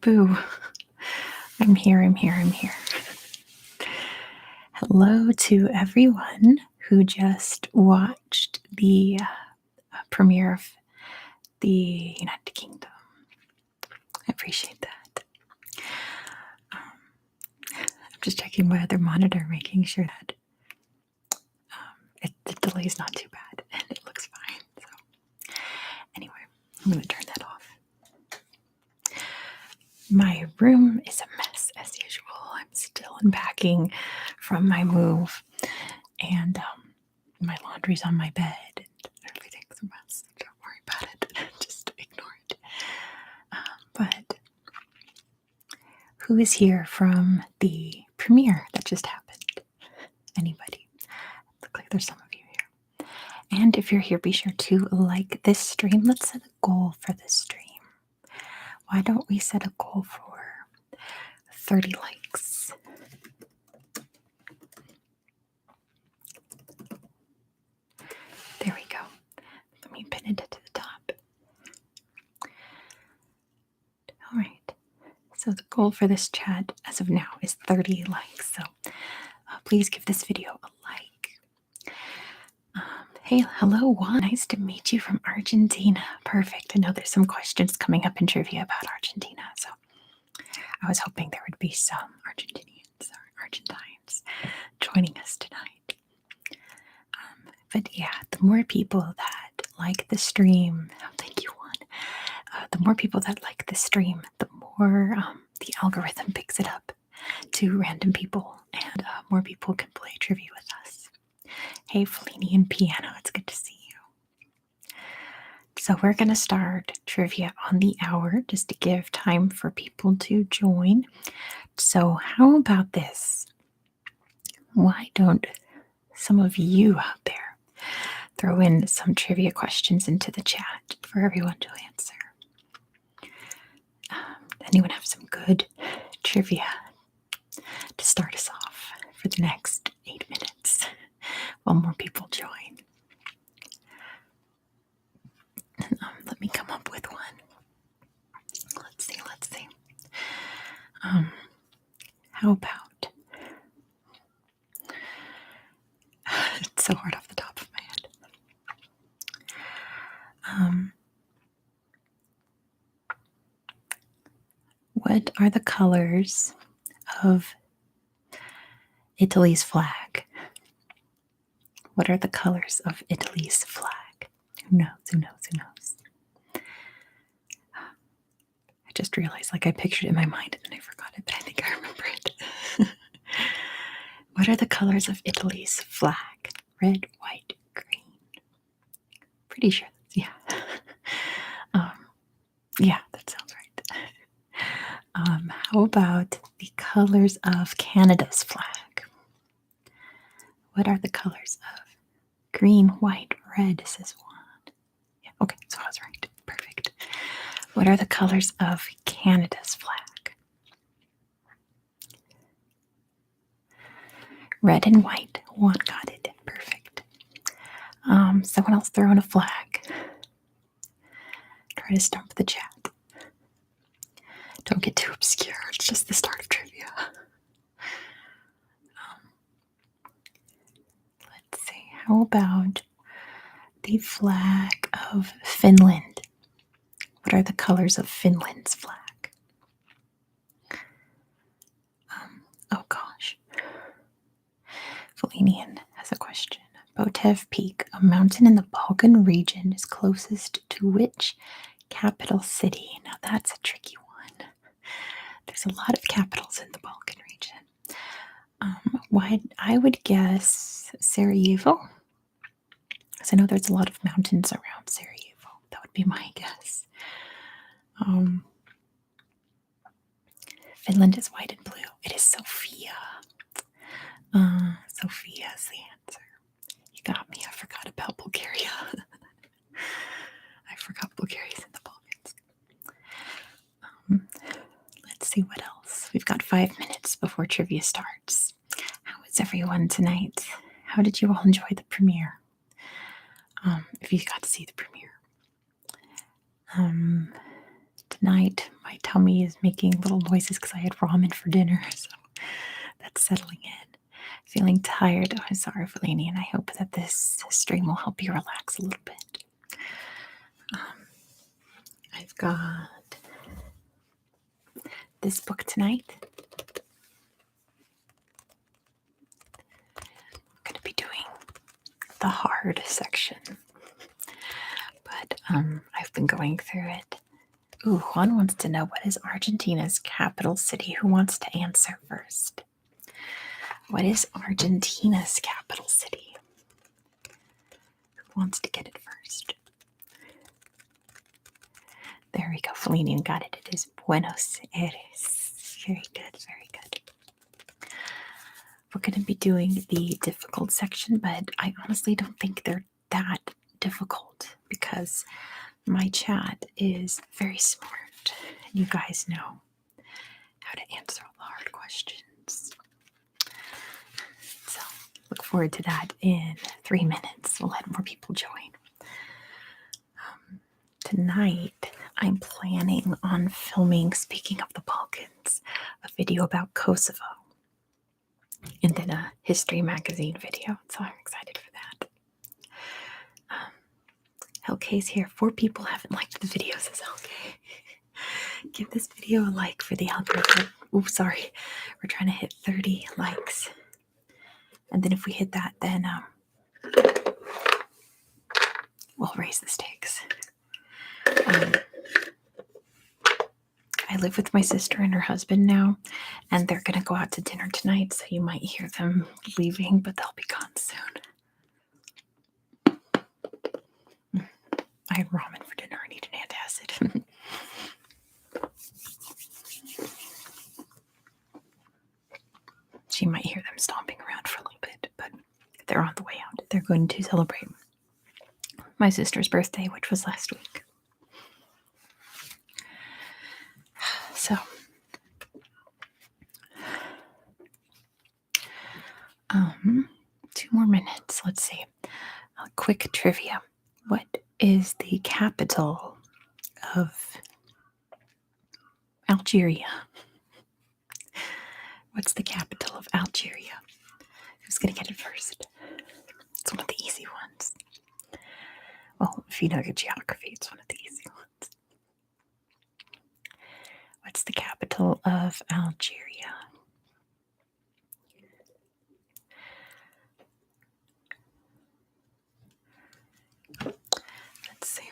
Boo. I'm here. Hello to everyone who just watched the premiere of the United Kingdom. I appreciate that. I'm just checking my other monitor, making sure that the delay is not too bad and it looks fine. So anyway, I'm going to turn that off. My room is a mess as usual. I'm still unpacking from my move, and my laundry's on my bed, and everything's a mess. Don't worry about it. Just ignore it. But who is here from the premiere that just happened? Anybody? Looks like there's some of you here. And if you're here, be sure to like this stream. Let's set a goal for this stream. Why don't we set a goal for 30 likes? There we go. Let me pin it to the top. All right. So the goal for this chat as of now is 30 likes. So please give this video a like. Hey, hello, Juan. Nice to meet you from Argentina. Perfect. I know there's some questions coming up in trivia about Argentina. So I was hoping there would be some Argentinians or Argentines joining us tonight. But yeah, the more people that like the stream, thank you, Juan. The more people that like the stream, the more the algorithm picks it up to random people, and more people can play trivia with us. Hey, Fellini and Piano, it's good to see you. So we're going to start trivia on the hour just to give time for people to join. So how about this? Why don't some of you out there throw in some trivia questions into the chat for everyone to answer? Anyone have some good trivia to start us off for the next 8 minutes while more people join? Let me come up with one. Let's see. How about, it's so hard off the top of my head. What are the colors of Italy's flag? What are the colors of Italy's flag? Who knows? I just realized, I pictured it in my mind and then I forgot it, but I think I remember it. What are the colors of Italy's flag? Red, white, green. Pretty sure that's, yeah. Yeah, that sounds right. How about the colors of Canada's flag? What are the colors of green, white, red, says one? Yeah, okay, so I was right. Perfect. What are the colors of Canada's flag? Red and white. One got it. Perfect. Someone else throw in a flag. Try to stump the chat. Don't get too obscure. It's just the start of trivia. Let's see. How about the flag of Finland? What are the colors of Finland's flag? Oh gosh. Fellinian has a question. Botev Peak, a mountain in the Balkan region, is closest to which capital city? Now that's a tricky one. There's a lot of capitals in the Balkan region. I would guess Sarajevo, because I know there's a lot of mountains around Sarajevo. That would be my guess. Finland is white and blue. It is Sofia. Sofia is the answer. You got me. I forgot about Bulgaria. I forgot Bulgaria's in the Balkans. Let's see what else. We've got 5 minutes before trivia starts. How is everyone tonight? How did you all enjoy the premiere? If you got to see the premiere. Tonight, My tummy is making little noises because I had ramen for dinner, so that's settling in. Feeling tired. Oh, I'm sorry, Fellaini, and I hope that this stream will help you relax a little bit. I've got this book tonight. I'm going to be doing the hard section, but I've been going through it. Ooh, Juan wants to know, what is Argentina's capital city? Who wants to answer first? What is Argentina's capital city? Who wants to get it first? There we go. Fellaini got it. It is Buenos Aires. Very good. Very good. We're going to be doing the difficult section, but I honestly don't think they're that difficult because my chat is very smart. You guys know how to answer all the hard questions. So look forward to that in 3 minutes. We'll let more people join. Tonight, I'm planning on filming, speaking of the Balkans, a video about Kosovo, and then a history magazine video. So I'm excited for that. LK's here. 4 people haven't liked the video, says LK. Give this video a like for the algorithm. Oops, sorry. We're trying to hit 30 likes. And then if we hit that, then we'll raise the stakes. I live with my sister and her husband now, and they're going to go out to dinner tonight, so you might hear them leaving, but they'll be gone soon. I had ramen for dinner. I need an antacid. She might hear them stomping around for a little bit, but they're on the way out. They're going to celebrate my sister's birthday, which was last week. So, 2 more minutes. Let's see. A quick trivia. What is the capital of Algeria? What's the capital of Algeria? Who's going to get it first? It's one of the easy ones. Well, if you know your geography, it's one of the easy ones. What's the capital of Algeria? Let's see.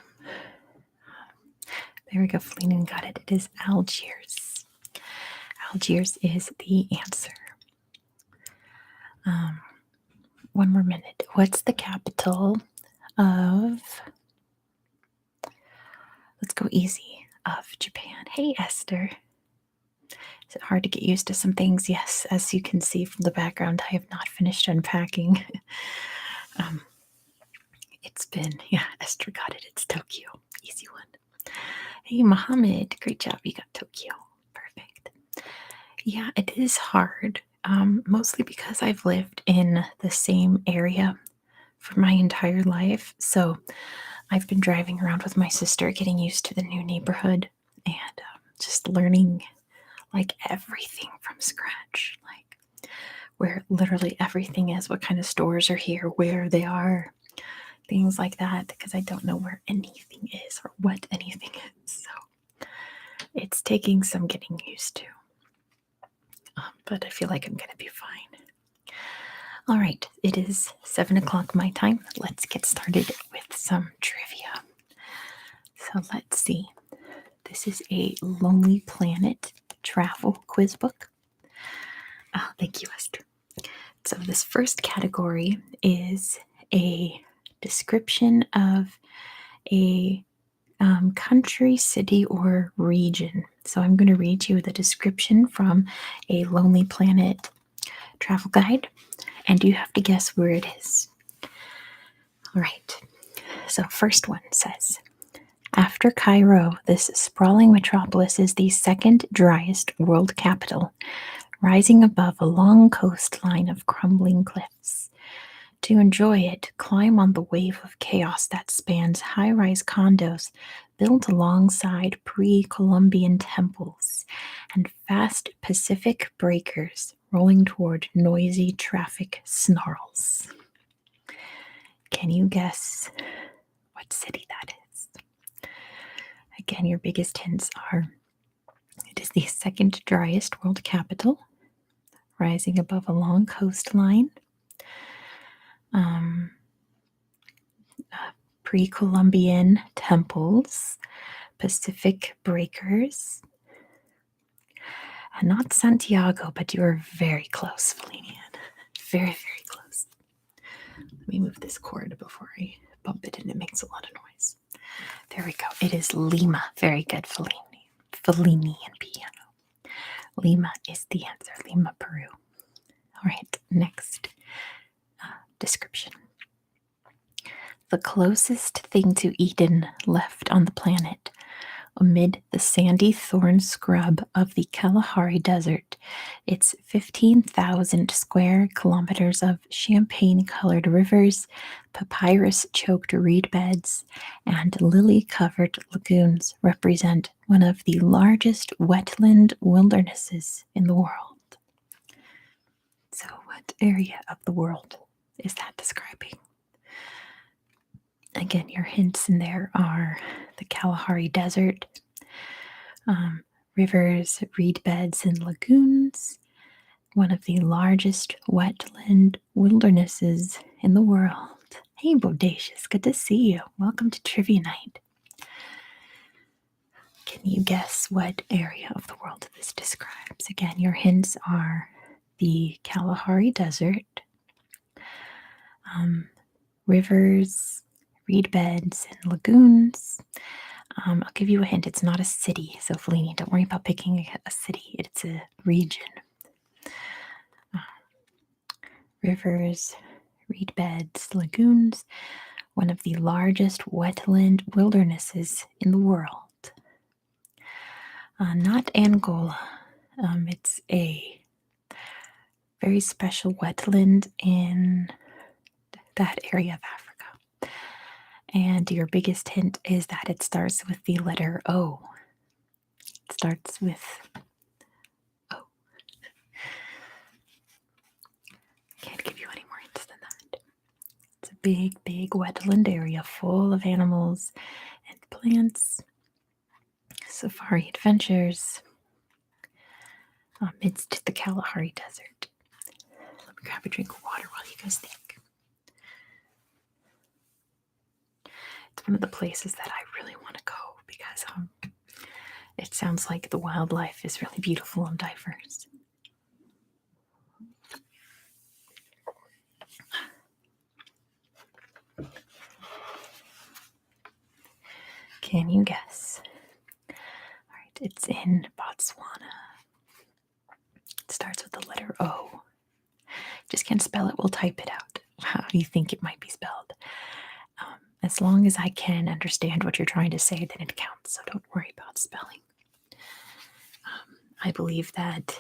There we go. Fellaini got it. It is Algiers. Algiers is the answer. 1 more minute. What's the capital of... Let's go easy. Of Japan. Hey, Esther. Is it hard to get used to some things? Yes, as you can see from the background, I have not finished unpacking. It's been, Esther got it. It's Tokyo. Easy one. Hey, Mohammed. Great job. You got Tokyo. Perfect. Yeah, it is hard. Mostly because I've lived in the same area for my entire life. So I've been driving around with my sister, getting used to the new neighborhood and just learning like everything from scratch, like where literally everything is, what kind of stores are here, where they are, things like that, because I don't know where anything is or what anything is. So it's taking some getting used to. But I feel like I'm going to be fine. All right, it is 7 o'clock my time. Let's get started with some trivia. So let's see. This is a Lonely Planet travel quiz book. Oh, thank you, Esther. So this first category is a description of a country, city, or region. So I'm going to read you the description from a Lonely Planet travel guide, and you have to guess where it is. All right. So first one says, after Cairo, this sprawling metropolis is the second driest world capital, rising above a long coastline of crumbling cliffs. To enjoy it, climb on the wave of chaos that spans high-rise condos, built alongside pre-Columbian temples and fast Pacific breakers rolling toward noisy traffic snarls. Can you guess what city that is? Again, your biggest hints are it is the second driest world capital, rising above a long coastline. Pre-Columbian temples, Pacific breakers, and not Santiago, but you are very close, Felinian. Very, very close. Let me move this cord before I bump it and it makes a lot of noise. There we go. It is Lima. Very good, Fellini. Fellini and piano. Lima is the answer. Lima, Peru. All right, next description. The closest thing to Eden left on the planet, amid the sandy thorn scrub of the Kalahari Desert, its 15,000 square kilometers of champagne-colored rivers, papyrus-choked reed beds, and lily-covered lagoons represent one of the largest wetland wildernesses in the world. So, what area of the world is that describing? Again, your hints in there are the Kalahari Desert, rivers, reed beds, and lagoons, one of the largest wetland wildernesses in the world. Hey, Bodacious, good to see you. Welcome to Trivia Night. Can you guess what area of the world this describes? Again, your hints are the Kalahari Desert, rivers, reed beds, and lagoons. I'll give you a hint. It's not a city. So, Fellini, don't worry about picking a city. It's a region. Rivers, reed beds, lagoons, one of the largest wetland wildernesses in the world. Not Angola. It's a very special wetland in that area of Africa. And your biggest hint is that it starts with the letter O. It starts with O. Can't give you any more hints than that. It's a big, big wetland area full of animals and plants, safari adventures amidst the Kalahari Desert. Let me grab a drink of water while you guys think. It's one of the places that I really want to go because it sounds like the wildlife is really beautiful and diverse. Can you guess? All right, it's in Botswana. It starts with the letter O. Just can't spell it, we'll type it out. How do you think it might be spelled? As long as I can understand what you're trying to say, then it counts, so don't worry about spelling. I believe that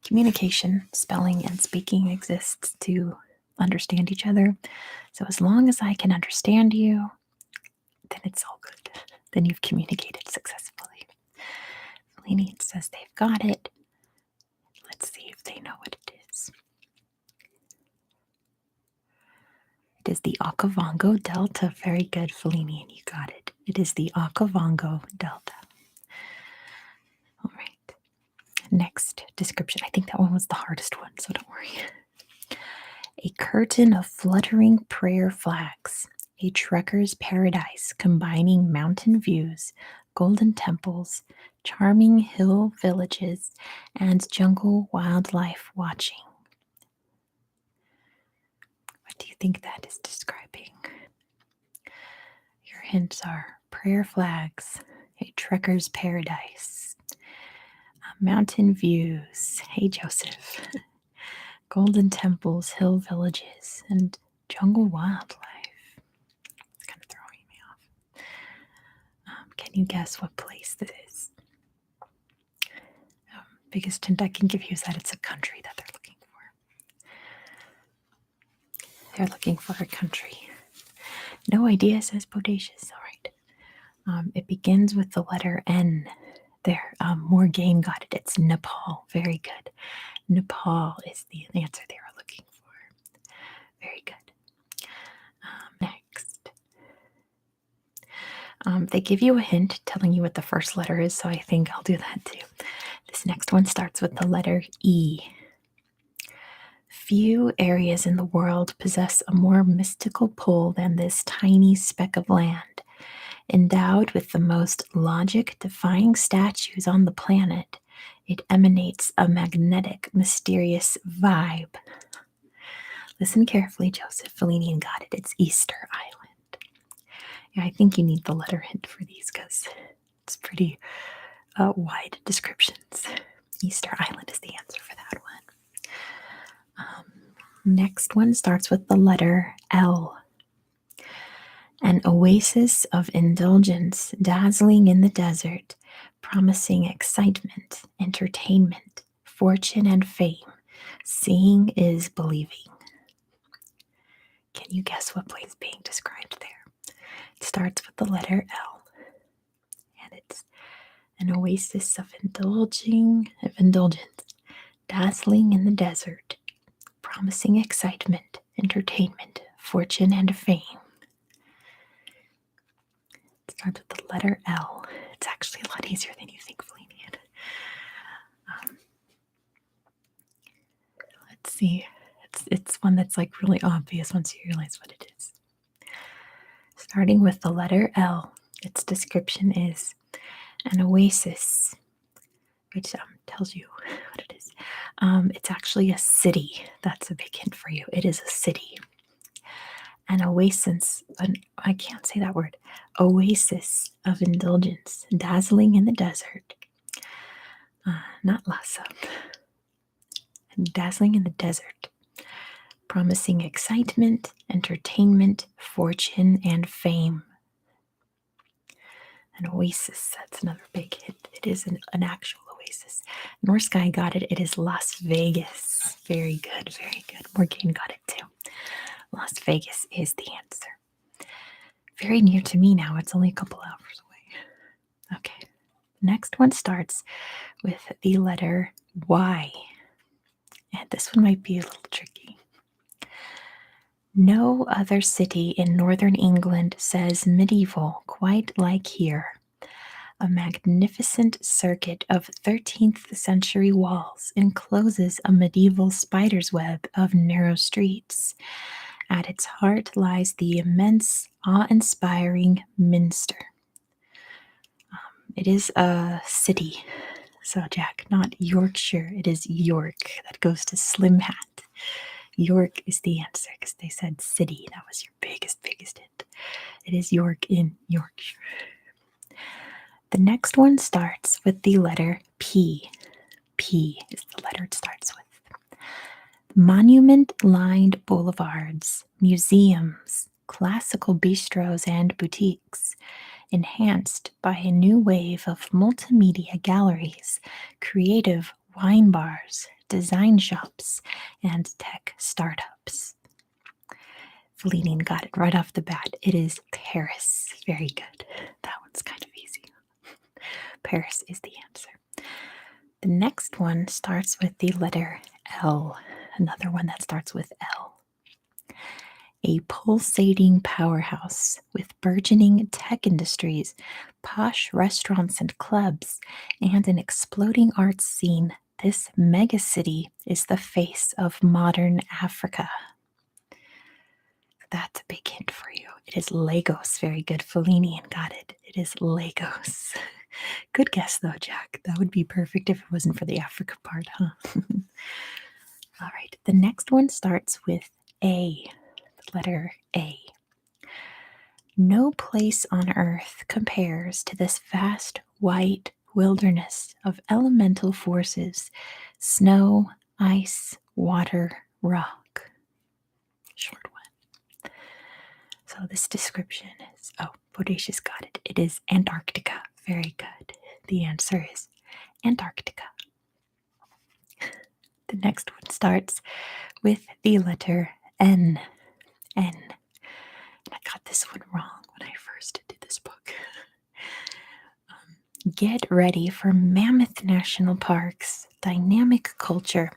communication, spelling, and speaking exists to understand each other. So as long as I can understand you, then it's all good. Then you've communicated successfully. Fellini says they've got it. Let's see if they know what it is. It is the Okavango Delta. Very good, Fellini, and you got it. It is the Okavango Delta. All right. Next description. I think that one was the hardest one, so don't worry. A curtain of fluttering prayer flags. A trekker's paradise combining mountain views, golden temples, charming hill villages, and jungle wildlife watching. What do you think that is describing? Your hints are prayer flags, a trekker's paradise, mountain views, hey Joseph, golden temples, hill villages, and jungle wildlife. It's kind of throwing me off. Can you guess what place this is? Biggest hint I can give you is that it's a country that they're looking for. They're looking for a country. No idea, says Bodacious. All right. It begins with the letter N. There, Morgaine got it. It's Nepal. Very good. Nepal is the answer they were looking for. Very good. Next. They give you a hint telling you what the first letter is, so I think I'll do that too. This next one starts with the letter E. Few areas in the world possess a more mystical pull than this tiny speck of land. Endowed with the most logic defying statues on the planet, it emanates a magnetic, mysterious vibe. Listen carefully, Joseph Fellini, and got it. It's Easter Island. Yeah, I think you need the letter hint for these because it's pretty wide descriptions. Easter Island is the answer for that one. Next one starts with the letter L. An oasis of indulgence dazzling in the desert, promising excitement, entertainment, fortune, and fame. Seeing is believing. Can you guess what place is being described there? It starts with the letter L, and it's an oasis of indulgence, dazzling in the desert, promising excitement, entertainment, fortune, and fame. It starts with the letter L. It's actually a lot easier than you think, Fellini. Let's see. It's one that's like really obvious once you realize what it is. Starting with the letter L, its description is an oasis, which tells you what it is. It's actually a city. That's a big hint for you. It is a city. An oasis, I can't say that word. Oasis of indulgence, dazzling in the desert. Not Lhasa. Dazzling in the desert, promising excitement, entertainment, fortune, and fame. An oasis, that's another big hint. It is an actual oasis. North Sky got it. It is Las Vegas. Very good, very good. Morgan got it too. Las Vegas is the answer. Very near to me now. It's only a couple hours away. Okay. Next one starts with the letter Y. And this one might be a little tricky. No other city in northern England says medieval quite like here. A magnificent circuit of 13th century walls encloses a medieval spider's web of narrow streets. At its heart lies the immense, awe-inspiring Minster. It is a city. So, Jack, not Yorkshire. It is York. That goes to Slim Hat. York is the answer because they said city. That was your biggest hint. It is York in Yorkshire. The next one starts with the letter P. P is the letter it starts with. Monument-lined boulevards, museums, classical bistros and boutiques, enhanced by a new wave of multimedia galleries, creative wine bars, design shops, and tech startups. Fellini got it right off the bat. It is Paris. Very good. That one's kind of easy. Paris is the answer. The next one starts with the letter L. Another one that starts with L. A pulsating powerhouse with burgeoning tech industries, posh restaurants and clubs, and an exploding arts scene, this megacity is the face of modern Africa. That's a big hint for you. It is Lagos. Very good. Fellini and got it. It is Lagos. Good guess, though, Jack. That would be perfect if it wasn't for the Africa part, huh? All right. The next one starts with A. The letter A. No place on earth compares to this vast white wilderness of elemental forces: snow, ice, water, rock. Short one. So this description is, Bodacious got it. It is Antarctica. Very good. The answer is Antarctica. The next one starts with the letter N. N. And I got this one wrong when I first did this book. Get ready for mammoth national parks, dynamic culture,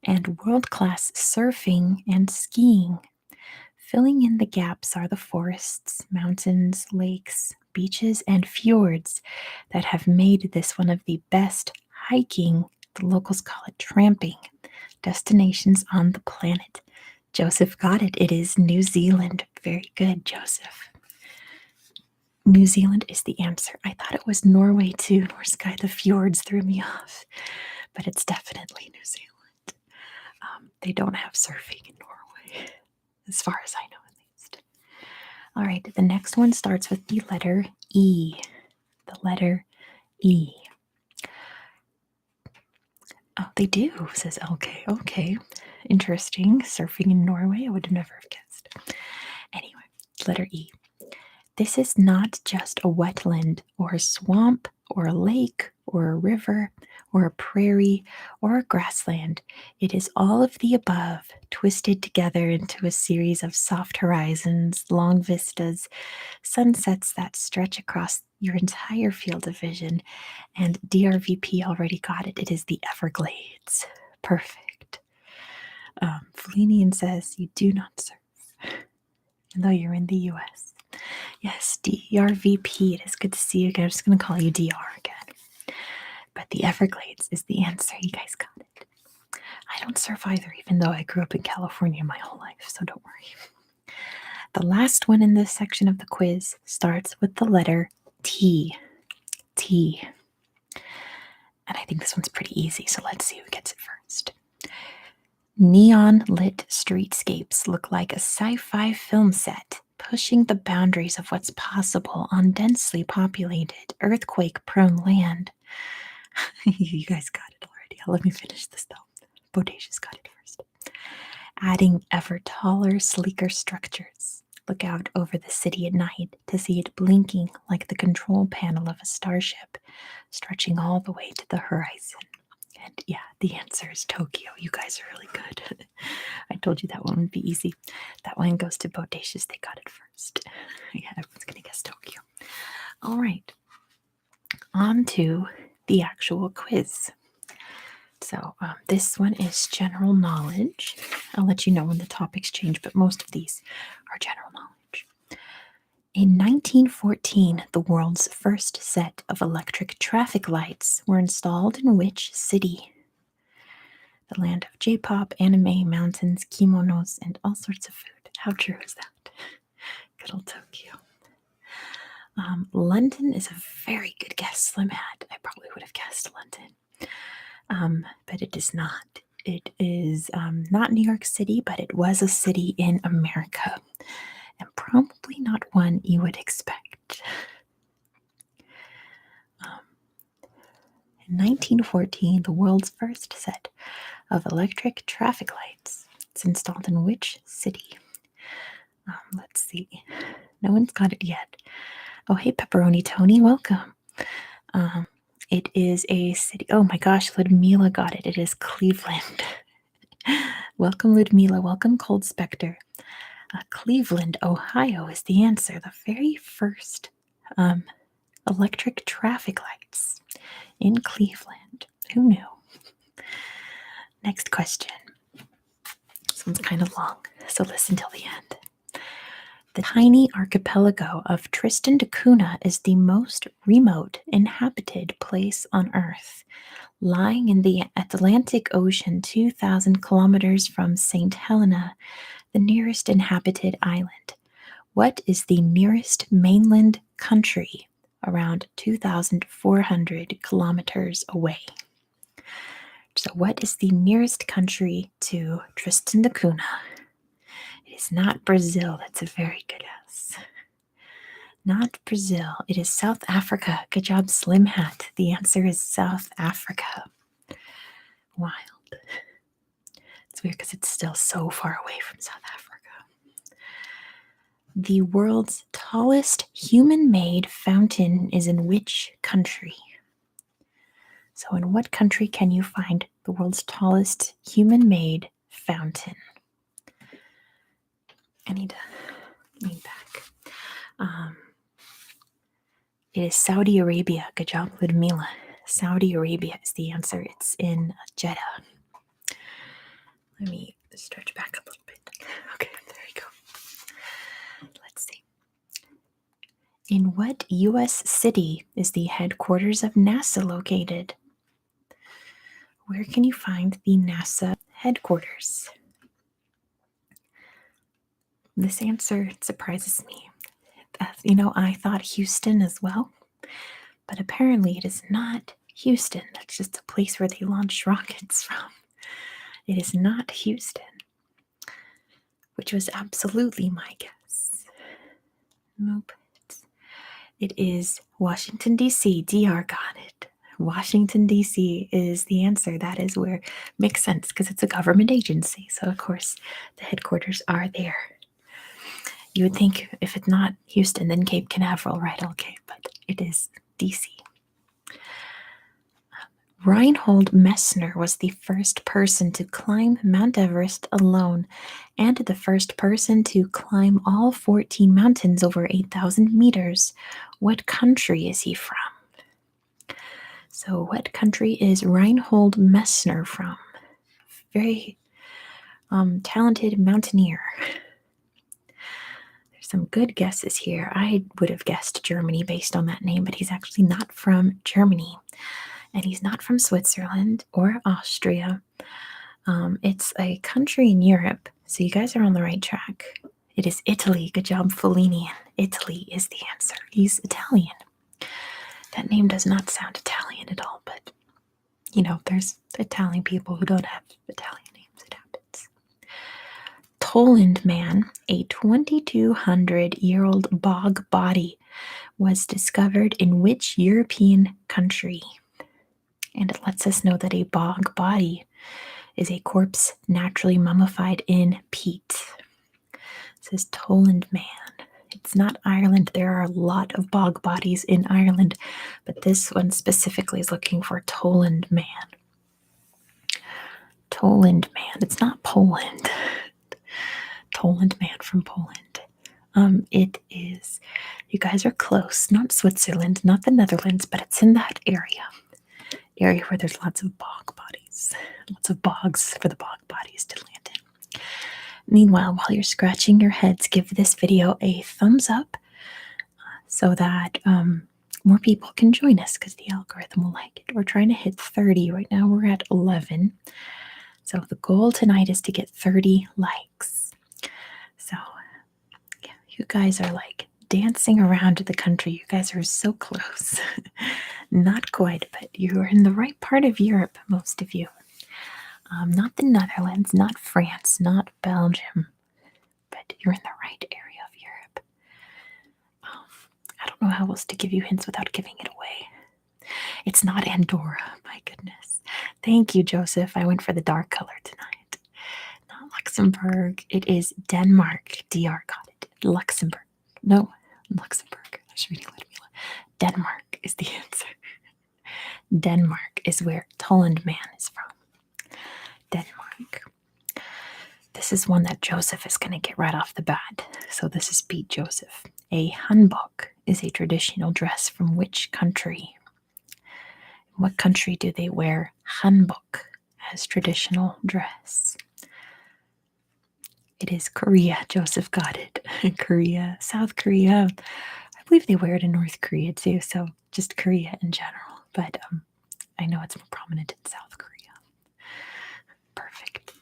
and world class surfing and skiing. Filling in the gaps are the forests, mountains, lakes, beaches, and fjords that have made this one of the best hiking, the locals call it tramping, destinations on the planet. Joseph got it. It is New Zealand. Very good, Joseph. New Zealand is the answer. I thought it was Norway too. Norskay, the fjords threw me off, but it's definitely New Zealand. They don't have surfing in Norway, as far as I know, at least. All right, the next one starts with the letter E. The letter E. Oh, they do, says LK. Okay, interesting. Surfing in Norway, I would never have guessed. Anyway, letter E. This is not just a wetland or a swamp or a lake or a river or a prairie or a grassland. It is all of the above, twisted together into a series of soft horizons, long vistas, sunsets that stretch across your entire field of vision. And DRVP already got it. It is the Everglades. Perfect. Felinian says you do not surf, though you're in the US. Yes, DRVP. It is good to see you again. I'm just going to call you DR again. But the Everglades is the answer. You guys got it. I don't surf either, even though I grew up in California my whole life, so don't worry. The last one in this section of the quiz starts with the letter T. T. And I think this one's pretty easy, so let's see who gets it first. Neon lit streetscapes look like a sci fi film set, pushing the boundaries of what's possible on densely populated, earthquake prone land. You guys got it already. Let me finish this though. Bodacious got it first. Adding ever taller, sleeker structures. Look out over the city at night to see it blinking like the control panel of a starship, stretching all the way to the horizon. And yeah, the answer is Tokyo. You guys are really good. I told you that one would be easy. That one goes to Bodacious. They got it first. Yeah, everyone's going to guess Tokyo. All right. On to the actual quiz. So this one is general knowledge. I'll let you know when the topics change, but most of these are general knowledge. In 1914, the world's first set of electric traffic lights were installed in which city? The land of J-pop, anime, mountains, kimonos, and all sorts of food. How true is that? Good old Tokyo. London is a very good guess, Slim Hat. I probably would have guessed London, but it is not. It is not New York City, but it was a city in America, and probably not one you would expect. In 1914, the world's first set of electric traffic lights. It's installed in which city? Let's see. No one's got it yet. Oh, hey, Pepperoni Tony, welcome. It is a city. Oh my gosh, Ludmila got it. It is Cleveland. Welcome, Ludmila. Welcome, Cold Spectre. Cleveland, Ohio is the answer. The very first electric traffic lights in Cleveland. Who knew? Next question. This one's kind of long, so listen till the end. The tiny archipelago of Tristan da Cunha is the most remote inhabited place on Earth, lying in the Atlantic Ocean 2,000 kilometers from St. Helena, the nearest inhabited island. What is the nearest mainland country around 2,400 kilometers away? So what is the nearest country to Tristan da Cunha? It is not Brazil. That's a very good guess. Not Brazil. It is South Africa. Good job, Slim Hat. The answer is South Africa. Wild. It's weird because it's still so far away from South Africa. The world's tallest human-made fountain is in which country? So in what country can you find the world's tallest human-made fountain? I need to lean back. It is Saudi Arabia. Good job, Ludmila. Saudi Arabia is the answer. It's in Jeddah. Let me stretch back a little bit. Okay, there you go. Let's see. In what U.S. city is the headquarters of NASA located? Where can you find the NASA headquarters? This answer surprises me. I thought Houston as well, but apparently it is not Houston. That's just a place where they launch rockets from. It is not Houston, which was absolutely my guess. Nope. It is Washington, D.C. DR got it. Washington, D.C. is the answer. That is where it makes sense because it's a government agency. So, of course, the headquarters are there. You would think if it's not Houston, then Cape Canaveral, right? Okay, but it is D.C. Reinhold Messner was the first person to climb Mount Everest alone and the first person to climb all 14 mountains over 8,000 meters. What country is he from? So, what country is Reinhold Messner from? Very talented mountaineer. There's some good guesses here. I would have guessed Germany based on that name, but he's actually not from Germany. And he's not from Switzerland or Austria. It's a country in Europe, so you guys are on the right track. It is Italy. Good job, Fellini. Italy is the answer. He's Italian. That name does not sound Italian at all, but there's Italian people who don't have Italian names. It happens. Toland Man, a 2,200-year-old bog body, was discovered in which European country? And it lets us know that a bog body is a corpse naturally mummified in peat. It says Toland Man. It's not Ireland. There are a lot of bog bodies in Ireland, but this one specifically is looking for Toland Man. Toland Man. It's not Poland. Toland Man from Poland. It is, you guys are close. Not Switzerland, not the Netherlands, but it's in that area where there's lots of bog bodies. Lots of bogs for the bog bodies to land in. Meanwhile, while you're scratching your heads, give this video a thumbs up so that more people can join us because the algorithm will like it. We're trying to hit 30. Right now we're at 11. So the goal tonight is to get 30 likes. So yeah, you guys are like dancing around the country. You guys are so close. Not quite, but you're in the right part of Europe, most of you. Not the Netherlands, not France, not Belgium, but you're in the right area of Europe. I don't know how else to give you hints without giving it away. It's not Andorra, my goodness. Thank you, Joseph. I went for the dark color tonight. Not Luxembourg. It is Denmark. DR got it. Luxembourg. No, Luxembourg. I should be Ludmila. Denmark is the answer. Denmark is where Toland Man is from. Denmark. This is one that Joseph is going to get right off the bat. So this is Pete Joseph. A hanbok is a traditional dress from which country? In what country do they wear hanbok as traditional dress? It is Korea. Joseph got it. Korea, South Korea. I believe they wear it in North Korea too. So just Korea in general. But I know it's more prominent in South Korea. Perfect.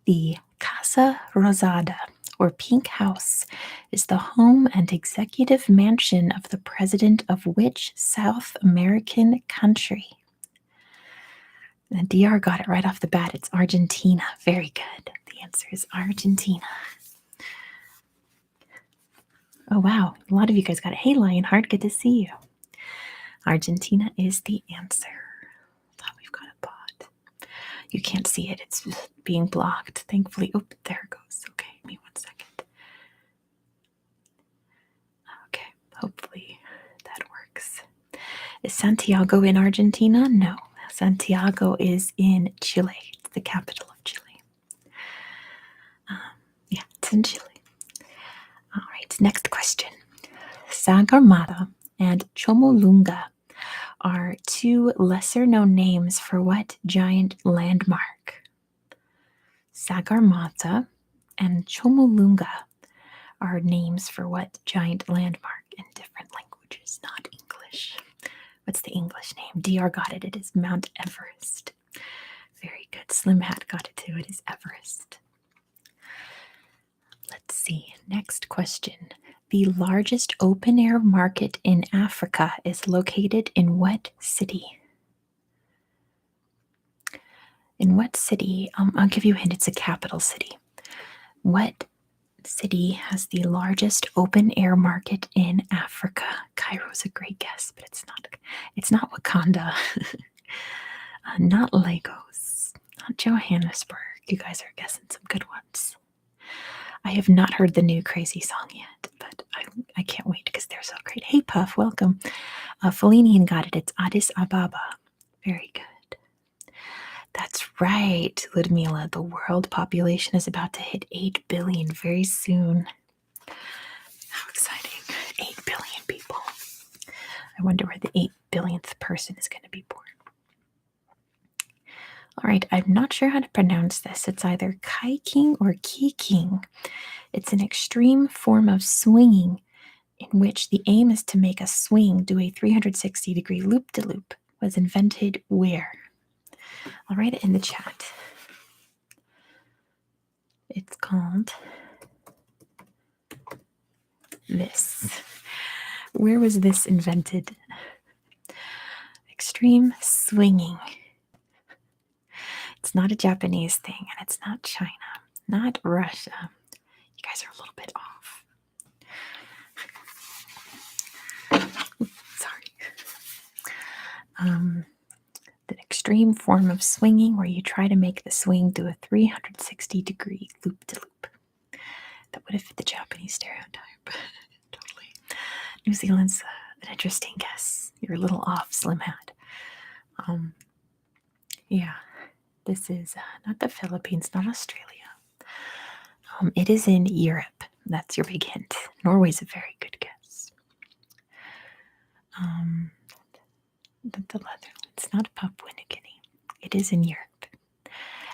The Casa Rosada, or Pink House, is the home and executive mansion of the president of which South American country? And DR got it right off the bat. It's Argentina. Very good. The answer is Argentina. Oh, wow. A lot of you guys got it. Hey, Lionheart. Good to see you. Argentina is the answer. Oh, we've got a bot. You can't see it. It's being blocked. Thankfully. Oh, there it goes. Okay, give me 1 second. Okay, hopefully that works. Is Santiago in Argentina? No. Santiago is in Chile. It's the capital of Chile. Yeah, it's in Chile. All right, next question. Sagarmatha and Chomolunga are two lesser known names for what giant landmark? Sagarmatha and Chomolunga are names for what giant landmark in different languages, not English. What's the English name? DR got it. It is Mount Everest. Very good. Slim Hat got it too. It is Everest. Let's see. Next question. The largest open air market in Africa is located in what city? In what city? I'll give you a hint. It's a capital city. What city has the largest open air market in Africa? Cairo's a great guess, but it's not. It's not Wakanda. Not Lagos. Not Johannesburg. You guys are guessing some good ones. I have not heard the new Crazy song yet, but I can't wait because they're so great. Hey, Puff, welcome. Feline got it. It's Addis Ababa. Very good. That's right, Ludmila. The world population is about to hit 8 billion very soon. How exciting. 8 billion people. I wonder where the 8 billionth person is going to be born. All right, I'm not sure how to pronounce this. It's either kiking or kiking. It's an extreme form of swinging in which the aim is to make a swing do a 360-degree loop-de-loop. Was invented where? I'll write it in the chat. It's called this. Where was this invented? Extreme swinging. It's not a Japanese thing, and it's not China, not Russia. You guys are a little bit off. Sorry. The extreme form of swinging where you try to make the swing do a 360-degree loop-de-loop. That would have fit the Japanese stereotype. Totally. New Zealand's an interesting guess. You're a little off, Slim Hat. Yeah. This is not the Philippines, not Australia. It is in Europe. That's your big hint. Norway's a very good guess. The leather. It's not Papua New Guinea. It is in Europe.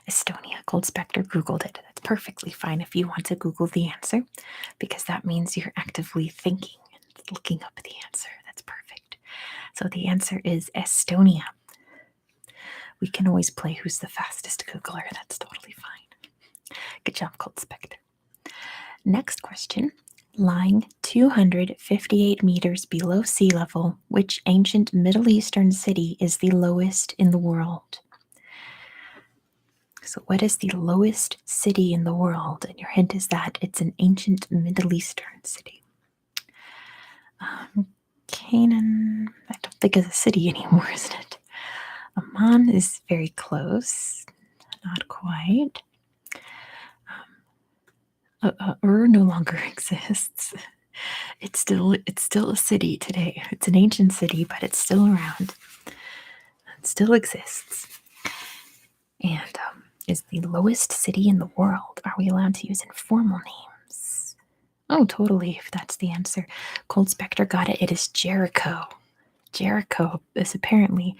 Estonia. Cold Spectre Googled it. That's perfectly fine if you want to Google the answer, because that means you're actively thinking and looking up the answer. That's perfect. So the answer is Estonia. We can always play who's the fastest Googler. That's totally fine. Good job, Cold Spectre. Next question. Lying 258 meters below sea level, which ancient Middle Eastern city is the lowest in the world? So what is the lowest city in the world? And your hint is that it's an ancient Middle Eastern city. Canaan, I don't think is a city anymore, isn't it? Amman is very close. Not quite. Ur no longer exists. It's still a city today. It's an ancient city, but it's still around. It still exists. And is the lowest city in the world. Are we allowed to use informal names? Oh, totally, if that's the answer. Cold Spectre got it. It is Jericho. Jericho is apparently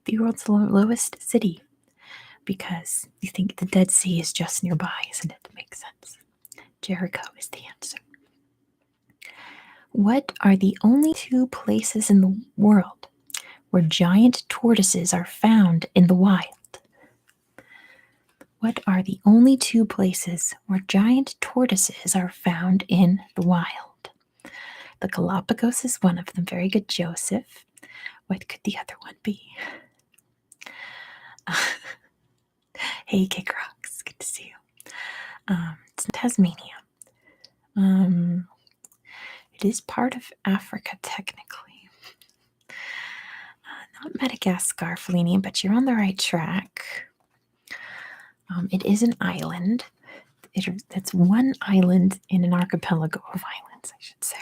the world's lowest city because you think the Dead Sea is just nearby, isn't it? That makes sense. Jericho is the answer. What are the only two places in the world where giant tortoises are found in the wild? What are the only two places where giant tortoises are found in the wild? The Galapagos is one of them. Very good, Joseph. What could the other one be? Hey, Kick Rocks. Good to see you. It's Tasmania. It is part of Africa, technically. Not Madagascar, Fellini, but you're on the right track. It is an island. That's one island in an archipelago of islands, I should say.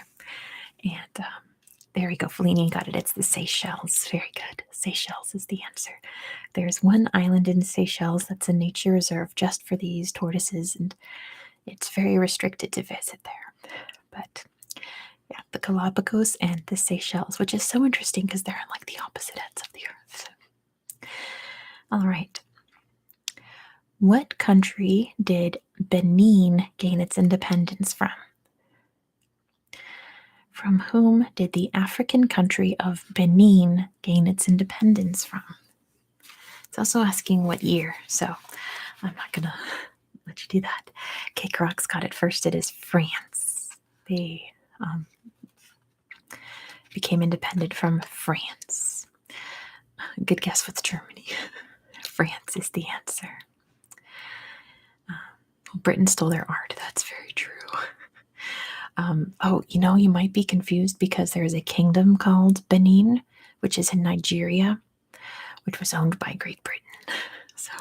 And there we go. Fellini got it. It's the Seychelles. Very good. Seychelles is the answer. There's one island in Seychelles that's a nature reserve just for these tortoises, and it's very restricted to visit there. But yeah, the Galapagos, and the Seychelles, which is so interesting because they're on like the opposite ends of the earth. All right. What country did Benin gain its independence from? From whom did the African country of Benin gain its independence from? It's also asking what year, so I'm not going to let you do that. Cake Rocks got it first. It is France. They became independent from France. Good guess with Germany. France is the answer. Britain stole their art. That's very true. You might be confused because there's a kingdom called Benin, which is in Nigeria, which was owned by Great Britain. So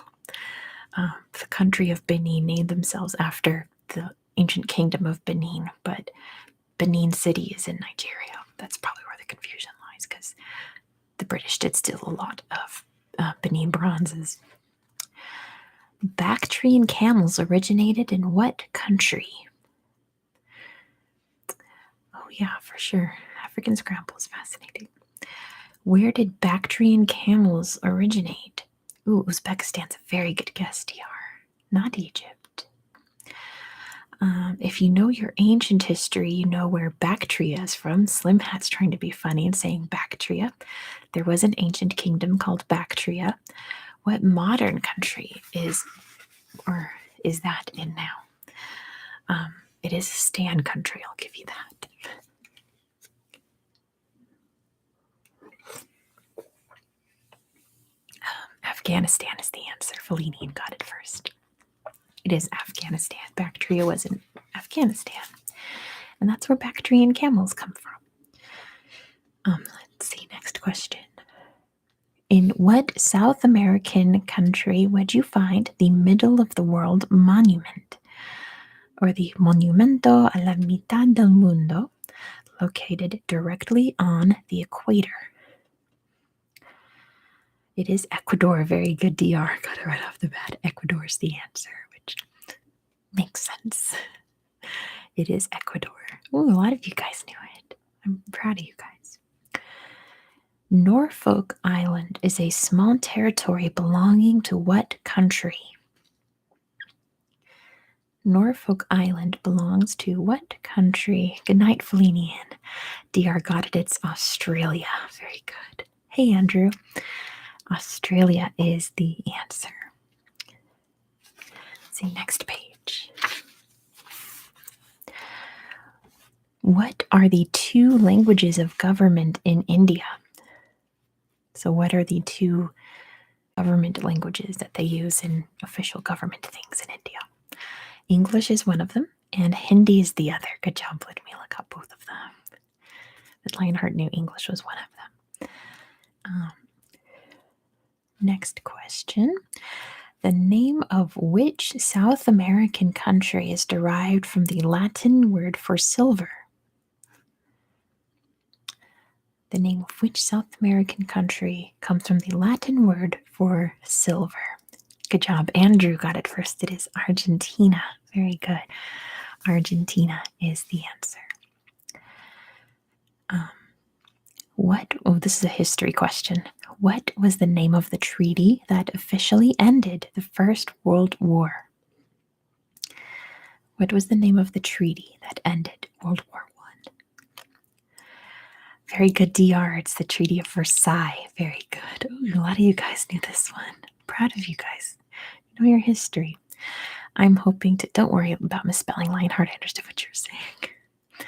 the country of Benin named themselves after the ancient kingdom of Benin, but Benin City is in Nigeria. That's probably where the confusion lies, because the British did steal a lot of Benin bronzes. Bactrian camels originated in what country? Oh yeah, for sure. African scramble is fascinating. Where did Bactrian camels originate? Ooh, Uzbekistan's a very good guess, DR. Not Egypt. If you know your ancient history, you know where Bactria is from. Slim Hat's trying to be funny and saying Bactria. There was an ancient kingdom called Bactria. What modern country is that in now? It is a Stan country, I'll give you that. Afghanistan is the answer. Feline got it first. It is Afghanistan. Bactria was in Afghanistan. And that's where Bactrian camels come from. Let's see, next question. In what South American country would you find the middle of the world monument, or the Monumento a la Mitad del Mundo, located directly on the equator? It is Ecuador. Very good, DR. Got it right off the bat. Ecuador is the answer, which makes sense. It is Ecuador. Ooh, a lot of you guys knew it. I'm proud of you guys. Norfolk Island is a small territory belonging to what country? Norfolk Island belongs to what country? Good night, Felinian. DR got it. It's Australia. Very good. Hey, Andrew. Australia is the answer. Let's see, next page. What are the two languages of government in India? So what are the two government languages that they use in official government things in India? English is one of them, and Hindi is the other. Good job, Ludmila, got both of them. But Lionheart knew English was one of them. Next question. The name of which South American country is derived from the Latin word for silver? The name of which South American country comes from the Latin word for silver? Good job. Andrew got it first. It is Argentina. Very good. Argentina is the answer. This is a history question. What was the name of the treaty that officially ended the First World War? What was the name of the treaty that ended World War I? Very good, DR. It's the Treaty of Versailles. Very good. Ooh, a lot of you guys knew this one. Proud of you guys. You know your history. I'm hoping to... Don't worry about misspelling Lionheart. I understood what you were saying.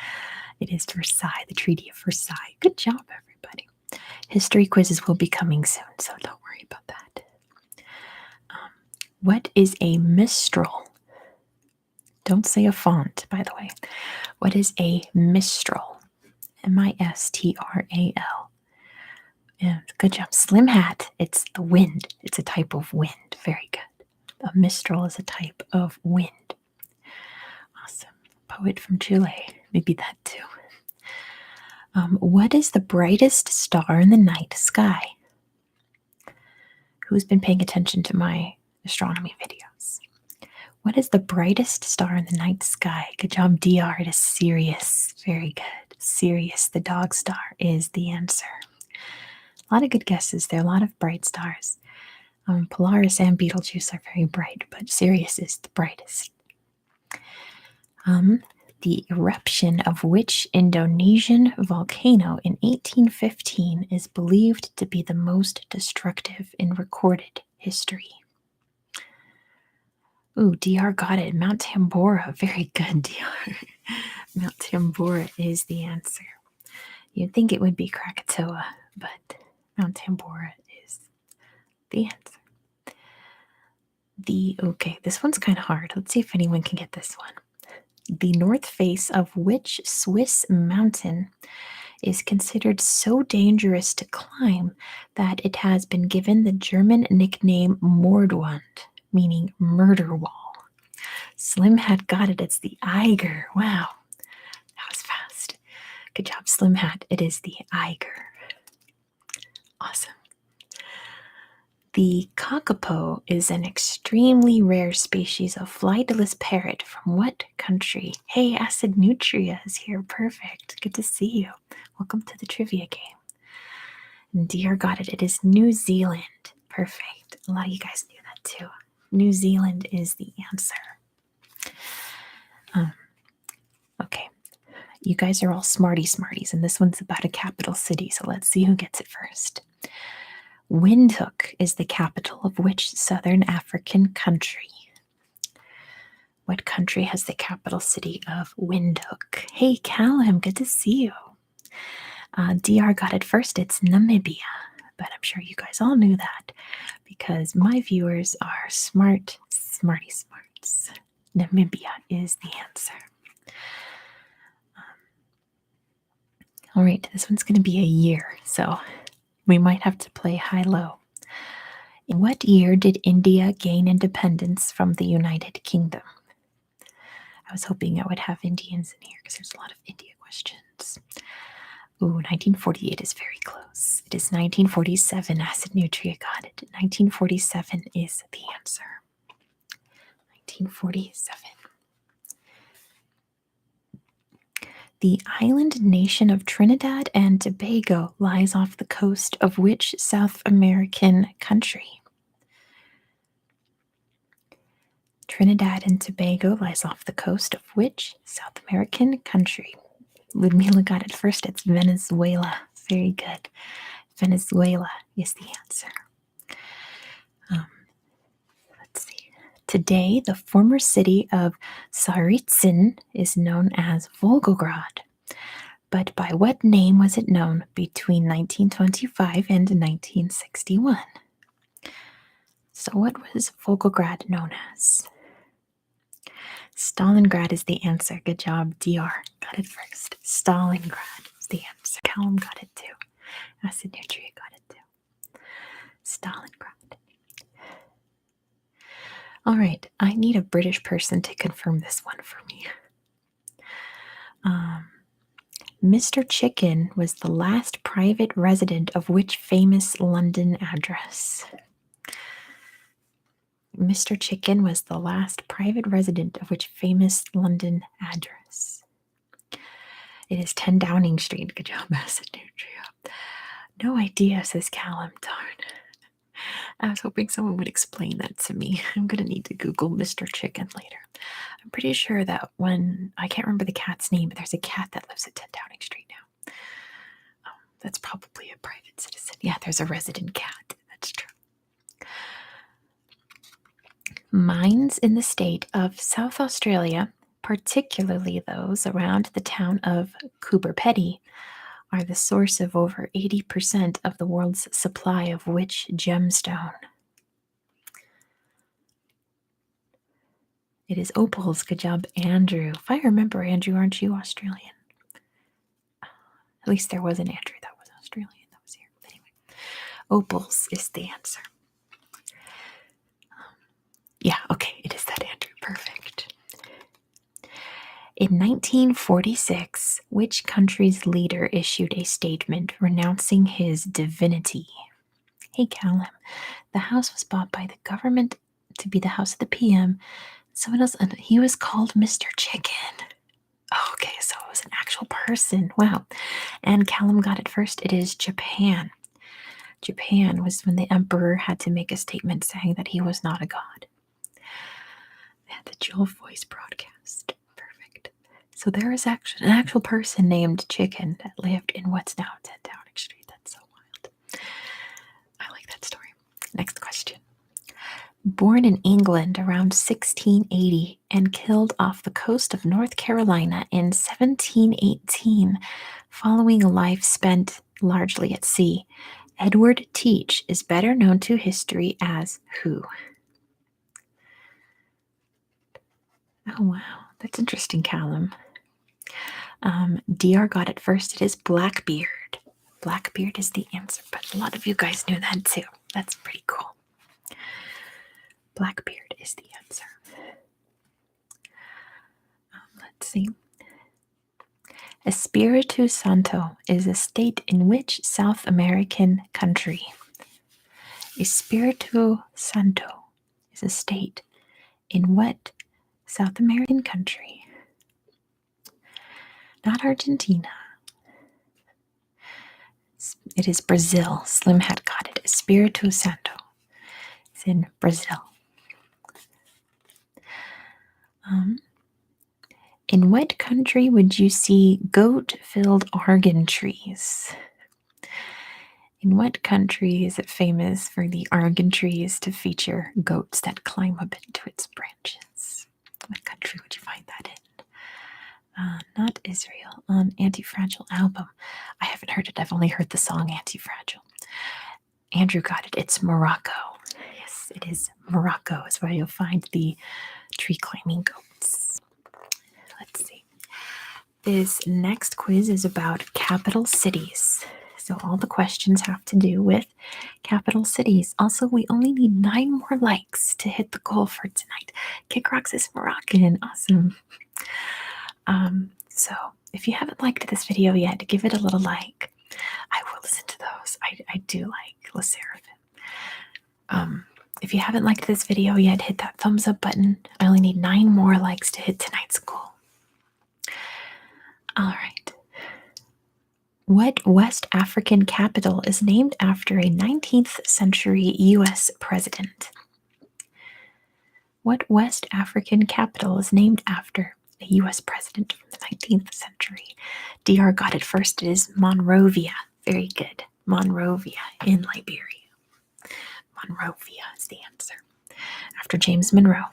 It is Versailles, the Treaty of Versailles. Good job, everybody. History quizzes will be coming soon, so don't worry about that. What is a mistral? Don't say a font, by the way. What is a mistral? M-I-S-T-R-A-L. Yeah, good job. Slim Hat. It's the wind. It's a type of wind. Very good. A mistral is a type of wind. Awesome. Poet from Chile. Maybe that too. What is the brightest star in the night sky? Who's been paying attention to my astronomy videos? What is the brightest star in the night sky? Good job, DR. It is Sirius. Very good. Sirius, the dog star, is the answer. A lot of good guesses there, a lot of bright stars. Polaris and Betelgeuse are very bright, but Sirius is the brightest. The eruption of which Indonesian volcano in 1815 is believed to be the most destructive in recorded history? Ooh, DR got it. Mount Tambora. Very good, DR. Mount Tambora is the answer. You'd think it would be Krakatoa, but Mount Tambora is the answer. Okay, this one's kind of hard. Let's see if anyone can get this one. The north face of which Swiss mountain is considered so dangerous to climb that it has been given the German nickname Mordwand, meaning murder wall. Slim Hat got it. It's the Eiger. Wow, that was fast. Good job, Slim Hat. It is the Eiger. Awesome. The kakapo is an extremely rare species of flightless parrot from what country? Hey, Acid Nutria is here. Perfect. Good to see you. Welcome to the trivia game. And DR got it. It is New Zealand. Perfect. A lot of you guys knew that too. New Zealand is the answer. Okay. You guys are all smarties, and this one's about a capital city, so let's see who gets it first. Windhoek is the capital of which southern African country? What country has the capital city of Windhoek? Hey, Callum, good to see you. DR got it first. It's Namibia, but I'm sure you guys all knew that because my viewers are smarts. Namibia is the answer. All right, this one's going to be a year, so we might have to play high-low. In what year did India gain independence from the United Kingdom? I was hoping I would have Indians in here because there's a lot of India questions. Ooh, 1948 is very close. It is 1947. Acid Nutria got it. 1947 is the answer. 1947. The island nation of Trinidad and Tobago lies off the coast of which South American country? Trinidad and Tobago lies off the coast of which South American country? Ludmila got it first. It's Venezuela. Very good. Venezuela is the answer. Let's see. Today, the former city of Tsaritsyn is known as Volgograd. But by what name was it known between 1925 and 1961? So what was Volgograd known as? Stalingrad is the answer. Good job, DR. Got it first. Stalingrad is the answer. Callum got it too. Acid Nutria got it too. Stalingrad. All right, I need a British person to confirm this one for me. Mr. Chicken was the last private resident of which famous London address? Mr. Chicken was the last private resident of which famous London address? It is 10 Downing Street. Good job, Acid Nutria. No idea, says Callum. Darn. I was hoping someone would explain that to me. I'm going to need to Google Mr. Chicken later. I'm pretty sure that I can't remember the cat's name, but there's a cat that lives at 10 Downing Street now. That's probably a private citizen. Yeah, there's a resident cat. That's true. Mines in the state of South Australia, particularly those around the town of Coober Pedy, are the source of over 80% of the world's supply of which gemstone? It is opals. Good job, Andrew. If I remember, Andrew, aren't you Australian? At least there was an Andrew that was Australian that was here. Anyway, opals is the answer. Yeah, okay, it is that Andrew. Perfect. In 1946, which country's leader issued a statement renouncing his divinity? Hey, Callum, the house was bought by the government to be the house of the PM. Someone else, and he was called Mr. Chicken. Oh, okay, so it was an actual person. Wow. And Callum got it first. It is Japan. Japan was when the emperor had to make a statement saying that he was not a god. They had the dual voice broadcast. Perfect. So there is actually an actual person named Chicken that lived in what's now 10 Downing Street. That's so wild. I like that story. Next question. Born in England around 1680 and killed off the coast of North Carolina in 1718, following a life spent largely at sea, Edward Teach is better known to history as who? Oh, wow. That's interesting, Callum. DR got it first. It is Blackbeard. Blackbeard is the answer, but a lot of you guys knew that too. That's pretty cool. Blackbeard is the answer. Let's see. Espiritu Santo is a state in which South American country? Espiritu Santo is a state in what South American country? Not Argentina. It is Brazil. Slim had got it. Espiritu Santo. It's in Brazil. In what country would you see goat-filled argan trees? In what country is it famous for the argan trees to feature goats that climb up into its branches? What country would you find that in? Not Israel. On Anti-Fragile album. I haven't heard it. I've only heard the song Anti-Fragile. Andrew got it. It's Morocco. Yes, it is Morocco is where you'll find the tree climbing goats. Let's see. This next quiz is about capital cities. So all the questions have to do with capital cities. Also, we only need 9 more likes to hit the goal for tonight. Kick Rocks is Moroccan. Awesome. So if you haven't liked this video yet, give it a little like. I will listen to those. I do like Le Seraphim. If you haven't liked this video yet, hit that thumbs up button. I only need 9 more likes to hit tonight's goal. All right. What West African capital is named after a 19th century U.S. president? What West African capital is named after a U.S. president from the 19th century? DR got it first. It is Monrovia. Very good. Monrovia in Liberia. Monrovia is the answer. After James Monroe.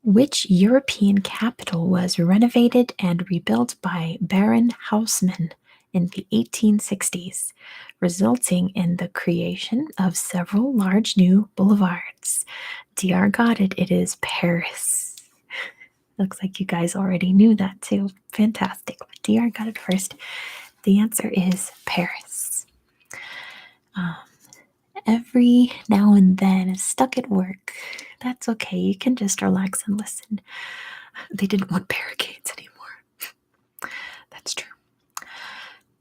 Which European capital was renovated and rebuilt by Baron Haussmann in the 1860s, resulting in the creation of several large new boulevards? DR got it. It is Paris. Looks like you guys already knew that too. Fantastic. But DR got it first. The answer is Paris. Every now and then, stuck at work. That's okay. You can just relax and listen. They didn't want barricades anymore. That's true.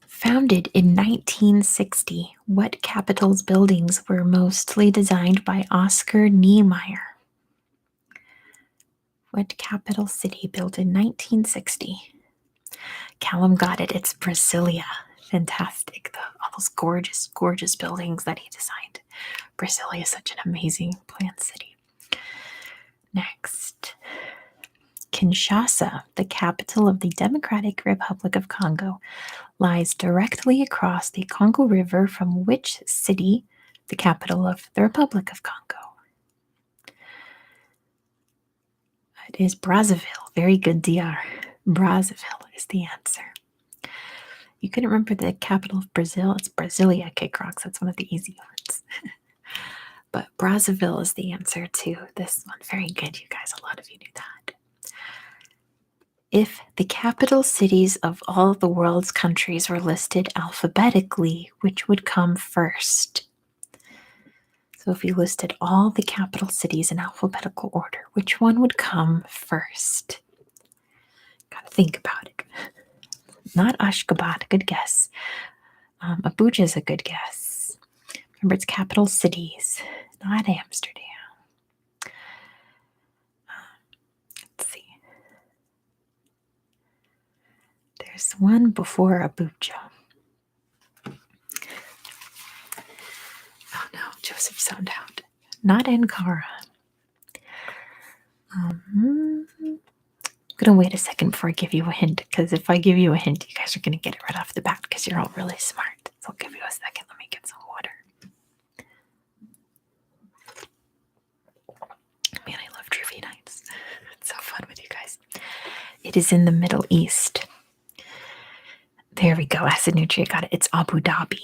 Founded in 1960, what Capitol's buildings were mostly designed by Oscar Niemeyer? What capital city built in 1960? Callum got it. It's Brasilia. Fantastic. All those gorgeous, gorgeous buildings that he designed. Brasilia is such an amazing planned city. Next. Kinshasa, the capital of the Democratic Republic of Congo, lies directly across the Congo River from which city, the capital of the Republic of Congo? It is Brazzaville. Very good, DR. Brazzaville is the answer. You couldn't remember the capital of Brazil? It's Brasilia, Kick Rocks. That's one of the easy ones. But Brazzaville is the answer to this one. Very good, you guys. A lot of you knew that. If the capital cities of all the world's countries were listed alphabetically, which would come first? So if you listed all the capital cities in alphabetical order, which one would come first? Gotta think about it. Not Ashgabat, good guess. Abuja is a good guess. Remember, it's capital cities, not Amsterdam. Let's see. There's one before Abuja. Oh no, Joseph sound out. Not Ankara. I'm gonna wait a second before I give you a hint, because if I give you a hint, you guys are gonna get it right off the bat because you're all really smart. So I'll give you a second. Let me get some water. Man, I love trivia nights. It's so fun with you guys. It is in the Middle East. There we go. Acid nutrient got it. It's Abu Dhabi.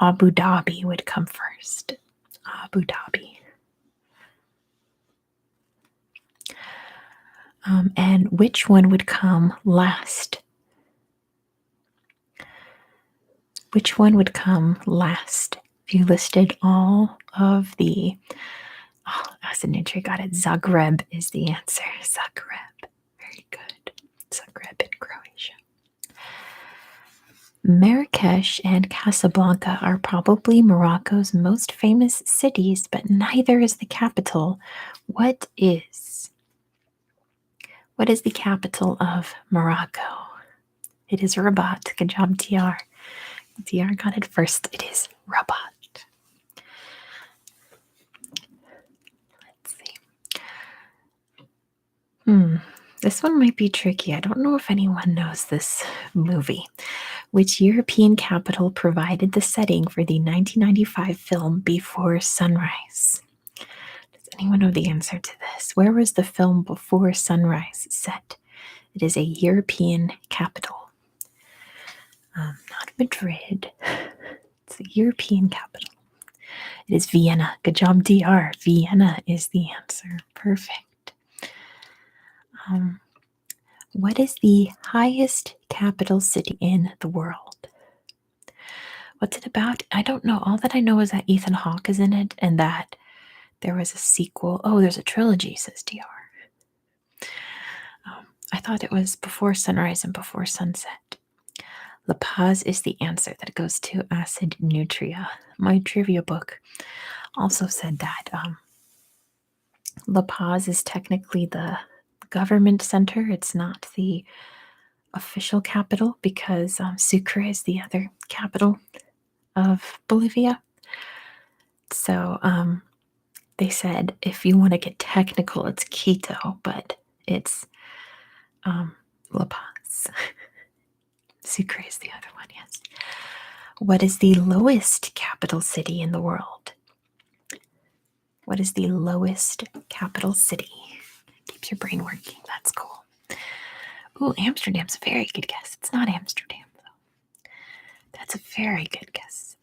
Abu Dhabi would come first. Abu Dhabi. And which one would come last? Which one would come last? If you listed all of the... Oh, acid nutrient got it. Zagreb is the answer. Zagreb. Very good. Zagreb in Croatia. Marrakesh and Casablanca are probably Morocco's most famous cities, but neither is the capital. What is the capital of Morocco? It is Rabat. Good job, TR. TR got it first. It is Rabat. Let's see. This one might be tricky. I don't know if anyone knows this movie. Which European capital provided the setting for the 1995 film Before Sunrise? Does anyone know the answer to this? Where was the film Before Sunrise set? It is a European capital. Not Madrid. It's a European capital. It is Vienna. Good job, DR. Vienna is the answer. Perfect. What is the highest capital city in the world? What's it about? I don't know. All that I know is that Ethan Hawke is in it and that there was a sequel. Oh, there's a trilogy, says DR. I thought it was Before Sunrise and Before Sunset. La Paz is the answer. That goes to Acid Nutria. My trivia book also said that La Paz is technically the government center. It's not the official capital because Sucre is the other capital of Bolivia. So they said if you want to get technical, it's Quito, but it's La Paz. Sucre is the other one, yes. What is the lowest capital city in the world? What is the lowest capital city? Keeps your brain working. That's cool. Ooh, Amsterdam's a very good guess. It's not Amsterdam, though. That's a very good guess.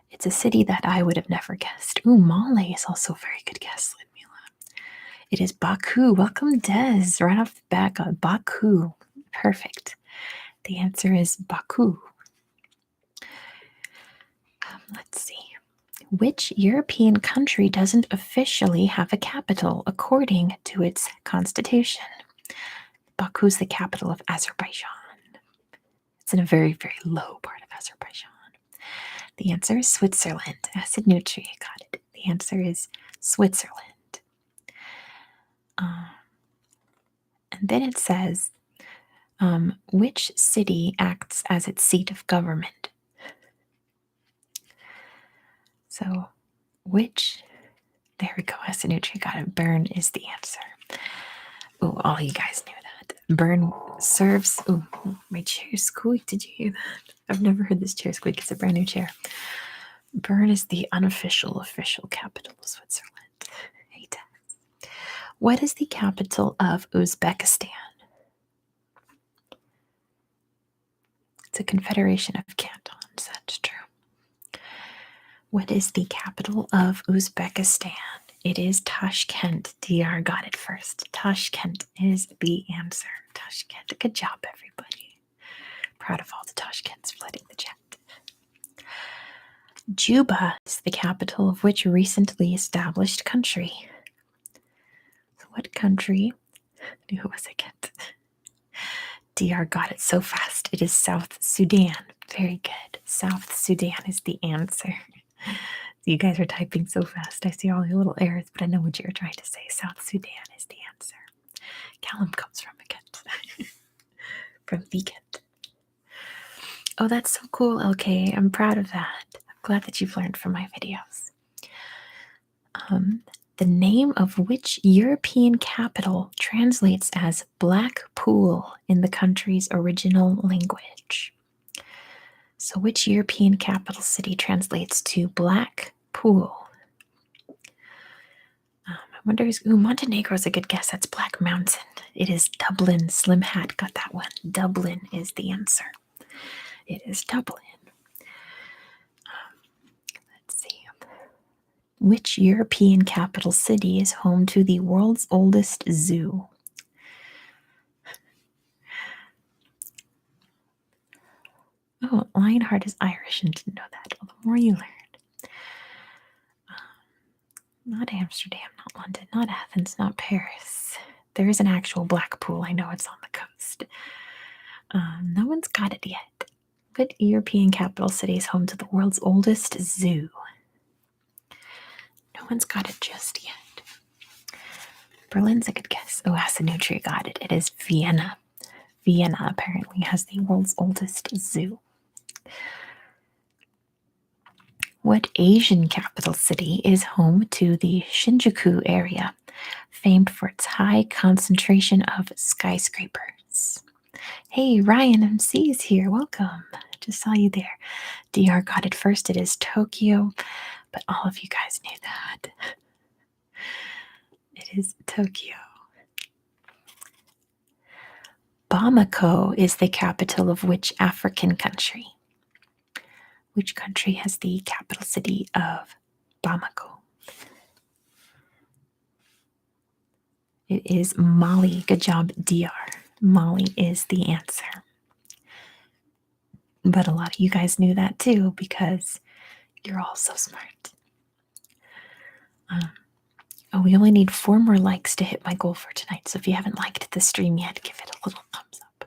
It's a city that I would have never guessed. Ooh, Male is also a very good guess, Ludmila. It is Baku. Welcome, Des. Right off the back, Baku. Perfect. The answer is Baku. Let's see. Which European country doesn't officially have a capital according to its constitution? Baku is the capital of Azerbaijan. It's in a very, very low part of Azerbaijan. The answer is Switzerland. Acid Nutri got it. The answer is Switzerland. And then it says, which city acts as its seat of government? So, there we go, Acid Nutri got it. Bern is the answer. Oh, all you guys knew that. Bern serves, oh, my chair squeaked. Did you hear that? I've never heard this chair squeak. It's a brand new chair. Bern is the unofficial official capital of Switzerland. Hey, Dad. What is the capital of Uzbekistan? It's a confederation of cantons. That's true. What is the capital of Uzbekistan? It is Tashkent. DR got it first. Tashkent is the answer. Tashkent. Good job, everybody. Proud of all the Tashkents flooding the chat. Juba is the capital of which recently established country? So what country? Who was it? DR got it so fast. It is South Sudan. Very good. South Sudan is the answer. You guys are typing so fast. I see all your little errors, but I know what you're trying to say. South Sudan is the answer. Callum comes from again. from weekend. Oh, that's so cool, LK. I'm proud of that. I'm glad that you've learned from my videos. The name of which European capital translates as Black Pool in the country's original language? So, which European capital city translates to Black Pool? I wonder who's. Ooh, Montenegro's a good guess. That's Black Mountain. It is Dublin. Slim Hat got that one. Dublin is the answer. It is Dublin. Let's see. Which European capital city is home to the world's oldest zoo? Oh, Lionheart is Irish and didn't know that. Well, the more you learn. Not Amsterdam, not London, not Athens, not Paris. There is an actual black pool. I know it's on the coast. No one's got it yet. What European capital city is home to the world's oldest zoo? No one's got it just yet. Berlin's a good guess. Oh, Asinutri got it. It is Vienna. Vienna apparently has the world's oldest zoo. What Asian capital city is home to the Shinjuku area, famed for its high concentration of skyscrapers? Hey, Ryan MC is here. Welcome. Just saw you there. DR got it first. It is Tokyo, but all of you guys knew that. It is Tokyo. Bamako is the capital of which African country? Which country has the capital city of Bamako? It is Mali. Good job, DR. Mali is the answer. But a lot of you guys knew that too because you're all so smart. We only need 4 more likes to hit my goal for tonight. So if you haven't liked the stream yet, give it a little thumbs up.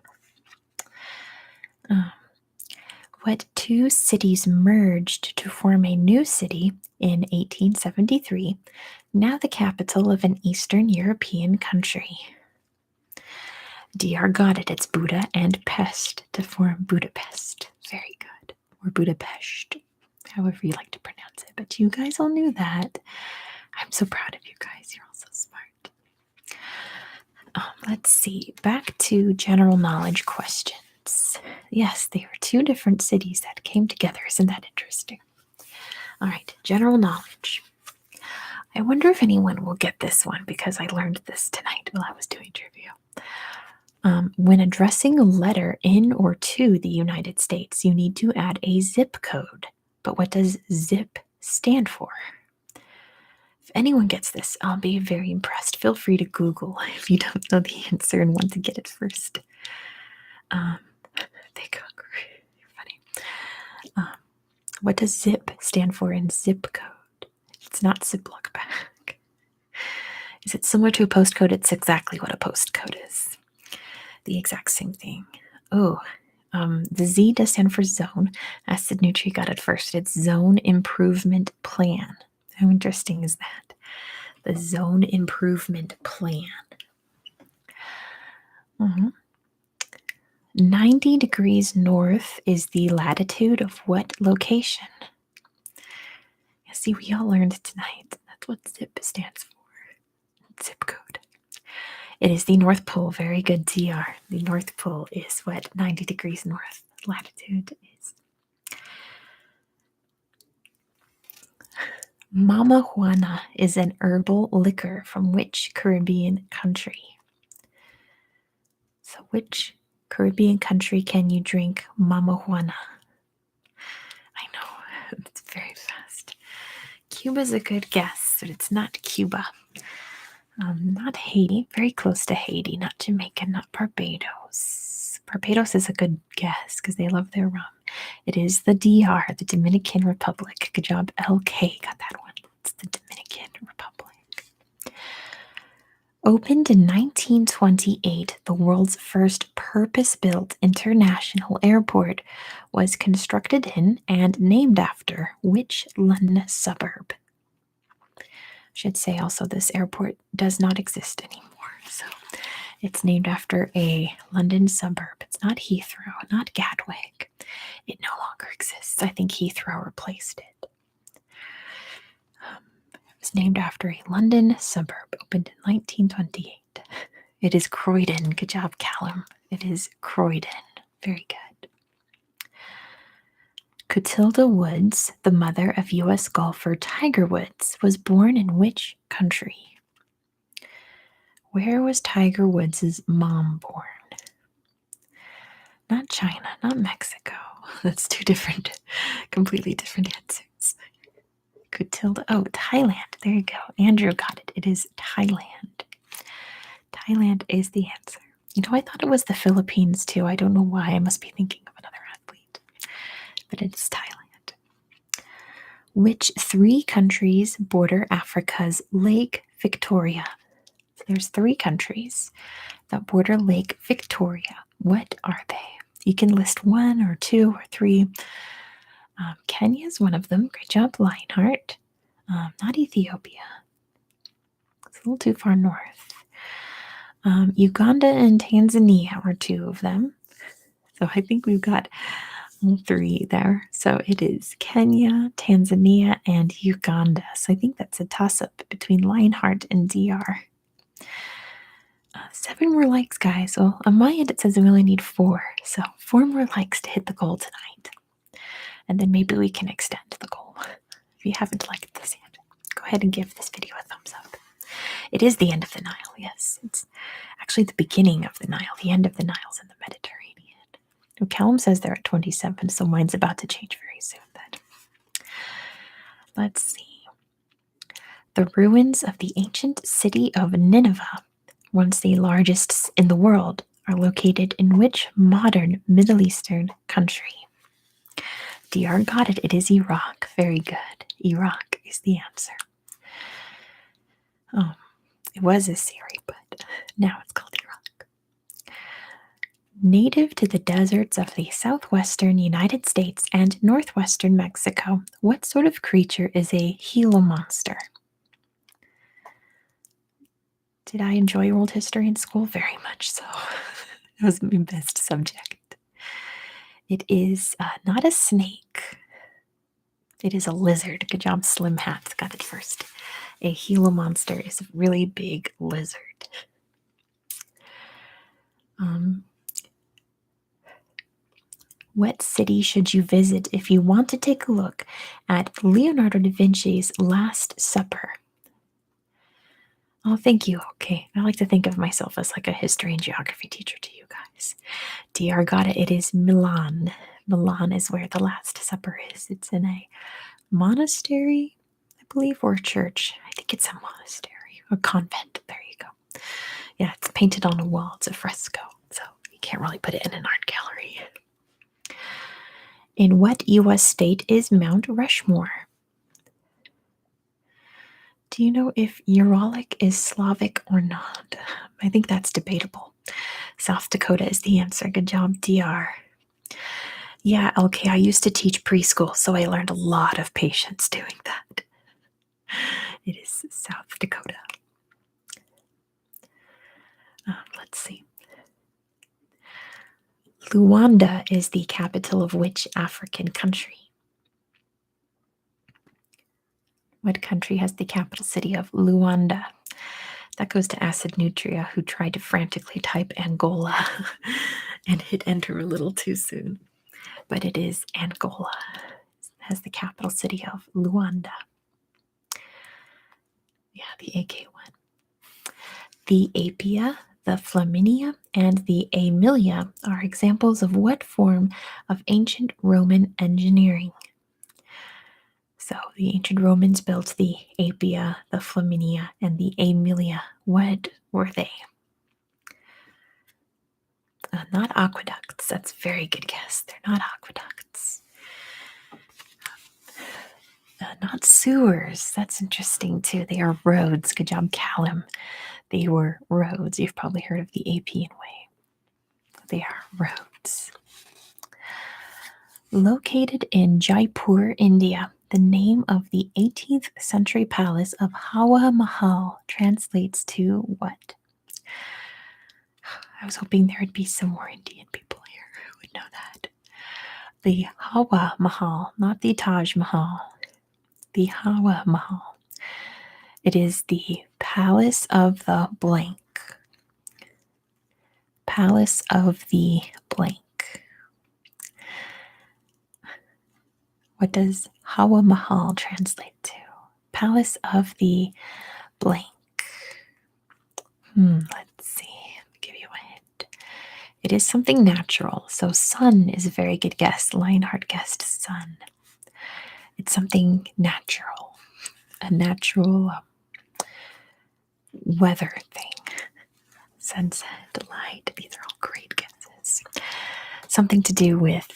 What 2 cities merged to form a new city in 1873, now the capital of an Eastern European country? DR got it. It's Buda and Pest to form Budapest. Very good. Or Budapest, however you like to pronounce it. But you guys all knew that. I'm so proud of you guys. You're all so smart. Let's see. Back to general knowledge questions. Yes, they were 2 different cities that came together. Isn't that interesting? All right, general knowledge. I wonder if anyone will get this one because I learned this tonight while I was doing trivia. When addressing a letter in or to the United States, you need to add a zip code. But what does zip stand for? If anyone gets this, I'll be very impressed. Feel free to Google if you don't know the answer and want to get it first. They go great. You're funny. What does zip stand for in zip code? It's not Ziploc bag. Is it similar to a postcode? It's exactly what a postcode is. The exact same thing. Oh, the Z does stand for zone. Acid Nutri got it first. It's Zone Improvement Plan. How interesting is that? The Zone Improvement Plan. 90 degrees north is the latitude of what location? You see, we all learned tonight. That's what ZIP stands for. Zip code. It is the North Pole. Very good, DR. The North Pole is what 90 degrees north latitude is. Mama Juana is an herbal liquor from which Caribbean country? So which Caribbean country can you drink Mama Juana? I know, it's very fast. Cuba's a good guess, but it's not Cuba. Not Haiti, very close to Haiti, not Jamaica, not Barbados. Barbados is a good guess because they love their rum. It is the DR, the Dominican Republic. Good job, LK got that one. It's the Dominican Republic. Opened in 1928, the world's first purpose-built international airport was constructed in and named after which London suburb? Should say also this airport does not exist anymore, so It's named after a London suburb. It's not Heathrow, not Gatwick. It no longer exists. I think Heathrow replaced it. It was named after a London suburb, opened in 1928. It is Croydon. Good job, Callum. It is Croydon. Very good. Clotilda Woods, the mother of U.S. golfer Tiger Woods, was born in which country? Where was Tiger Woods' mom born? Not China, not Mexico. That's two different, completely different answers. Clotilda, oh, Thailand. There you go. Andrew got it. It is Thailand. Thailand is the answer. You know, I thought it was the Philippines too. I don't know why. I must be thinking of another athlete. But it's Thailand. Which three countries border Africa's Lake Victoria? So there's three countries that border Lake Victoria. What are they? You can list one or two or three. Kenya is one of them. Great job, Lionheart. Not Ethiopia. It's a little too far north. Uganda and Tanzania are two of them. So I think we've got three there. So it is Kenya, Tanzania, and Uganda. So I think that's a toss-up between Lionheart and DR. 7 more likes, guys. Well, on my end, it says we only need 4. So 4 more likes to hit the goal tonight. And then maybe we can extend the goal. If you haven't liked this yet, go ahead and give this video a thumbs up. It is the end of the Nile, yes. It's actually the beginning of the Nile. The end of the Nile's in the Mediterranean. Now, Callum says they're at 27, so mine's about to change very soon then. Let's see. The ruins of the ancient city of Nineveh, once the largest in the world, are located in which modern Middle Eastern country? DR got it. It is Iraq. Very good. Iraq is the answer. Oh, it was a Syria, but now it's called Iraq. Native to the deserts of the southwestern United States and northwestern Mexico, what sort of creature is a Gila monster? Did I enjoy world history in school? Very much so. It was my best subject. It is not a snake. It is a lizard. Good job, Slim Hats. Got it first. A Gila monster is a really big lizard. What city should you visit if you want to take a look at Leonardo da Vinci's Last Supper? Oh, thank you. Okay. I like to think of myself as like a history and geography teacher to you guys. DR got it. It is Milan. Milan is where the Last Supper is. It's in a monastery, I believe, or a church. I think it's a monastery or convent. There you go. Yeah, it's painted on a wall. It's a fresco, so you can't really put it in an art gallery. In what U.S. state is Mount Rushmore? Do you know if Uralic is Slavic or not? I think that's debatable. South Dakota is the answer. Good job, DR. Yeah, okay, I used to teach preschool, so I learned a lot of patience doing that. It is South Dakota. Let's see. Luanda is the capital of which African country? What country has the capital city of Luanda? That goes to Acid Nutria, who tried to frantically type Angola and hit enter a little too soon. But it is Angola. It has the capital city of Luanda. Yeah, the AK one. The Apia, the Flaminia, and the Aemilia are examples of what form of ancient Roman engineering? So the ancient Romans built the Apia, the Flaminia, and the Aemilia. What were they? Not aqueducts. That's a very good guess. They're not aqueducts. Not sewers. That's interesting too. They are roads. Good job, Callum. They were roads. You've probably heard of the Appian Way. They are roads. Located in Jaipur, India, the name of the 18th century palace of Hawa Mahal translates to what? I was hoping there would be some more Indian people here who would know that. The Hawa Mahal, not the Taj Mahal. The Hawa Mahal. It is the Palace of the blank. Palace of the blank. What does Hawa Mahal translate to? Palace of the blank. Let's see. Let me give you a hint. It is something natural. So sun is a very good guess. Lionheart guessed sun. It's something natural. A natural weather thing. Sunset, light. These are all great guesses. Something to do with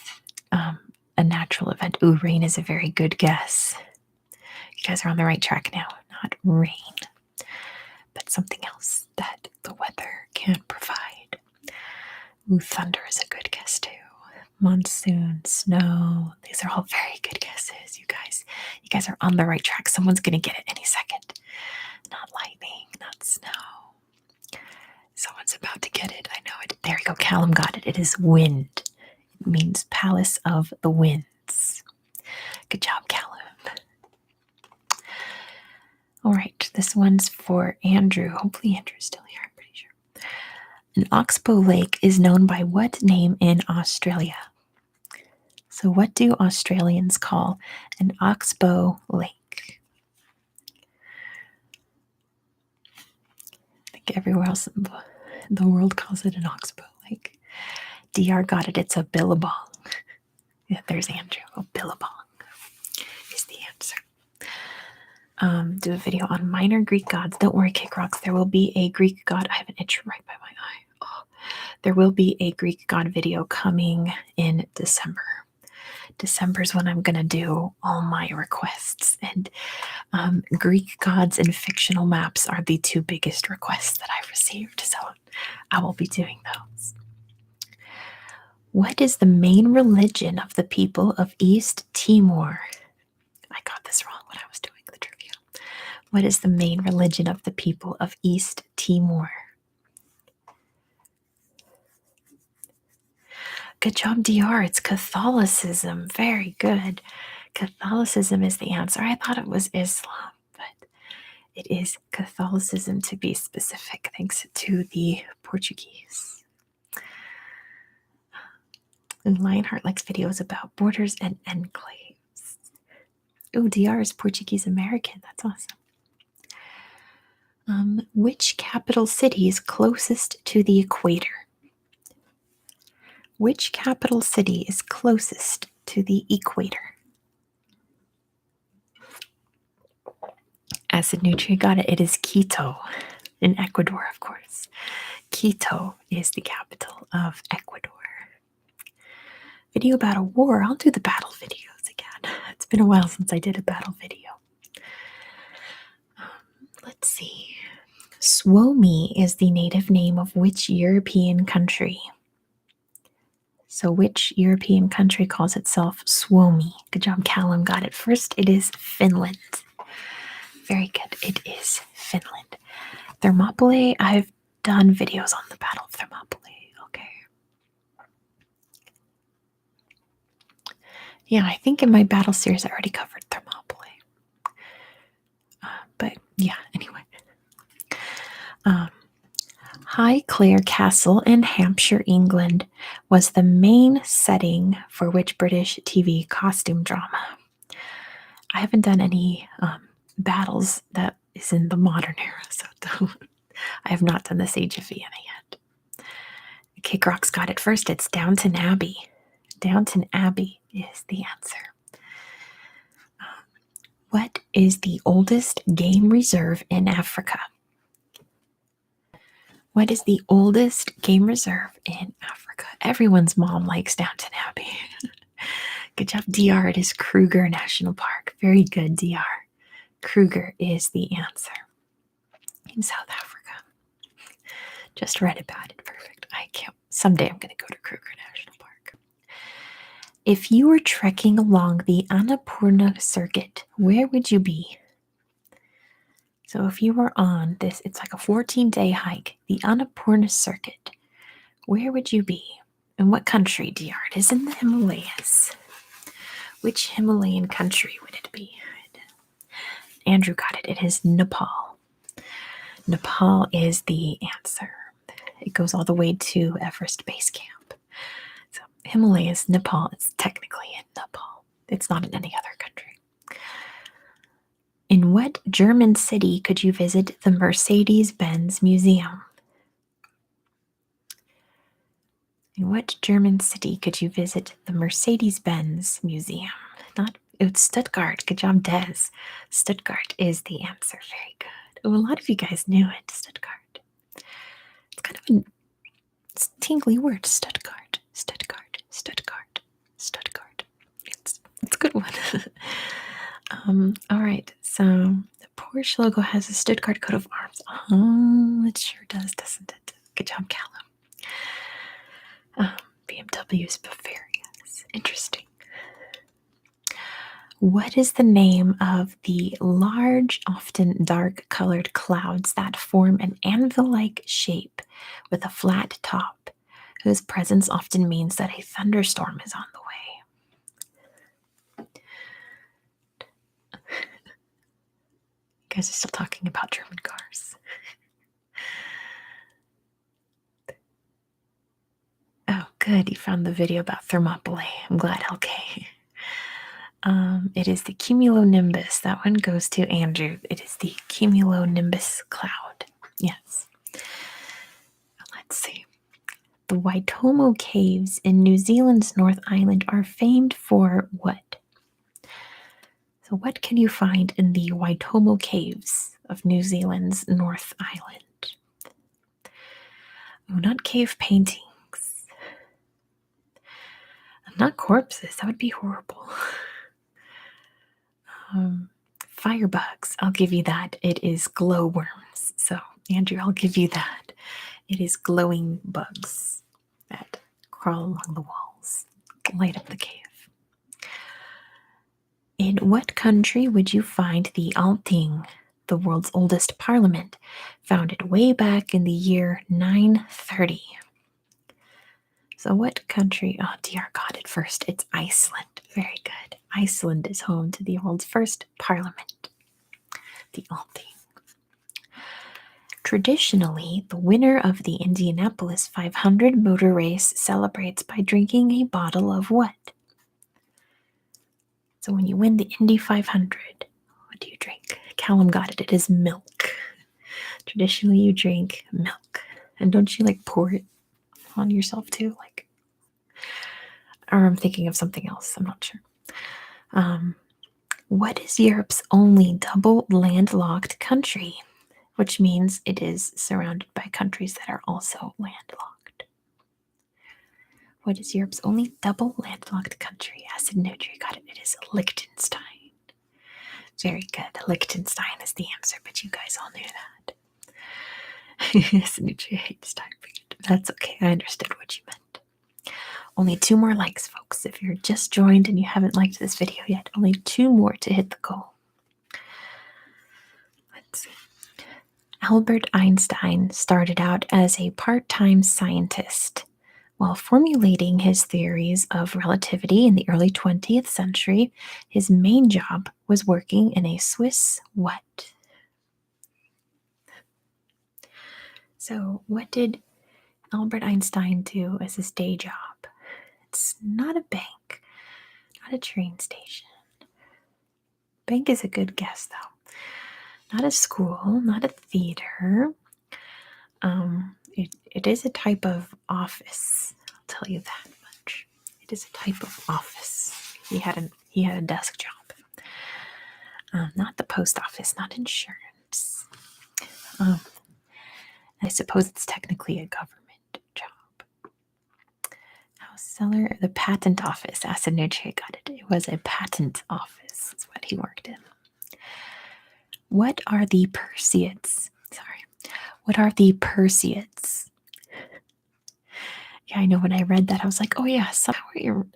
a natural event. Ooh, rain is a very good guess. You guys are on the right track now. Not rain, but something else that the weather can provide. Ooh, thunder is a good guess too. Monsoon, snow. These are all very good guesses, you guys. You guys are on the right track. Someone's going to get it any second. Not lightning, not snow. Someone's about to get it. I know it. There you go. Callum got it. It is wind. It means Palace of the Winds. Good job, Callum. All right, this one's for Andrew. Hopefully Andrew's still here, I'm pretty sure. An oxbow lake is known by what name in Australia? So what do Australians call an oxbow lake? I think everywhere else in the world calls it an oxbow lake. DR got it. It's a billabong. Yeah, there's Andrew. A billabong is the answer. Do a video on minor Greek gods. Don't worry, Kick Rocks. There will be a Greek god. I have an itch right by my eye. Oh. There will be a Greek god video coming in December. December is when I'm going to do all my requests. And Greek gods and fictional maps are the two biggest requests that I've received. So I will be doing those. What is the main religion of the people of East Timor? I got this wrong when I was doing the trivia. What is the main religion of the people of East Timor? Good job, DR. It's Catholicism. Very good. Catholicism is the answer. I thought it was Islam, but it is Catholicism to be specific, thanks to the Portuguese. And Lionheart likes videos about borders and enclaves. Oh, DR is Portuguese American. That's awesome. Which capital city is closest to the equator? Which capital city is closest to the equator? Acid Nutri got it. It is Quito in Ecuador, of course. Quito is the capital of Ecuador. Video about a war. I'll do the battle videos again. It's been a while since I did a battle video. Let's see. Suomi is the native name of which European country? So which European country calls itself Suomi? Good job, Callum got it. First, it is Finland. Very good. It is Finland. Thermopylae, I've done videos on the Battle of Thermopylae. Okay. Yeah, I think in my battle series I already covered Thermopylae. But yeah, anyway. Highclere Castle in Hampshire, England, was the main setting for which British TV costume drama? I haven't done any battles that is in the modern era, so I have not done the Siege of Vienna yet. Kick Rocks got it first. It's Downton Abbey. Downton Abbey is the answer. What is the oldest game reserve in Africa? What is the oldest game reserve in Africa? Everyone's mom likes Downton Abbey. Good job, DR. It is Kruger National Park. Very good, DR. Kruger is the answer. In South Africa. Just read about it. Perfect. Someday I'm going to go to Kruger National Park. If you were trekking along the Annapurna circuit, where would you be? So if you were on this, it's like a 14-day hike, the Annapurna circuit. Where would you be? In what country, dear? It is in the Himalayas. Which Himalayan country would it be? Andrew got it. It is Nepal. Nepal is the answer. It goes all the way to Everest Base Camp. So Himalayas, Nepal, it's technically in Nepal. It's not in any other country. In what German city could you visit the Mercedes-Benz Museum? In what German city could you visit the Mercedes-Benz Museum? It's Stuttgart. Good job, Des. Stuttgart is the answer. Very good. Oh, a lot of you guys knew it. Stuttgart. It's kind of a tingly word. Stuttgart. Stuttgart. Stuttgart. Stuttgart. It's a good one. All right. So the Porsche logo has a Stuttgart coat of arms. Oh, it sure does, doesn't it? Good job, Callum. BMW's Bavaria's. Interesting. What is the name of the large, often dark-colored clouds that form an anvil-like shape with a flat top, whose presence often means that a thunderstorm is on the way? You guys are still talking about German cars. Oh, good. You found the video about Thermopylae. I'm glad, LK. It is the cumulonimbus. That one goes to Andrew. It is the cumulonimbus cloud. Yes. Let's see. The Waitomo Caves in New Zealand's North Island are famed for what? So what can you find in the Waitomo Caves of New Zealand's North Island? Oh, not cave paintings. Not corpses. That would be horrible. Firebugs. I'll give you that. It is glowworms. So, Andrew, I'll give you that. It is glowing bugs that crawl along the walls, light up the cave. In what country would you find the Althing, the world's oldest parliament, founded way back in the year 930? So what country? Oh, DR got it first. It's Iceland. Very good. Iceland is home to the world's first parliament, the Althing. Traditionally, the winner of the Indianapolis 500 motor race celebrates by drinking a bottle of what? So when you win the Indy 500, what do you drink? Callum got it. It is milk. Traditionally, you drink milk. And don't you pour it on yourself too? Or I'm thinking of something else. I'm not sure. What is Europe's only double landlocked country? Which means it is surrounded by countries that are also landlocked. What is Europe's only double landlocked country? Acid Nutri got it. It is Liechtenstein. Very good. Liechtenstein is the answer, but you guys all knew that. Acid Nutri, I hate to typing it. That's okay. I understood what you meant. Only 2 more likes, folks. If you're just joined and you haven't liked this video yet, only 2 more to hit the goal. Let's see. Albert Einstein started out as a part-time scientist. While formulating his theories of relativity in the early 20th century, his main job was working in a Swiss what? So, what did Albert Einstein do as his day job? It's not a bank, not a train station. Bank is a good guess, though. Not a school, not a theater. It is a type of office. I'll tell you that much. It is a type of office. He had a desk job. Not the post office, not insurance. I suppose it's technically a government job. House seller, the patent office. Acid Nutri got it. It was a patent office. That's what he worked in. What are the Perseids? What are the Perseids? Yeah, I know when I read that, I was like, oh yeah,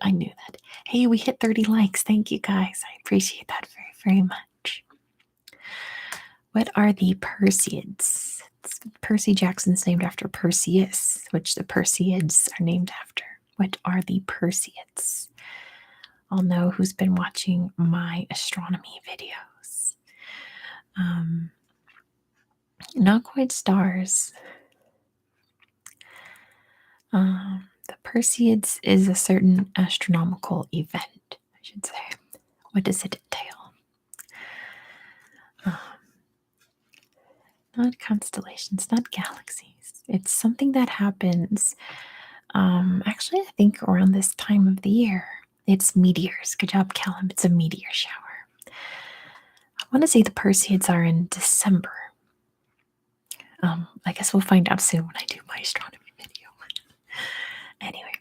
I knew that. Hey, we hit 30 likes. Thank you guys. I appreciate that very, very much. What are the Perseids? Percy Jackson's named after Perseus, which the Perseids are named after. What are the Perseids? I'll know who's been watching my astronomy videos. Not quite stars. The Perseids is a certain astronomical event, I should say. What does it entail? Not constellations, not galaxies. It's something that happens, actually, I think around this time of the year. It's meteors. Good job, Callum. It's a meteor shower. I want to say the Perseids are in December. I guess we'll find out soon when I do my astronomy video. Anyway,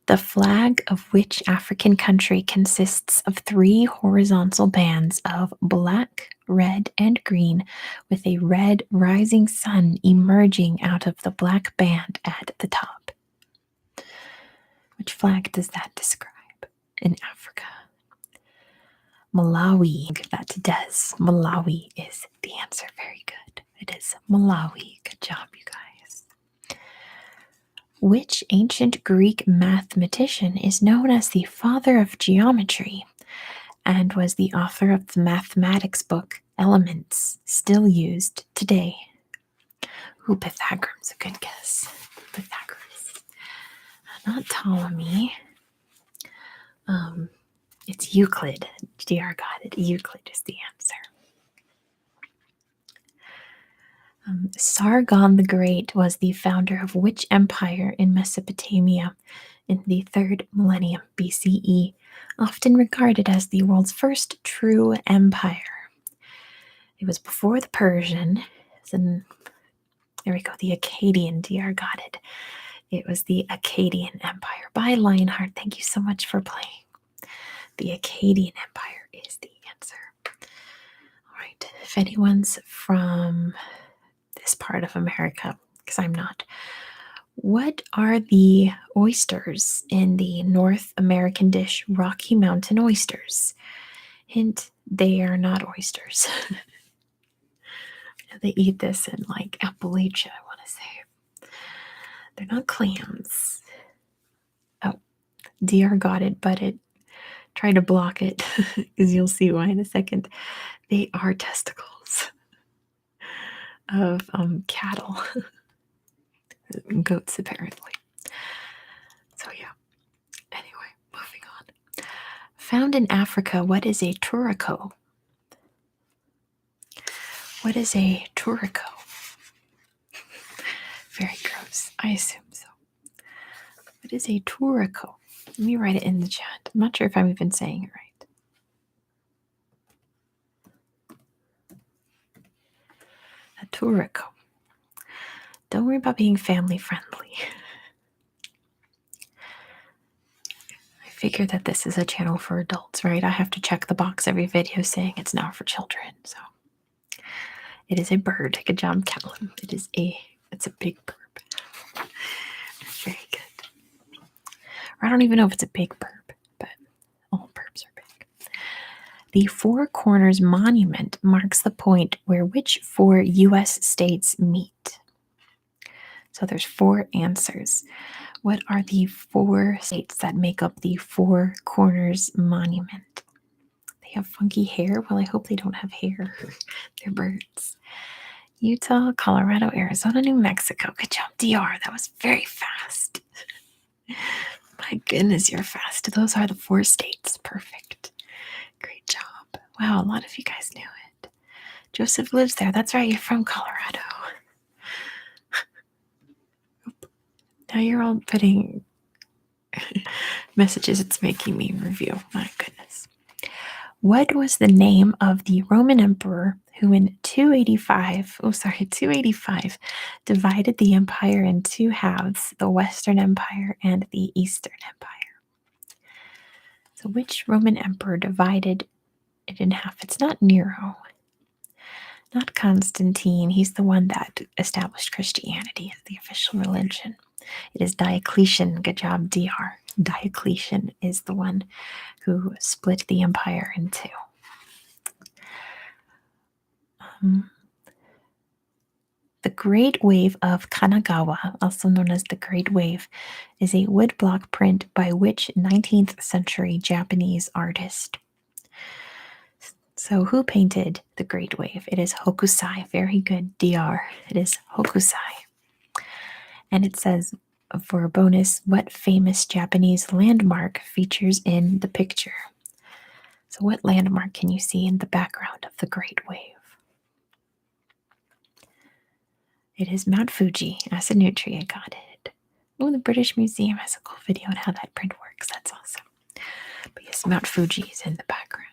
the flag of which African country consists of 3 horizontal bands of black, red, and green, with a red rising sun emerging out of the black band at the top? Which flag does that describe in Africa? Malawi. I'll give that to Des. Malawi is the answer. Very good. It is Malawi. Good job, you guys. Which ancient Greek mathematician is known as the father of geometry and was the author of the mathematics book Elements, still used today? Ooh, Pythagoras, a good guess. Pythagoras. Not Ptolemy. It's Euclid. DR got it. Euclid is the answer. Sargon the Great was the founder of which empire in Mesopotamia in the 3rd millennium BCE, often regarded as the world's first true empire? It was before the Persian. There we go. The Akkadian. DR got it. It was the Akkadian Empire. By Lionheart. Thank you so much for playing. The Akkadian Empire is the answer. All right. If anyone's from this part of America, because I'm not, what are the oysters in the North American dish Rocky Mountain oysters? Hint, they are not oysters. They eat this in like Appalachia, I want to say. They're not clams. Oh, DR got it, but it tried to block it, because you'll see why in a second. They are testicles of cattle. Goats, apparently. So yeah. Anyway, moving on. Found in Africa, what is a turaco? What is a turaco? Very gross. I assume so. What is a turaco? Let me write it in the chat. I'm not sure if I'm even saying it right. A turaco. Don't worry about being family friendly. I figure that this is a channel for adults, right? I have to check the box every video saying it's now for children. So it is a bird. Good job, Callum. It's a big bird. Very good. Or I don't even know if it's a big burp, but all burps are big. The Four Corners Monument marks the point where which 4 U.S. states meet? So there's 4 answers. What are the 4 states that make up the Four Corners Monument? They have funky hair. Well, I hope they don't have hair. They're birds. Utah, Colorado, Arizona, New Mexico. Good job, DR. That was very fast. My goodness, you're fast. Those are the 4 states. Perfect. Great job. Wow, a lot of you guys knew it. Joseph lives there. That's right, you're from Colorado. Now you're all putting messages it's making me review. My goodness. What was the name of the Roman emperor who in 285 divided the empire in 2 halves, the Western Empire and the Eastern Empire? So which Roman emperor divided it in half? It's not Nero. Not Constantine. He's the one that established Christianity as the official religion. It is Diocletian. Good job, DR. Diocletian is the one who split the empire in 2. The Great Wave of Kanagawa, also known as the Great Wave, is a woodblock print by which 19th century Japanese artist? So, who painted the Great Wave? It is Hokusai. Very good, DR. It is Hokusai. And it says, for a bonus, what famous Japanese landmark features in the picture? So, what landmark can you see in the background of the Great Wave? It is Mount Fuji. Acid Nutria, got it. Oh, the British Museum has a cool video on how that print works. That's awesome. But yes, Mount Fuji is in the background.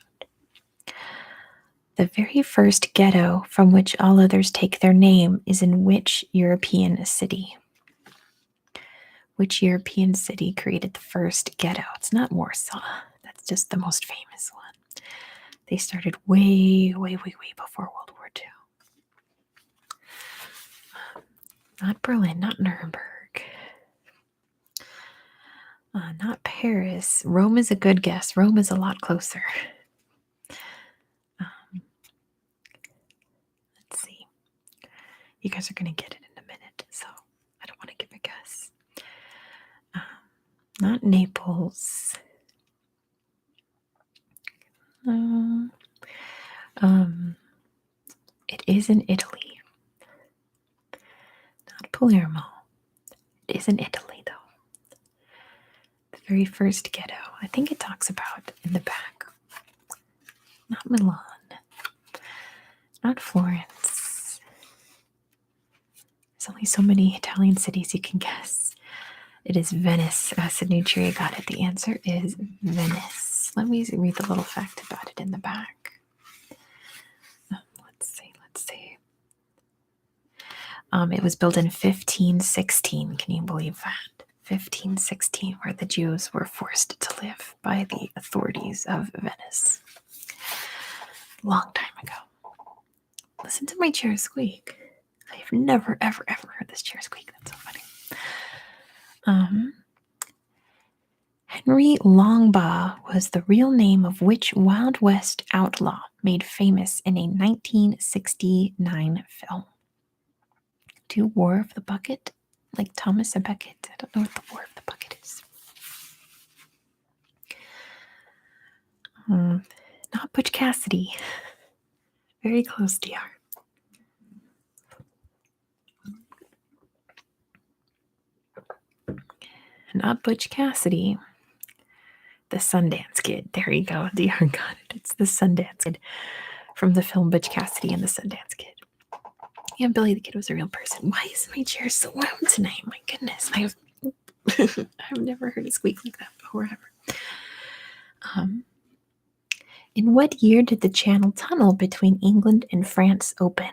The very first ghetto from which all others take their name is in which European city? Which European city created the first ghetto? It's not Warsaw. That's just the most famous one. They started way, way, way, way before World War II. Not Berlin, not Nuremberg. Not Paris. Rome is a good guess. Rome is a lot closer. Let's see. You guys are going to get it in a minute, so I don't want to give a guess. Not Naples. It is in Italy. Not Palermo. It is in Italy, though. The very first ghetto. I think it talks about in the back. Not Milan. Not Florence. There's only so many Italian cities you can guess. It is Venice. Sinutria got it. The answer is Venice. Let me read the little fact about it in the back. Let's see. It was built in 1516. Can you believe that? 1516, where the Jews were forced to live by the authorities of Venice. Long time ago. Listen to my chair squeak. I have never, ever, ever heard this chair squeak. That's so funny. Henry Longbaugh was the real name of which Wild West outlaw made famous in a 1969 film? Do War of the Bucket? Like Thomas a Becket? I don't know what the War of the Bucket is. Not Butch Cassidy. Very close, DR. Not Butch Cassidy. The Sundance Kid. There you go. DR got it. It's the Sundance Kid from the film Butch Cassidy and the Sundance Kid. Yeah, Billy the Kid was a real person. Why is my chair so loud tonight? My goodness. I've never heard it squeak like that before ever. In what year did the Channel Tunnel between England and France open?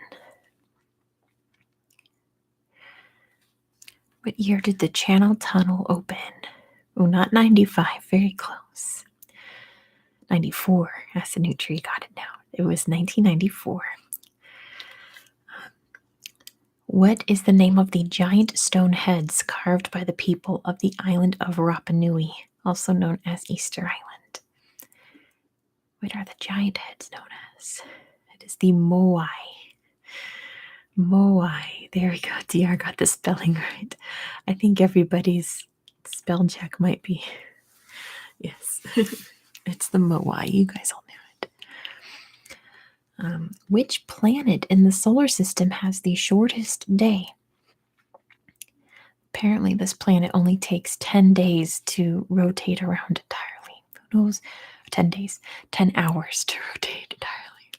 What year did the Channel Tunnel open? Oh, not 95. Very close. 94. That's the new tree. Got it now. It was 1994. What is the name of the giant stone heads carved by the people of the island of Rapa Nui, also known as Easter Island? What are the giant heads known as? It is the Moai. Moai. There we go. DR got the spelling right. I think everybody's spell check might be. Yes. It's the Moai. You guys all knew it. Which planet in the solar system has the shortest day? Apparently, this planet only takes 10 days to rotate around entirely. Who knows? 10 days, 10 hours to rotate entirely.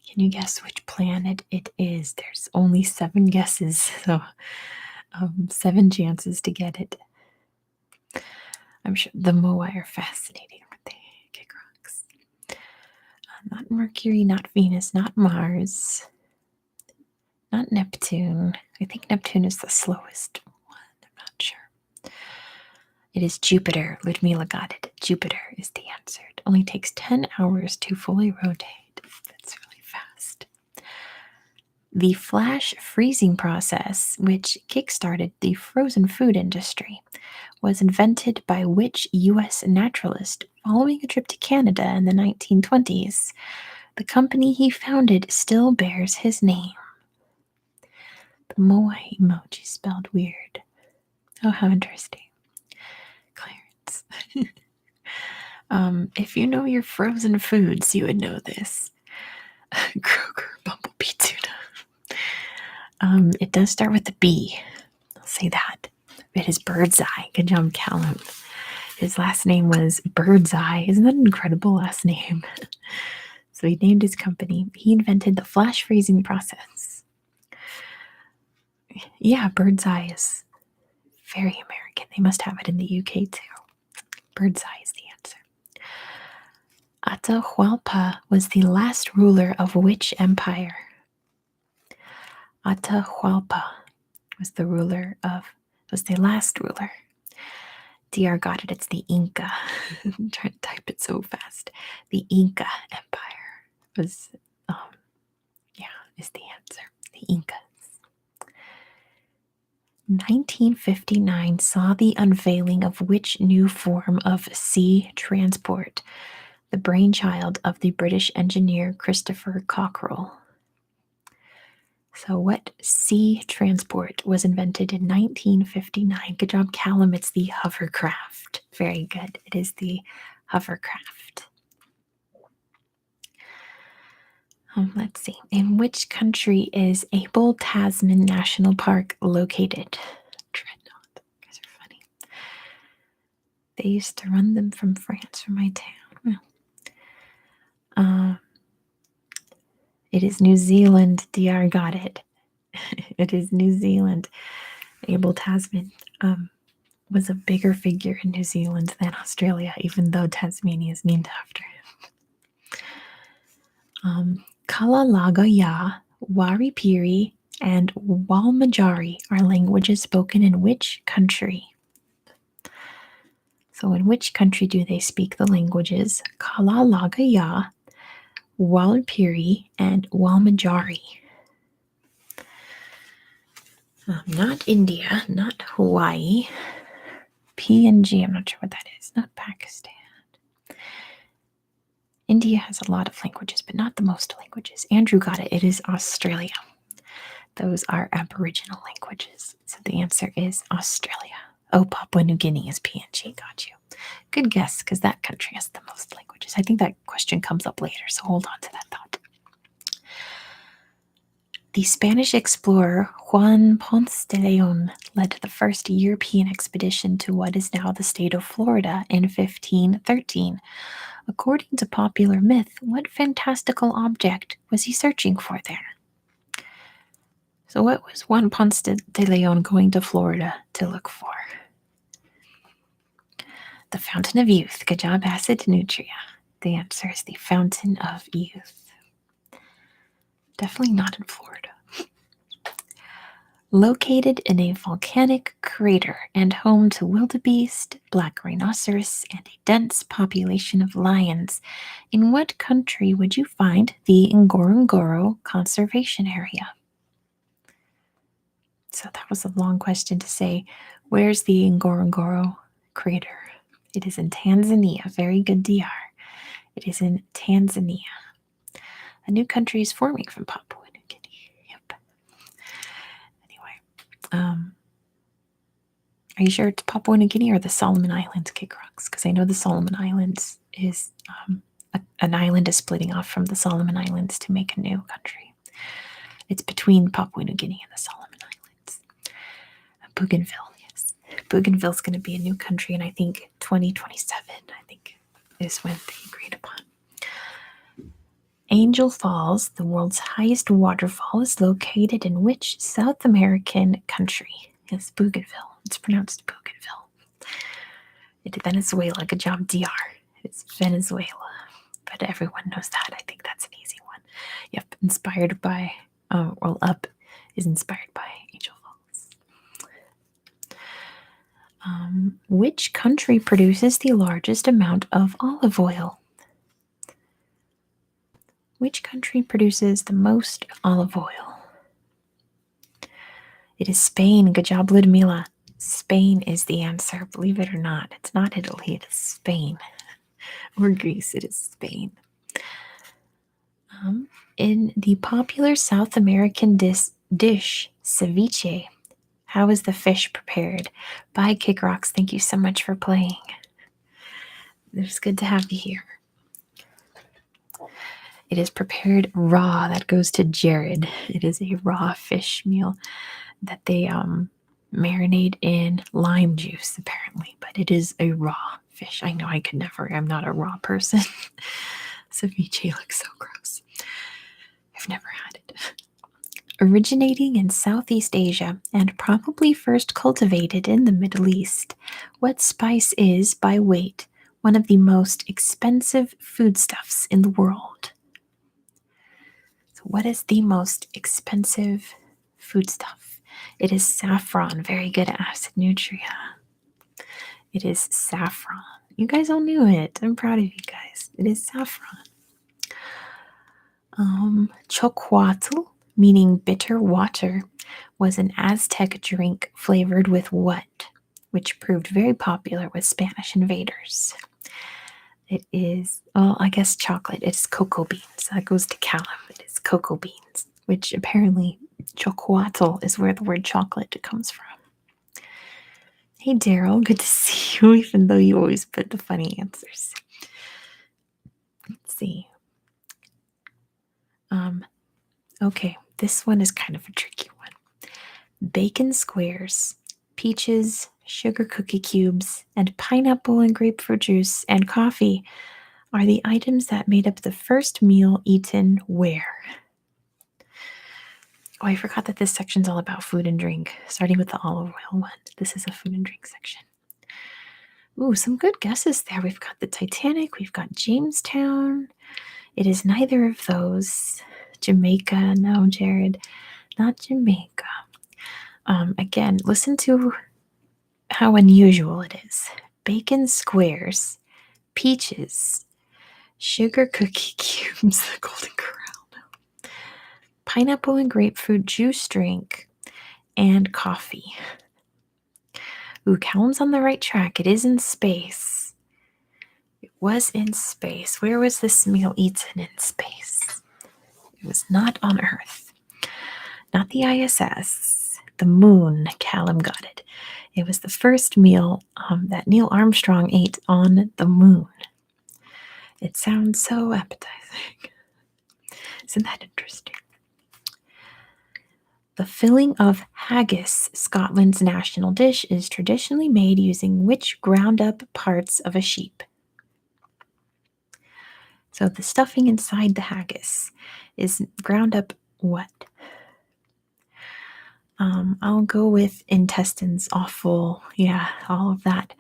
Can you guess which planet it is? There's only 7 guesses, so 7 chances to get it. I'm sure the Moai are fascinating, aren't they? Kick rocks. Not Mercury, not Venus, not Mars, not Neptune. I think Neptune is the slowest one. I'm not sure. It is Jupiter. Ludmila got it. Jupiter is the answer. It only takes 10 hours to fully rotate. That's really fast. The flash freezing process, which kickstarted the frozen food industry, was invented by which U.S. naturalist following a trip to Canada in the 1920s? The company he founded still bears his name. Moai emoji spelled weird. Oh, how interesting. Clarence. If you know your frozen foods, you would know this. Kroger bumblebee tuna. It does start with a B. I'll say that. It is Birdseye. Good job, Callum. His last name was Birdseye. Isn't that an incredible last name? So he named his company. He invented the flash freezing process. Yeah, Birdseye is very American. They must have it in the UK too. Birdseye is the answer. Atahualpa was the last ruler of which empire? Atahualpa was the last ruler. DR got it. It's the Inca. I'm trying to type it so fast. The Inca Empire was, is the answer. The Incas. 1959 saw the unveiling of which new form of sea transport? The brainchild of the British engineer Christopher Cockerell. So, what sea transport was invented in 1959? Good job, Callum. It's the hovercraft. Very good. It is the hovercraft. Let's see. In which country is Abel Tasman National Park located? Dreadnought. You guys are funny. They used to run them from France, from my town. It is New Zealand. DR got it. It is New Zealand. Abel Tasman was a bigger figure in New Zealand than Australia, even though Tasmania is named after him. Kalalagaya, Waripiri, and Walmajari are languages spoken in which country? So in which country do they speak the languages Kalalagaya, Walpiri, and Walmajari? Not India, not Hawaii. PNG, I'm not sure what that is. Not Pakistan. India has a lot of languages, but not the most languages. Andrew got it. It is Australia. Those are Aboriginal languages. So the answer is Australia. Oh, Papua New Guinea is PNG. Got you. Good guess, because that country has the most languages. I think that question comes up later, so hold on to that thought. The Spanish explorer Juan Ponce de Leon led the first European expedition to what is now the state of Florida in 1513. According to popular myth, what fantastical object was he searching for there? So what was Juan Ponce de Leon going to Florida to look for? The Fountain of Youth. Good job, Acid Nutria. The answer is the Fountain of Youth. Definitely not in Florida. Located in a volcanic crater and home to wildebeest, black rhinoceros, and a dense population of lions, in what country would you find the Ngorongoro Conservation Area? So that was a long question to say, where's the Ngorongoro crater? It is in Tanzania. Very good, DR. It is in Tanzania. A new country is forming from Papua New Guinea. Yep. Anyway, are you sure it's Papua New Guinea or the Solomon Islands, Kick Rocks? Because I know the Solomon Islands is an island is splitting off from the Solomon Islands to make a new country. It's between Papua New Guinea and the Solomon Islands. Bougainville, yes. Bougainville is going to be a new country, and I think 2027, I think, is when they agreed upon. Angel Falls, the world's highest waterfall, is located in which South American country? Yes, Bougainville. It's pronounced Bougainville. It's Venezuela. Good job, DR. It's Venezuela. But everyone knows that. I think that's an easy one. Yep, inspired by, Up is inspired by Angel Falls. Which country produces the largest amount of olive oil? Which country produces the most olive oil? It is Spain. Good job, Ludmila. Spain is the answer. Believe it or not. It's not Italy. It is Spain. Or Greece. It is Spain. In the popular South American dish Ceviche. How is the fish prepared? Bye, Kick Rocks. Thank you so much for playing. It's good to have you here. It is prepared raw. That goes to Jared. It is a raw fish meal that they marinate in lime juice, apparently, but it is a raw fish. I know I could never. I'm not a raw person. Ceviche looks so gross. I've never had it. Originating in Southeast Asia and probably first cultivated in the Middle East, what spice is, by weight, one of the most expensive foodstuffs in the world? So, what is the most expensive foodstuff? It is saffron. Very good, Acid Nutria. It is saffron. You guys all knew it. I'm proud of you guys. It is saffron. Chocoatl, meaning bitter water, was an Aztec drink flavored with what? Which proved very popular with Spanish invaders. It is, well, I guess chocolate. It's cocoa beans. That goes to Callum. It is cocoa beans, which apparently chocoatl is where the word chocolate comes from. Hey, Daryl, good to see you, even though you always put the funny answers. Let's see. Okay, this one is kind of a tricky one. Bacon squares, peaches, sugar cookie cubes, and pineapple and grapefruit juice and coffee are the items that made up the first meal eaten where? Oh, I forgot that this section's all about food and drink, starting with the olive oil one. This is a food and drink section. Ooh, some good guesses there. We've got the Titanic, we've got Jamestown. It is neither of those. Jamaica, no, Jared, not Jamaica. Again, listen to how unusual it is. Bacon squares, peaches, sugar cookie cubes, the Golden Corral, pineapple and grapefruit juice drink, and coffee. Ooh, Callum's on the right track. It is in space. It was in space. Where was this meal eaten in space? It was not on Earth. Not the ISS. The moon. Callum got it. It was the first meal that Neil Armstrong ate on the moon. It sounds so appetizing. Isn't that interesting? The filling of haggis, Scotland's national dish, is traditionally made using which ground up parts of a sheep? So the stuffing inside the haggis is ground up what? I'll go with intestines, offal, yeah, all of that.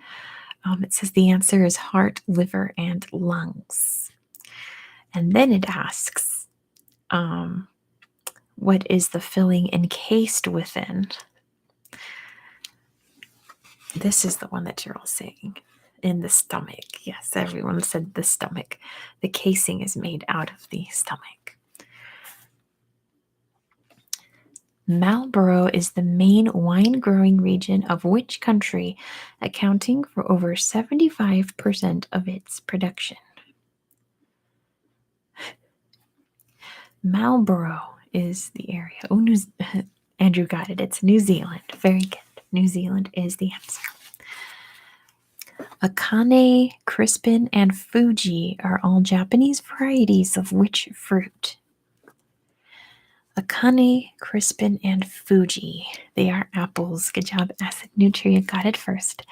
It says the answer is heart, liver, and lungs. And then it asks, what is the filling encased within? This is the one that you're all saying. In the stomach. Yes, everyone said the stomach. The casing is made out of the stomach. Marlborough is the main wine growing region of which country, accounting for over 75% of its production? Marlborough is the area. Oh, Andrew got it. It's New Zealand. Very good. New Zealand is the answer. Akane, Crispin, and Fuji are all Japanese varieties of which fruit? Akane, Crispin, and Fuji. They are apples. Good job, Acid Nutria got it first.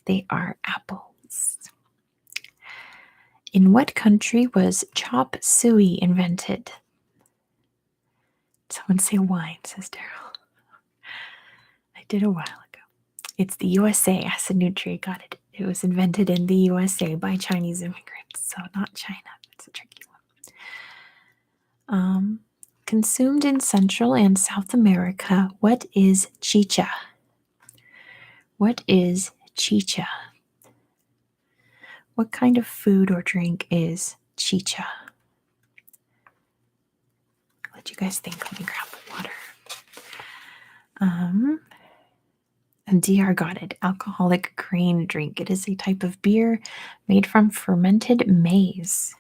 They are apples. In what country was chop suey invented? Someone say wine, says Daryl. I did a while ago. It's the USA. Acid Nutria got it. It was invented in the USA by Chinese immigrants, so not China. It's a tricky one. Consumed in Central and South America, what is chicha? What is chicha? What kind of food or drink is chicha? I'll let you guys think. Let me grab the water. And DR got it. Alcoholic grain drink. It is a type of beer made from fermented maize.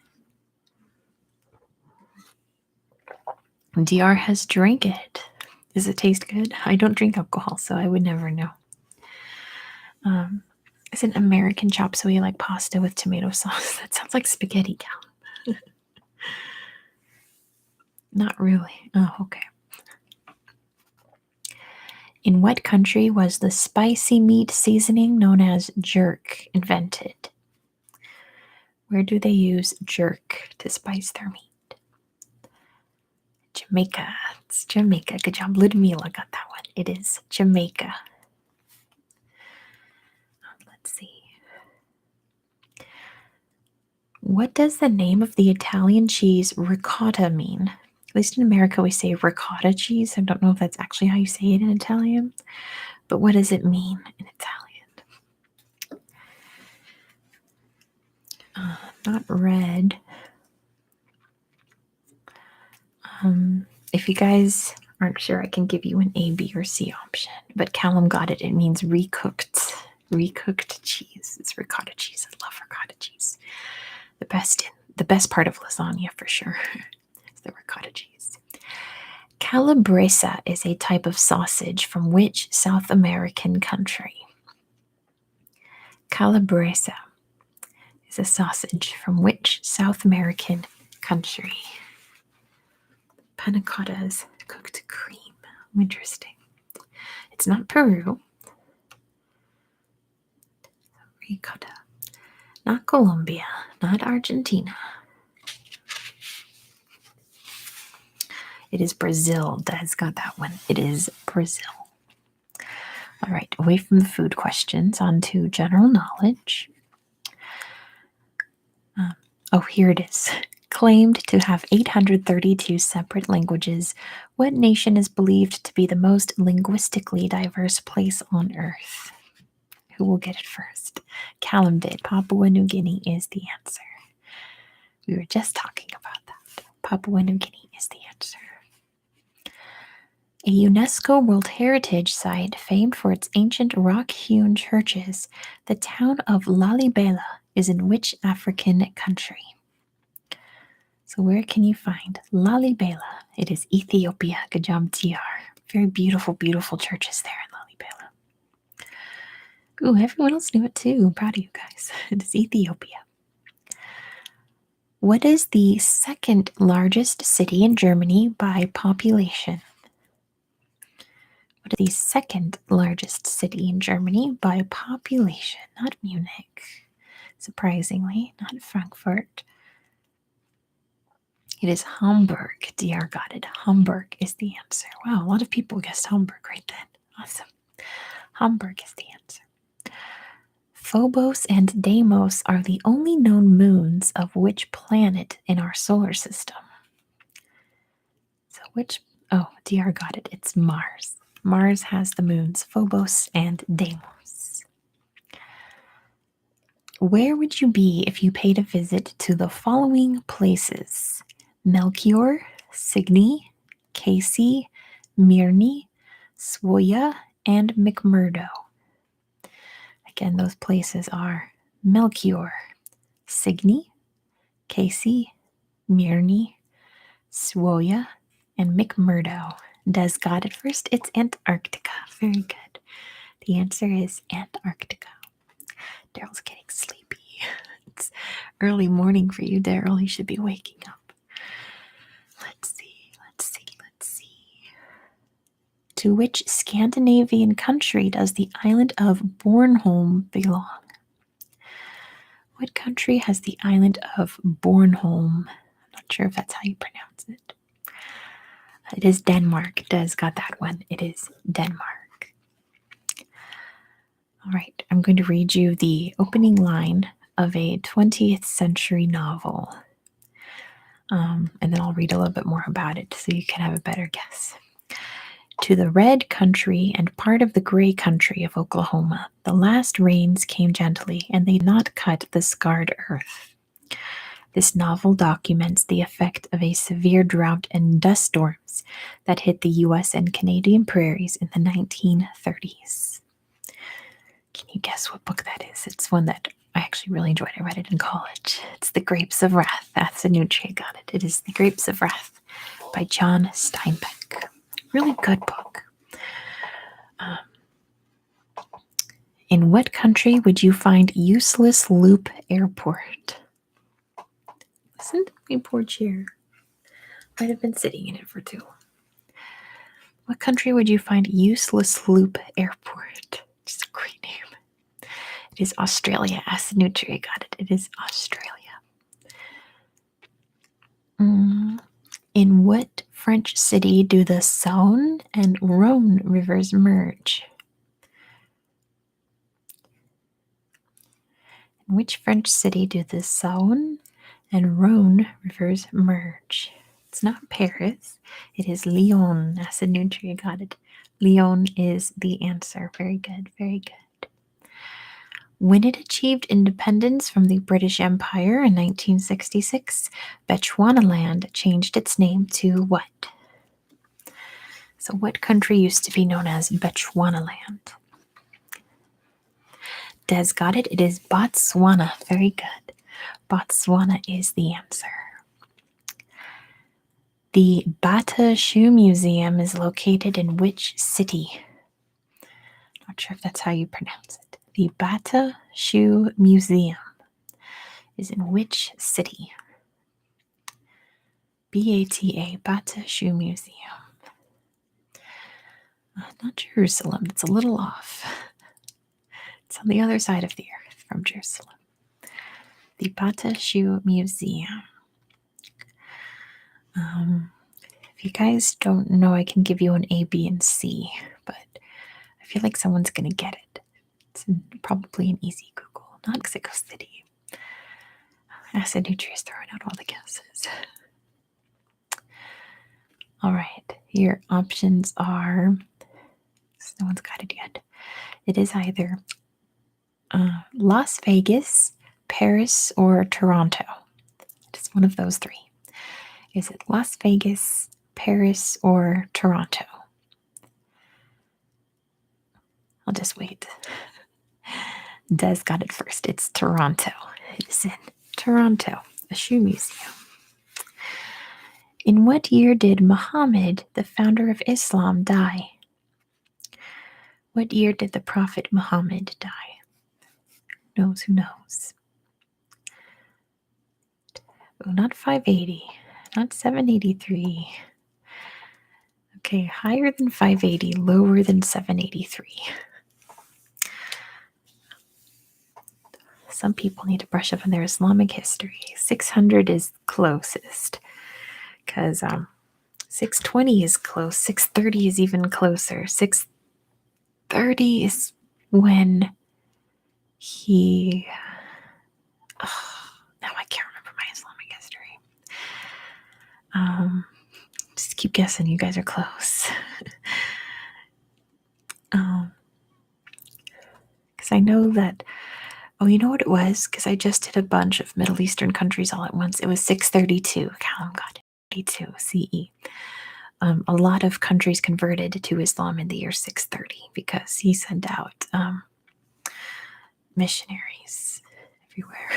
DR has drank it. Does it taste good? I don't drink alcohol, so I would never know. Is it American chop suey like pasta with tomato sauce? That sounds like spaghetti, Cal. Not really. Oh, okay. In what country was the spicy meat seasoning known as jerk invented? Where do they use jerk to spice their meat? Jamaica. It's Jamaica. Good job. Ludmila got that one. It is Jamaica. Let's see. What does the name of the Italian cheese ricotta mean? At least in America, we say ricotta cheese. I don't know if that's actually how you say it in Italian, but what does it mean in Italian? Not red. If you guys aren't sure, I can give you an A, B, or C option. But Callum got it. It means recooked. Recooked cheese. It's ricotta cheese. I love ricotta cheese. The best part of lasagna for sure is the ricotta cheese. Calabresa is a type of sausage from which South American country? Calabresa is a sausage from which South American country? Panna cotta's cooked cream. Interesting. It's not Peru. Ricotta. Not Colombia. Not Argentina. It is Brazil. Dad's got that one. It is Brazil. All right, away from the food questions, on to general knowledge. Here it is. Claimed to have 832 separate languages, what nation is believed to be the most linguistically diverse place on Earth? Who will get it first? Callum did. Papua New Guinea is the answer. We were just talking about that. Papua New Guinea is the answer. A UNESCO World Heritage Site famed for its ancient rock-hewn churches, the town of Lalibela is in which African country? So where can you find Lalibela? It is Ethiopia. Good job, TR. Very beautiful, beautiful churches there in Lalibela. Ooh, everyone else knew it too. I'm proud of you guys. It is Ethiopia. What is the second largest city in Germany by population? What is the second largest city in Germany by population? Not Munich, surprisingly, not Frankfurt. It is Hamburg. DR got it. Hamburg is the answer. Wow, a lot of people guessed Hamburg right then. Awesome. Hamburg is the answer. Phobos and Deimos are the only known moons of which planet in our solar system? So DR got it. It's Mars. Mars has the moons Phobos and Deimos. Where would you be if you paid a visit to the following places? Melchior, Signy, Casey, Mirny, Swoya, and McMurdo. Again, those places are Melchior, Signy, Casey, Mirny, Swoya, and McMurdo. Des got it first. It's Antarctica. Very good. The answer is Antarctica. Daryl's getting sleepy. It's early morning for you, Daryl. You should be waking up. Let's see. To which Scandinavian country does the island of Bornholm belong? What country has the island of Bornholm? I'm not sure if that's how you pronounce it. It is Denmark. Des got that one. It is Denmark. All right, I'm going to read you the opening line of a 20th century novel. And then I'll read a little bit more about it so you can have a better guess. To the red country and part of the gray country of Oklahoma, the last rains came gently, and they did not cut the scarred earth. This novel documents the effect of a severe drought and dust storms that hit the U.S. and Canadian prairies in the 1930s. Can you guess what book that is? It's one that I actually really enjoyed. I read it in college. It's The Grapes of Wrath. That's a new got it. It is The Grapes of Wrath by John Steinbeck. Really good book. Um, in what country would you find Useless Loop Airport? Listen to my poor chair. Might have been sitting in it for too long. What country would you find Useless Loop Airport? Just a great name. It is Australia. Acid Nutria got it. It is Australia. In what French city do the Saône and Rhone rivers merge? In which French city do the Saône and Rhone rivers merge? It's not Paris. It is Lyon. Acid Nutria got it. Lyon is the answer. Very good. Very good. When it achieved independence from the British Empire in 1966, Bechuanaland changed its name to what? So, what country used to be known as Bechuanaland? Des got it. It is Botswana. Very good. Botswana is the answer. The Bata Shoe Museum is located in which city? Not sure if that's how you pronounce it. The Bata Shoe Museum is in which city? BATA, Bata Shoe Museum. Not Jerusalem. It's a little off. It's on the other side of the earth from Jerusalem. The Bata Shoe Museum. If you guys don't know, I can give you an A, B, and C, but I feel like someone's going to get it. It's probably an easy Google, not Mexico City. Acid Nutria is throwing out all the guesses. All right, your options are, no one's got it yet. It is either Las Vegas, Paris, or Toronto. It's one of those three. Is it Las Vegas, Paris, or Toronto? I'll just wait. Des got it first. It's Toronto. It is in Toronto, a shoe museum. In what year did Muhammad, the founder of Islam, die? What year did the Prophet Muhammad die? Who knows? Oh, not 580, not 783. Okay, higher than 580, lower than 783. Some people need to brush up on their Islamic history. 600 is closest because 620 is close. 630 is even closer. 630 is when he... now I can't remember my Islamic history. Just keep guessing. You guys are close. Because I know that... Oh, you know what it was? Because I just did a bunch of Middle Eastern countries all at once. It was 632. Callum got it. 32 CE. A lot of countries converted to Islam in the year 630 because he sent out missionaries everywhere,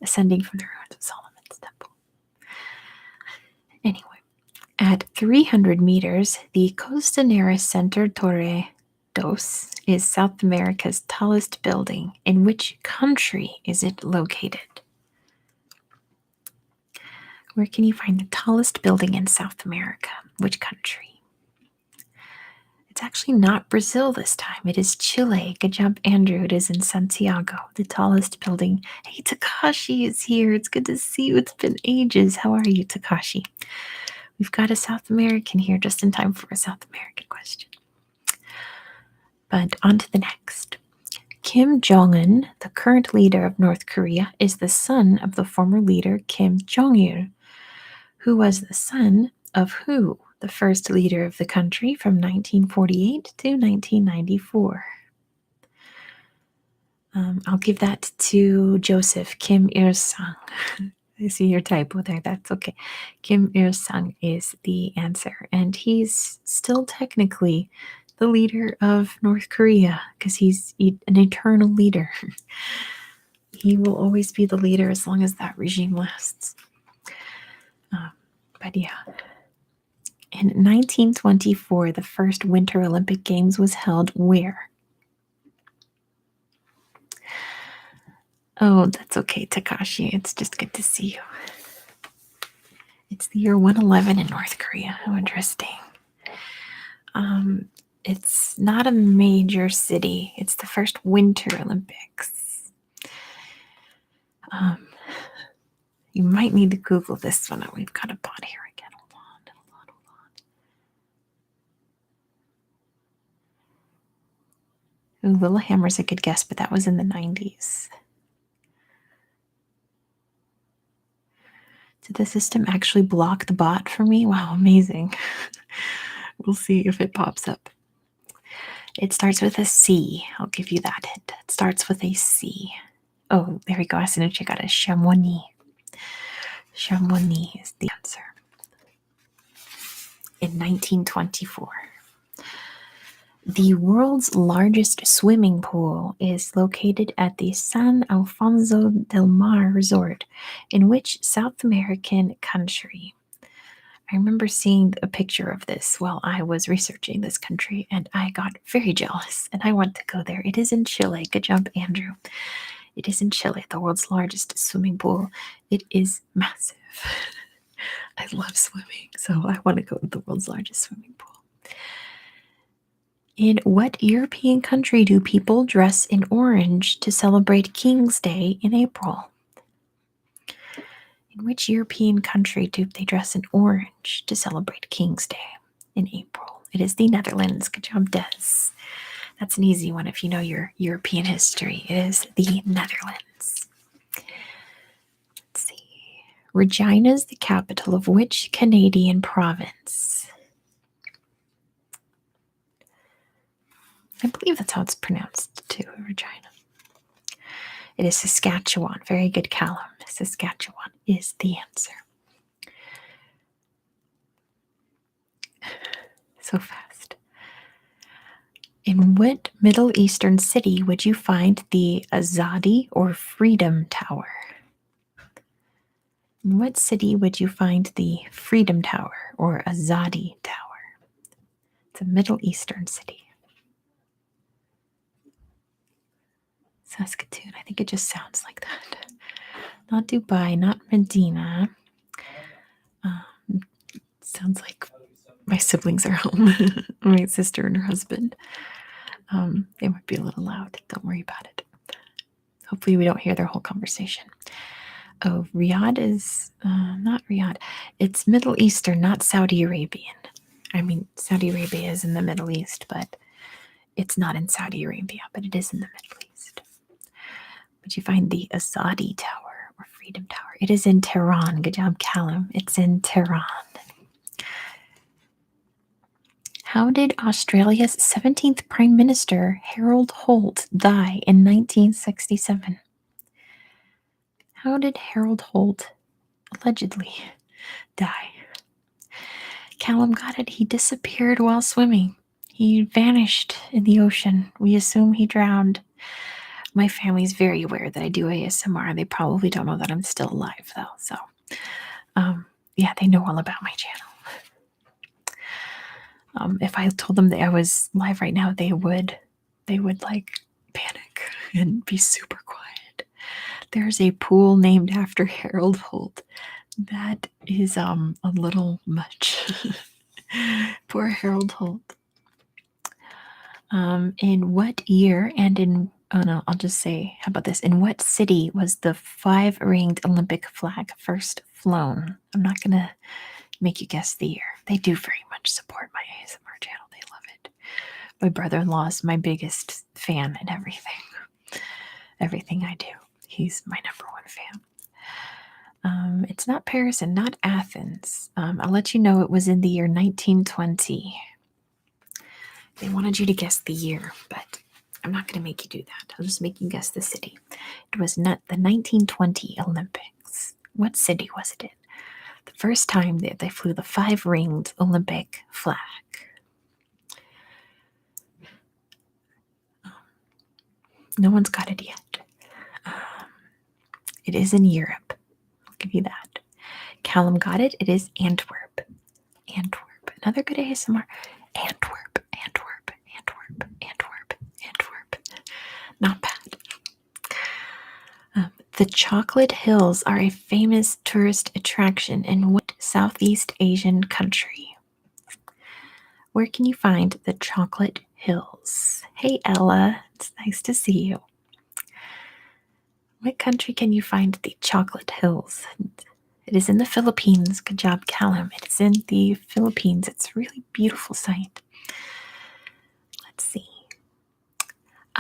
ascending from the ruins of Solomon's temple. Anyway, at 300 meters, the Costanera Center Torre Dos is South America's tallest building. In which country is it located? Where can you find the tallest building in South America? Which country? It's actually not Brazil this time. It is Chile. Good job, Andrew. It is in Santiago, the tallest building. Hey, Takashi is here. It's good to see you. It's been ages. How are you, Takashi? We've got a South American here just in time for a South American question. But on to the next. Kim Jong-un, the current leader of North Korea, is the son of the former leader Kim Jong-il, who was the son of who? The first leader of the country from 1948 to 1994. I'll give that to Joseph, Kim Il-sung. I see your typo there. That's okay. Kim Il-sung is the answer. And he's still technically the leader of North Korea because he's an eternal leader. He will always be the leader as long as that regime lasts. But yeah. In 1924, the first Winter Olympic Games was held where? Oh, that's okay, Takashi. It's just good to see you. It's the year 111 in North Korea. How interesting. It's not a major city. It's the first Winter Olympics. Um, you might need to Google this one. We've got a bot here again. Hold on. Ooh, Lillehammer's a good guess, but that was in the 90s. Did the system actually block the bot for me? Wow, amazing. We'll see if it pops up. It starts with a C. I'll give you that hint. It starts with a C. Oh, there we go. As soon as you got a Chamonix. Chamonix is the answer. In 1924. The world's largest swimming pool is located at the San Alfonso del Mar Resort. In which South American country? I remember seeing a picture of this while I was researching this country, and I got very jealous, and I want to go there. It is in Chile. Good job, Andrew. It is in Chile, the world's largest swimming pool. It is massive. I love swimming, so I want to go to the world's largest swimming pool. In what European country do people dress in orange to celebrate King's Day in April? In which European country do they dress in orange to celebrate King's Day in April? It is the Netherlands. Good job, Des. That's an easy one if you know your European history. It is the Netherlands. Let's see. Regina is the capital of which Canadian province? I believe that's how it's pronounced too, Regina. It is Saskatchewan. Very good, Callum. Saskatchewan is the answer. So fast. In what Middle Eastern city would you find the Azadi or Freedom Tower? In what city would you find the Freedom Tower or Azadi Tower? It's a Middle Eastern city. Saskatoon. I think it just sounds like that. Not Dubai, not Medina. Sounds like my siblings are home. My sister and her husband. They might be a little loud. Don't worry about it. Hopefully we don't hear their whole conversation. Oh, Riyadh is not Riyadh. It's Middle Eastern, not Saudi Arabian. I mean, Saudi Arabia is in the Middle East, but it's not in Saudi Arabia, but it is in the Middle East. Would you find the Azadi Tower or Freedom Tower? It is in Tehran. Good job, Callum. It's in Tehran. How did Australia's 17th Prime Minister, Harold Holt, die in 1967? How did Harold Holt allegedly die? Callum got it. He disappeared while swimming. He vanished in the ocean. We assume he drowned. My family's very aware that I do ASMR. They probably don't know that I'm still alive, though. So, yeah, they know all about my channel. If I told them that I was live right now, they would like panic and be super quiet. There's a pool named after Harold Holt. That is a little much. Poor Harold Holt. In what year and in I'll just say, how about this? In what city was the 5-ringed Olympic flag first flown? I'm not gonna make you guess the year. They do very much support my ASMR channel. They love it. My brother-in-law is my biggest fan in everything. Everything I do. He's my number one fan. It's not Paris and not Athens. I'll let you know it was in the year 1920. They wanted you to guess the year, but I'm not going to make you do that. I'll just make you guess the city. It was not the 1920 Olympics. What city was it in? The first time that they flew the 5-ringed Olympic flag. No one's got it yet. It is in Europe. I'll give you that. Callum got it. It is Antwerp. Antwerp. Other good ASMR. Antwerp, Antwerp, Antwerp, Antwerp, Antwerp. Not bad. The Chocolate Hills are a famous tourist attraction in what Southeast Asian country? Where can you find the Chocolate Hills? Hey, Ella. It's nice to see you. What country can you find the Chocolate Hills? It is in the Philippines. Good job, Callum. It is in the Philippines. It's a really beautiful sight. Let's see.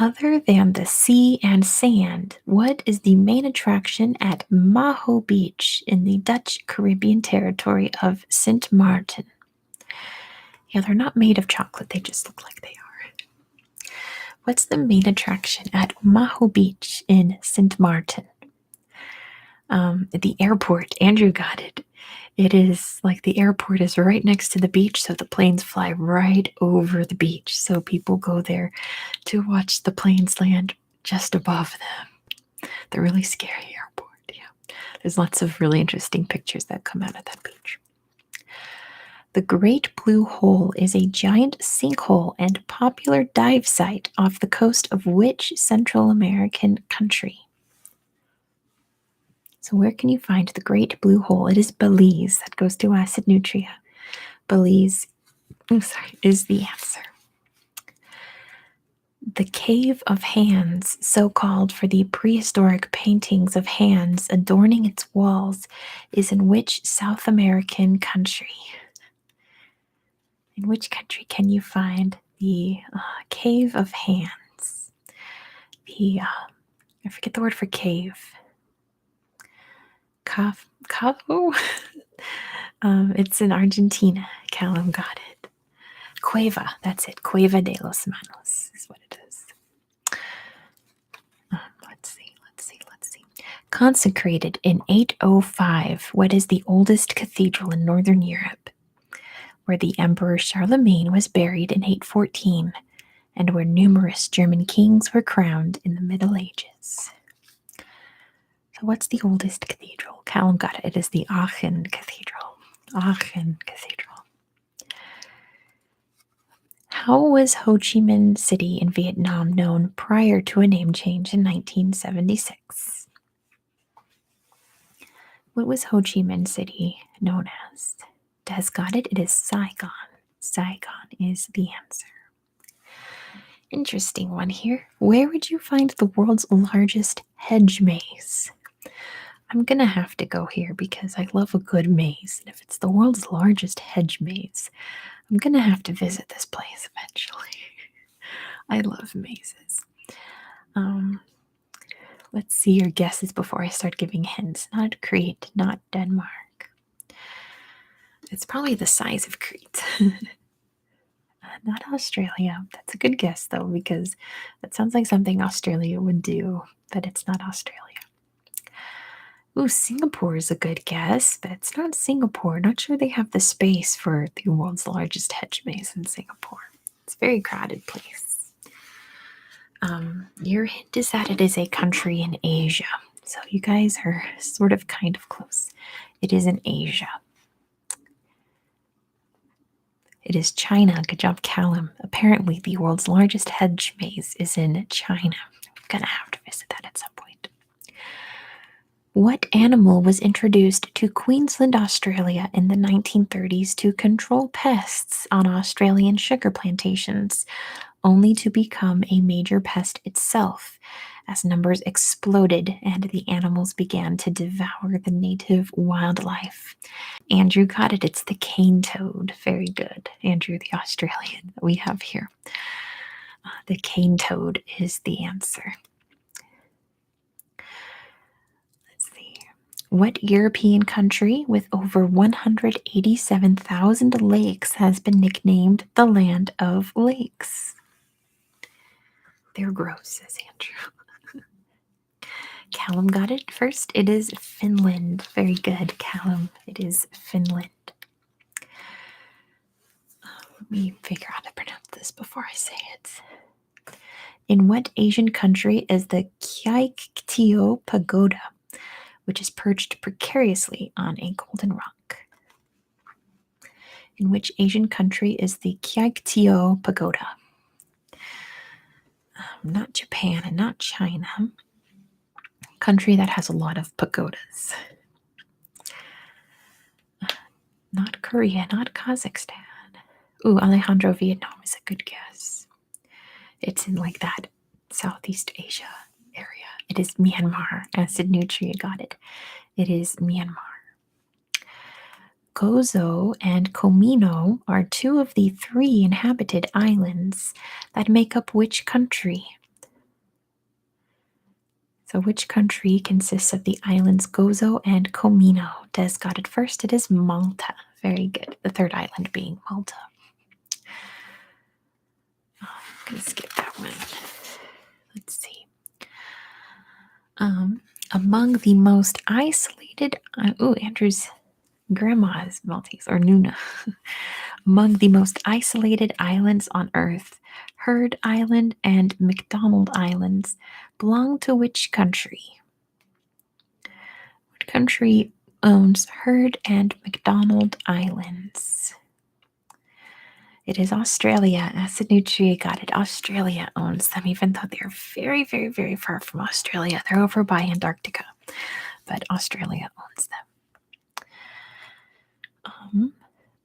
Other than the sea and sand, what is the main attraction at Maho Beach in the Dutch Caribbean territory of St. Martin? Yeah, they're not made of chocolate, they just look like they are. What's the main attraction at Maho Beach in St. Martin? The airport. Andrew got it. It is like the airport is right next to the beach, so the planes fly right over the beach. So people go there to watch the planes land just above them. The really scary airport. Yeah. There's lots of really interesting pictures that come out of that beach. The Great Blue Hole is a giant sinkhole and popular dive site off the coast of which Central American country? So where can you find the Great Blue Hole? It is Belize. That goes to Acid Nutria. Belize, is the answer. The Cave of Hands, so called for the prehistoric paintings of hands adorning its walls, is in which South American country? In which country can you find the Cave of Hands? I forget the word for cave. Cavo? It's in Argentina. Callum got it. Cueva, that's it. Cueva de los Manos is what it is. Let's see. Consecrated in 805, what is the oldest cathedral in Northern Europe? Where the Emperor Charlemagne was buried in 814, and where numerous German kings were crowned in the Middle Ages. So what's the oldest cathedral? Callum got it. It is the Aachen Cathedral. Aachen Cathedral. How was Ho Chi Minh City in Vietnam known prior to a name change in 1976? What was Ho Chi Minh City known as? Des got it. It is Saigon. Saigon is the answer. Interesting one here. Where would you find the world's largest hedge maze? I'm going to have to go here because I love a good maze. And if it's the world's largest hedge maze, I'm going to have to visit this place eventually. I love mazes. Let's see your guesses before I start giving hints. Not Crete, not Denmark. It's probably the size of Crete. Not Australia. That's a good guess, though, because that sounds like something Australia would do, but it's not Australia. Ooh, Singapore is a good guess, but it's not Singapore. Not sure they have the space for the world's largest hedge maze in Singapore. It's a very crowded place. Your hint is that it is a country in Asia. So you guys are sort of kind of close. It is in Asia. It is China. Good job, Callum. Apparently, the world's largest hedge maze is in China. I'm going to have to visit that at some point. What animal was introduced to Queensland, Australia in the 1930s to control pests on Australian sugar plantations, only to become a major pest itself as numbers exploded and the animals began to devour the native wildlife? Andrew got it. It's the cane toad. Very good. Andrew, the Australian that we have here. The cane toad is the answer. Let's see. What European country with over 187,000 lakes has been nicknamed the Land of Lakes? They're gross, says Andrew. Callum got it first. It is Finland. Very good, Callum. It is Finland. Let me figure out how to pronounce this before I say it. In what Asian country is the Kyaiktiyo Pagoda, which is perched precariously on a golden rock? In which Asian country is the Kyaiktiyo Pagoda? Not Japan and not China. Country that has a lot of pagodas. Not Korea, not Kazakhstan. Ooh, Alejandro, Vietnam is a good guess. It's in like that Southeast Asia area. It is Myanmar. Acid Nutria got it. It is Myanmar. Gozo and Comino are two of the 3 inhabited islands that make up which country? So, which country consists of the islands Gozo and Comino? Des got it first. It is Malta. Very good. The 3rd island being Malta. Oh, I'm going to skip that one. Let's see. Among the most isolated. Andrew's grandma is Maltese, or Nuna. Among the most isolated islands on Earth, Heard Island and McDonald Islands belong to which country? What country owns Heard and McDonald Islands? It is Australia. Acid Nutria got it. Australia owns them, even though they're very, very, very far from Australia. They're over by Antarctica, but Australia owns them.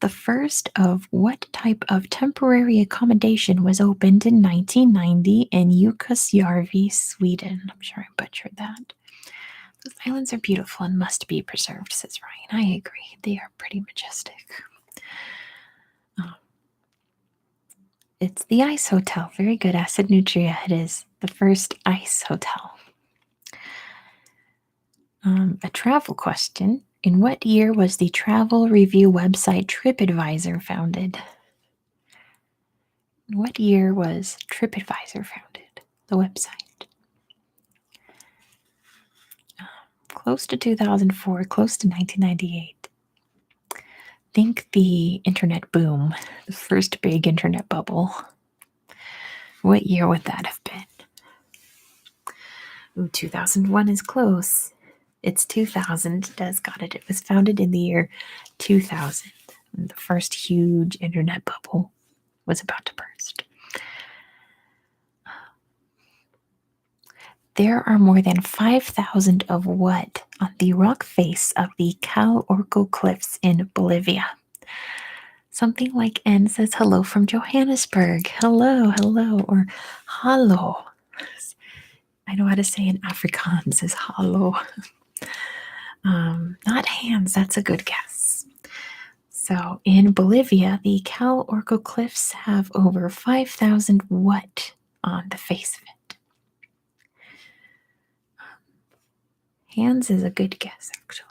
The first of what type of temporary accommodation was opened in 1990 in Jukkasjärvi, Sweden? I'm sure I butchered that. Those islands are beautiful and must be preserved, says Ryan. I agree. They are pretty majestic. It's the Ice Hotel. Very good. Acid Nutria. It is the first ice hotel. A travel question. In what year was the travel review website TripAdvisor founded? In what year was TripAdvisor founded? The website. Close to 2004, close to 1998. Think the internet boom, the first big internet bubble. What year would that have been? Ooh, 2001 is close. It's 2000. Des got it. It was founded in the year 2000. And the first huge internet bubble was about to burst. There are more than 5,000 of what on the rock face of the Cal Orco Cliffs in Bolivia? Something like N says hello from Johannesburg. Hello, hello, or hallo. I know how to say in Afrikaans is hallo. Not hands, that's a good guess. So in Bolivia, the Cal Orco Cliffs have over 5,000 what on the face of it? Hands is a good guess, actually.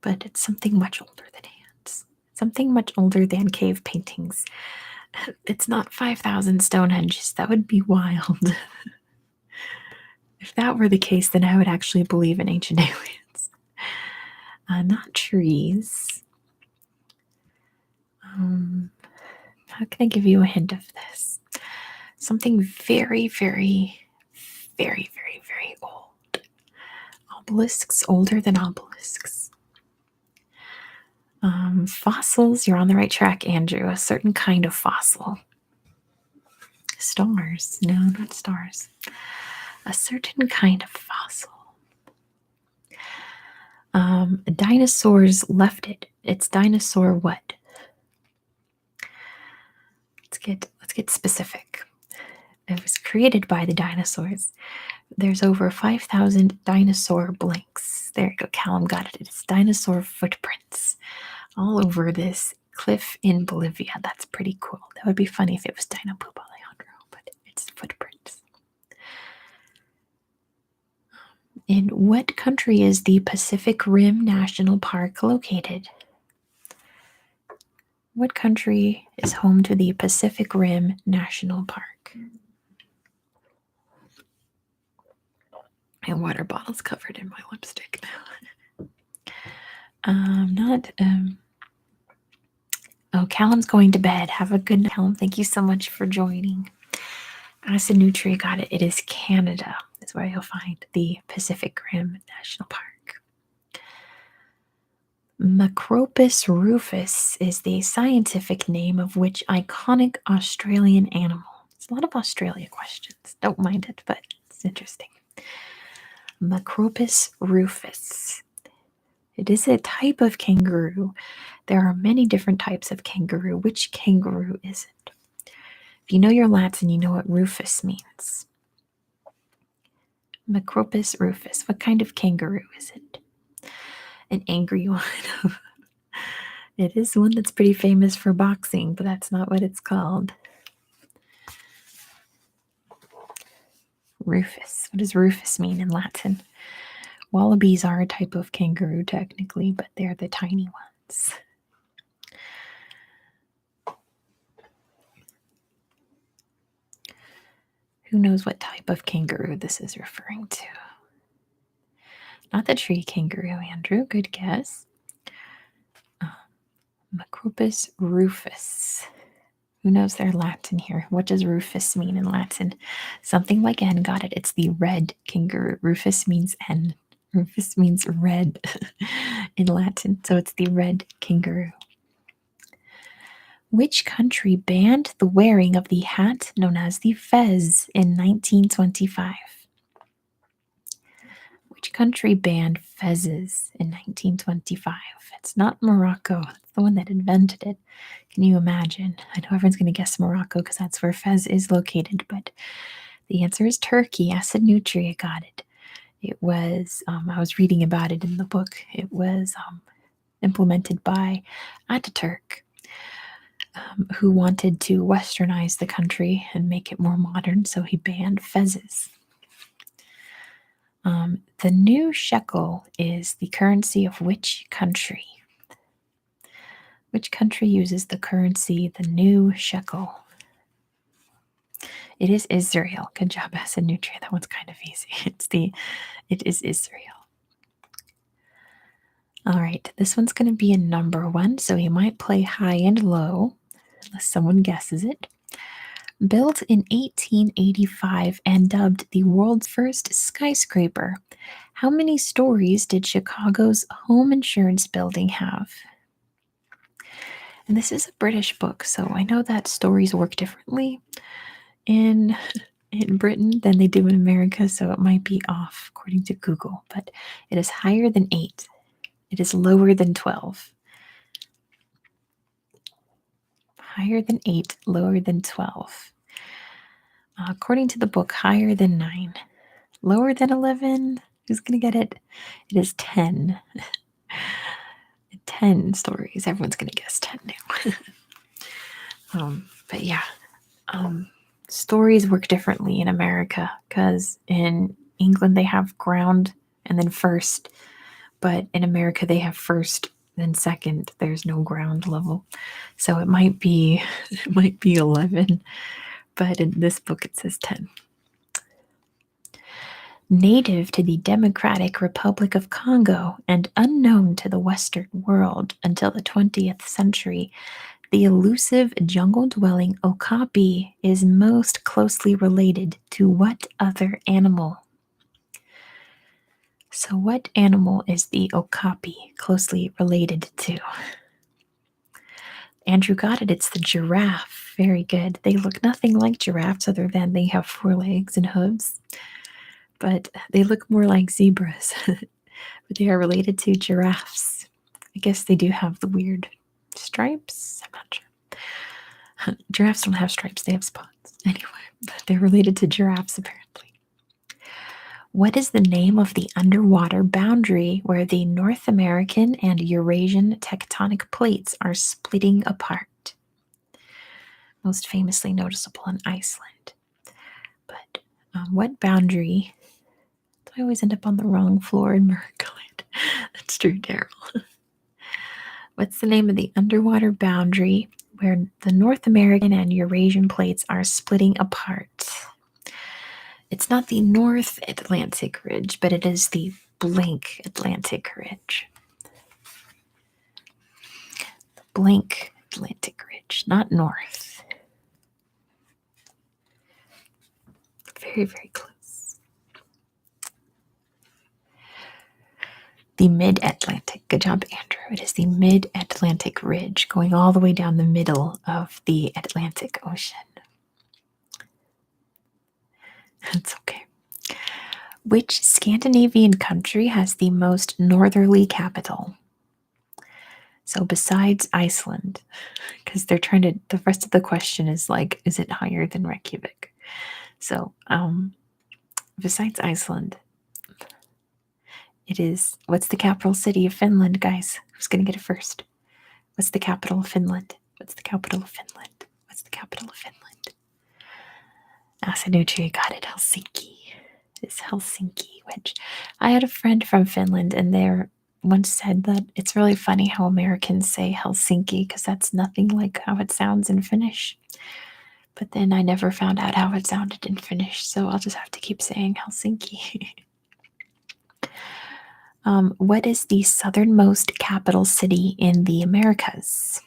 But it's something much older than hands. Something much older than cave paintings. It's not 5,000 Stonehenges. That would be wild. If that were the case, then I would actually believe in ancient aliens. Not trees. How can I give you a hint of this? Something very, very, very, very, very old. Obelisks, older than obelisks. Fossils, you're on the right track, Andrew. A certain kind of fossil. Stars. No, not stars. A certain kind of fossil. Dinosaurs left it. It's dinosaur what? Let's get specific. It was created by the dinosaurs. There's over 5,000 dinosaur blinks. There you go. Callum got it. It's dinosaur footprints all over this cliff in Bolivia. That's pretty cool. That would be funny if it was Dino Poop Alejandro, but it's footprints. In what country is the Pacific Rim National Park located? What country is home to the Pacific Rim National Park? My water bottle's covered in my lipstick now. Oh, Callum's going to bed. Have a good night, Callum. Thank you so much for joining. Acid Nutria got it. It is Canada. That's where you'll find the Pacific Rim National Park. Macropus rufus is the scientific name of which iconic Australian animal? It's a lot of Australia questions. Don't mind it, but it's interesting. Macropus rufus. It is a type of kangaroo. There are many different types of kangaroo. Which kangaroo is it? If you know your Latin, you know what rufus means. Macropus rufus. What kind of kangaroo is it? An angry one. It is one that's pretty famous for boxing, but that's not what it's called. Rufus. What does rufus mean in Latin? Wallabies are a type of kangaroo, technically, but they're the tiny ones. Who knows what type of kangaroo this is referring to? Not the tree kangaroo, Andrew. Good guess. Macropus rufus. Who knows their Latin here? What does rufus mean in Latin? Something like N. Got it. It's the red kangaroo. Rufus means N. Rufus means red in Latin. So it's the red kangaroo. Which country banned the wearing of the hat known as the fez in 1925? Which country banned fezzes in 1925? It's not Morocco. It's the one that invented it. Can you imagine? I know everyone's going to guess Morocco because that's where fez is located, but the answer is Turkey. Acid Nutria got it. It was, I was reading about it in the book. It was implemented by Ataturk, who wanted to westernize the country and make it more modern, so he banned fezzes. The new shekel is the currency of which country? Which country uses the currency, the new shekel? It is Israel. Good job, Acid Nutria. That one's kind of easy. It is Israel. All right, this one's going to be a number one, so you might play high and low, unless someone guesses it. Built in 1885 and dubbed the world's first skyscraper, how many stories did Chicago's home insurance building have? And this is a British book, so I know that stories work differently in Britain than they do in America, so it might be off according to Google, but it is higher than 8. It is lower than 12. Higher than 8, lower than 12. According to the book, higher than 9. Lower than 11? Who's going to get it? It is 10. 10 stories. Everyone's going to guess 10 now. But yeah, stories work differently in America because in England they have ground and then first, but in America they have first then second. There's no ground level, so it might be 11, but in this book it says 10. Native to the Democratic Republic of Congo and unknown to the Western world until the 20th century, the elusive jungle-dwelling okapi is most closely related to what other animal? So what animal is the okapi closely related to? Andrew got it. It's the giraffe. Very good. They look nothing like giraffes other than they have 4 legs and hooves. But they look more like zebras. But they are related to giraffes. I guess they do have the weird stripes. I'm not sure. Giraffes don't have stripes. They have spots. Anyway, but they're related to giraffes apparently. What is the name of the underwater boundary where the North American and Eurasian tectonic plates are splitting apart? Most famously noticeable in Iceland. But what boundary? I always end up on the wrong floor in Merkland. That's true, Daryl. What's the name of the underwater boundary where the North American and Eurasian plates are splitting apart? It's not the North Atlantic Ridge, but it is the blank Atlantic Ridge. The blank Atlantic Ridge, not north. Very, very close. The mid-Atlantic. Good job, Andrew. It is the mid-Atlantic ridge going all the way down the middle of the Atlantic Ocean. That's okay. Which Scandinavian country has the most northerly capital? So besides Iceland, because they're trying to, the rest of the question is like, is it higher than Reykjavik? So, besides Iceland, it is, what's the capital city of Finland, guys? Who's going to get it first? What's the capital of Finland? What's the capital of Finland? What's the capital of Finland? Asanutri got it, Helsinki. It's Helsinki, which I had a friend from Finland, and they once said that it's really funny how Americans say Helsinki because that's nothing like how it sounds in Finnish. But then I never found out how it sounded in Finnish, so I'll just have to keep saying Helsinki. What is the southernmost capital city in the Americas?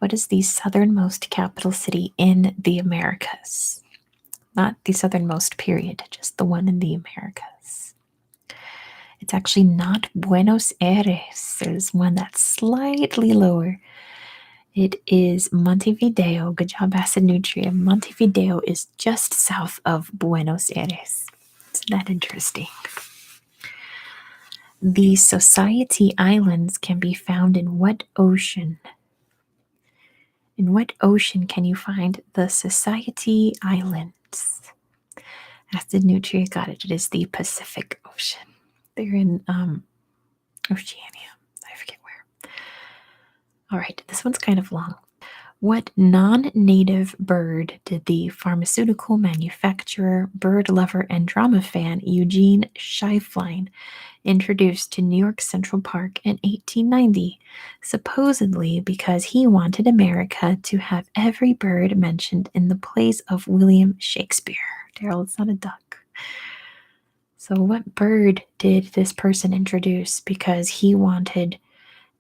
What is the southernmost capital city in the Americas? Not the southernmost period, just the one in the Americas. It's actually not Buenos Aires. There's one that's slightly lower. It is Montevideo. Good job, Acid Nutria. Montevideo is just south of Buenos Aires. Isn't that interesting? The Society Islands can be found in what ocean? In what ocean can you find the Society Islands? Acid Nutria got it. It is the Pacific Ocean. They're in Oceania. I forget where. All right, this one's kind of long. What non-native bird did the pharmaceutical manufacturer, bird lover, and drama fan Eugene Schieffelin introduce to New York Central Park in 1890, supposedly because he wanted America to have every bird mentioned in the plays of William Shakespeare? Daryl, it's not a duck. So what bird did this person introduce because he wanted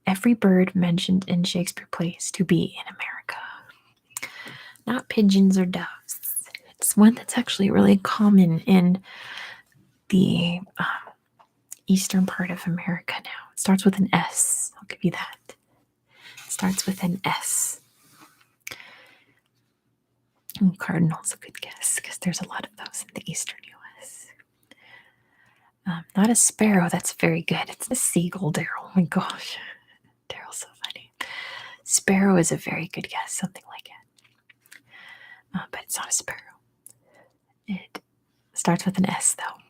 every bird mentioned in Shakespeare plays to be in America? Not pigeons or doves. It's one that's actually really common in the eastern part of America now. It starts with an S. I'll give you that. It starts with an S. And cardinal's a good guess because there's a lot of those in the eastern U.S. Not a sparrow. That's very good. It's a seagull, Daryl. Oh my gosh. Daryl's so funny. Sparrow is a very good guess. Something like it. But it's not a sparrow. It starts with an S, though.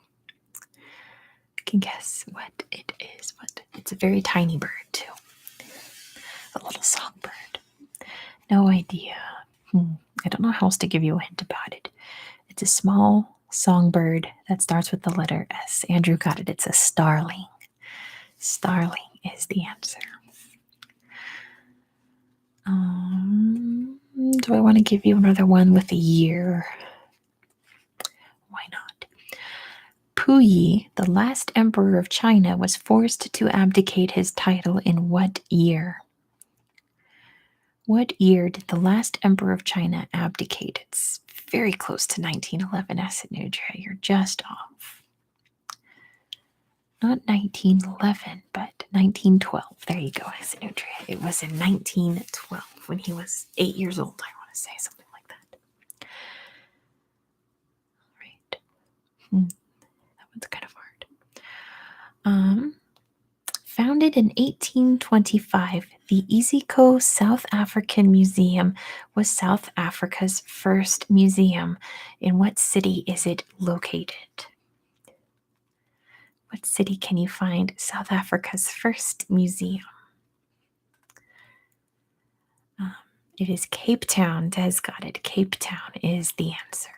I can guess what it is. It's a very tiny bird, too. A little songbird. No idea. I don't know how else to give you a hint about it. It's a small songbird that starts with the letter S. Andrew got it. It's a starling. Starling is the answer. Do I want to give you another one with a year? Why not? Puyi, the last emperor of China, was forced to abdicate his title in what year? What year did the last emperor of China abdicate? It's very close to 1911, Acid Nutria. You're just off. Not 1911, but 1912. There you go, Acid Nutria. It was in 1912 when he was 8 years old, I want to say, something like that. All right. That one's kind of hard. Founded in 1825, the Isiko South African Museum was South Africa's first museum. In what city is it located? What city can you find South Africa's first museum? It is Cape Town. Des got it. Cape Town is the answer.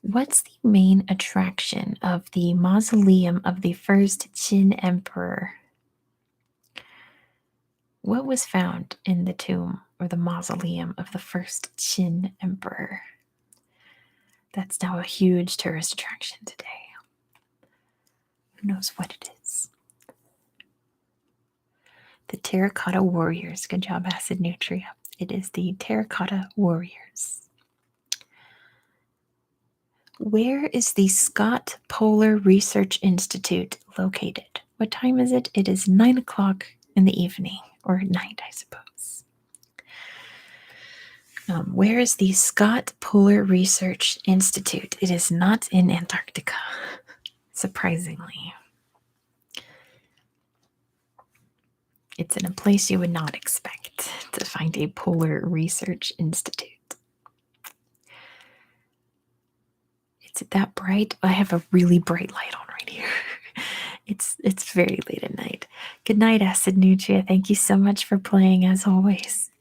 What's the main attraction of the mausoleum of the first Qin emperor? What was found in the tomb or the mausoleum of the first Qin emperor? That's now a huge tourist attraction today. Who knows what it is? The Terracotta Warriors. Good job, Acid Nutria. It is the Terracotta Warriors. Where is the Scott Polar Research Institute located? What time is it? It is 9 o'clock in the evening, or night, I suppose. Where is the Scott Polar Research Institute? It is not in Antarctica, surprisingly. It's in a place you would not expect to find a Polar Research Institute. Is it that bright? I have a really bright light on right here. It's very late at night. Good night, Acid Nutria. Thank you so much for playing as always.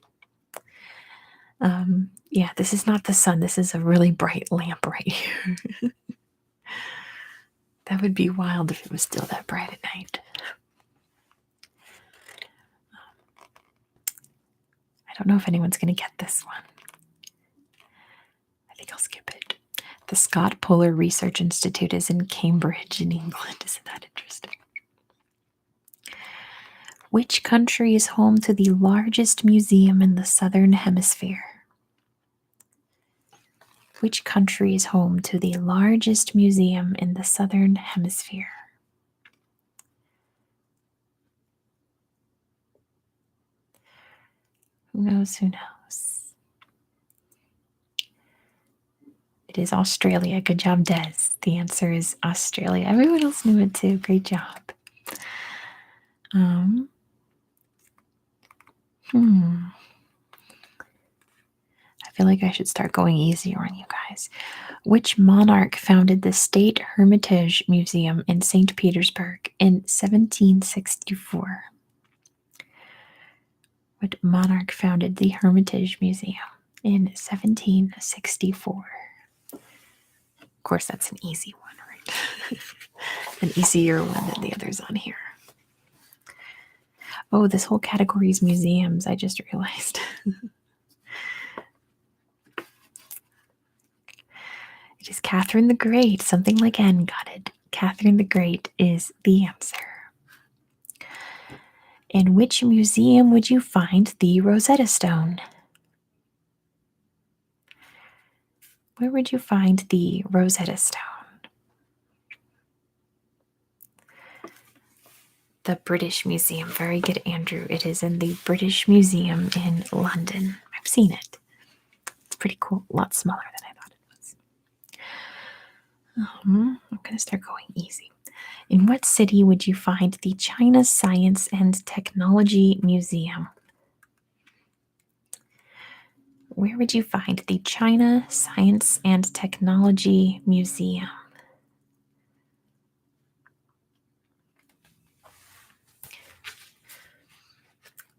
Yeah, this is not the sun. This is a really bright lamp right here. That would be wild if it was still that bright at night. I don't know if anyone's going to get this one. I think I'll skip it. The Scott Polar Research Institute is in Cambridge in England. Isn't that interesting? Which country is home to the largest museum in the Southern Hemisphere? Which country is home to the largest museum in the Southern Hemisphere? Who knows? Who knows? It is Australia. Good job, Des. The answer is Australia. Everyone else knew it too. Great job. I feel like I should start going easier on you guys. Which monarch founded the State Hermitage Museum in St. Petersburg in 1764? What monarch founded the Hermitage Museum in 1764? Of course, that's an easy one, right? An easier one than the others on here. Oh, this whole category is museums, I just realized. It is Catherine the Great. Something like N got it. Catherine the Great is the answer. In which museum would you find the Rosetta Stone? Where would you find the Rosetta Stone? The British Museum. Very good, Andrew. It is in the British Museum in London. I've seen it. It's pretty cool. A lot smaller than I thought it was. I'm going to start going easy. In what city would you find the China Science and Technology Museum? Where would you find the China Science and Technology Museum?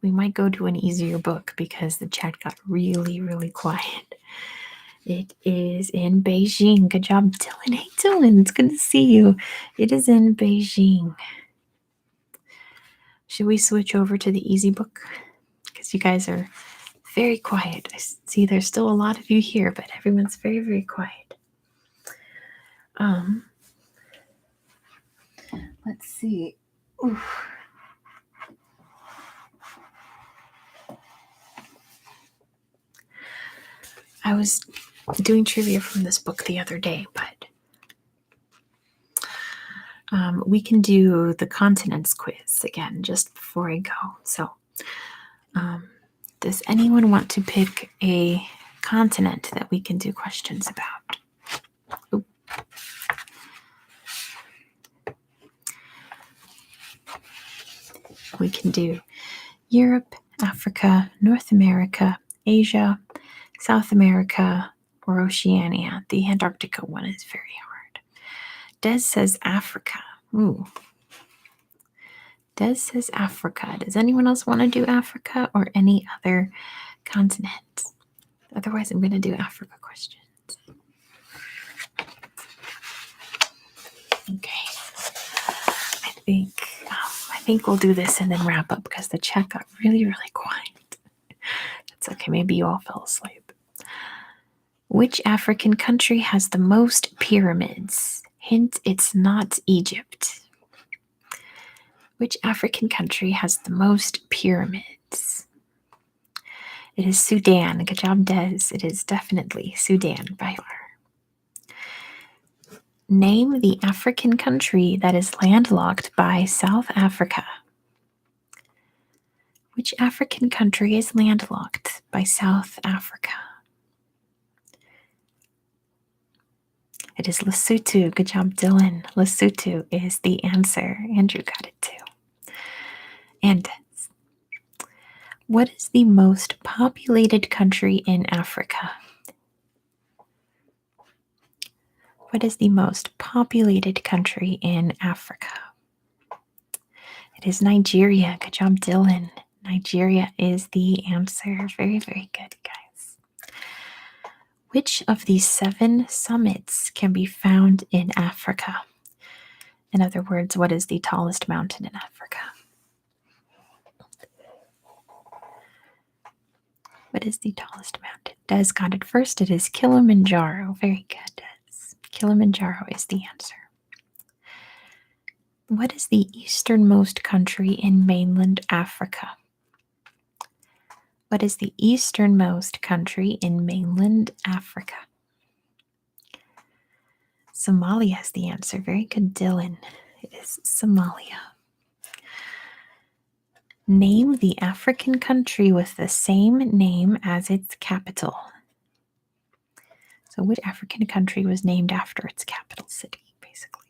We might go to an easier book because the chat got really, really quiet. It is in Beijing. Good job, Dylan. Hey, Dylan, it's good to see you. It is in Beijing. Should we switch over to the easy book? Because you guys are very quiet. I see there's still a lot of you here, but everyone's very, very quiet. Let's see. Oof. I was doing trivia from this book the other day, but we can do the continents quiz again just before I go. So, does anyone want to pick a continent that we can do questions about? Oop. We can do Europe, Africa, North America, Asia, South America, or Oceania. The Antarctica one is very hard. Des says Africa. Ooh. Des says Africa. Does anyone else want to do Africa or any other continent? Otherwise, I'm going to do Africa questions. Okay. I think we'll do this and then wrap up because the chat got really, really quiet. That's okay. Maybe you all fell asleep. Which African country has the most pyramids? Hint, it's not Egypt. Which African country has the most pyramids? It is Sudan. Good job, Des. It is definitely Sudan by far. Name the African country that is landlocked by South Africa. Which African country is landlocked by South Africa? It is Lesotho. Good job, Dylan. Lesotho is the answer. Andrew got it too. And what is the most populated country in Africa? What is the most populated country in Africa? It is Nigeria. Good job, Dylan. Nigeria is the answer. Very, very good, guys. Which of these 7 summits can be found in Africa? In other words, what is the tallest mountain in Africa? What is the tallest mountain? Des got it first. It is Kilimanjaro. Very good, Des. Kilimanjaro is the answer. What is the easternmost country in mainland Africa? What is the easternmost country in mainland Africa? Somalia is the answer. Very good, Dylan. It is Somalia. Name the African country with the same name as its capital. So, which African country was named after its capital city, basically?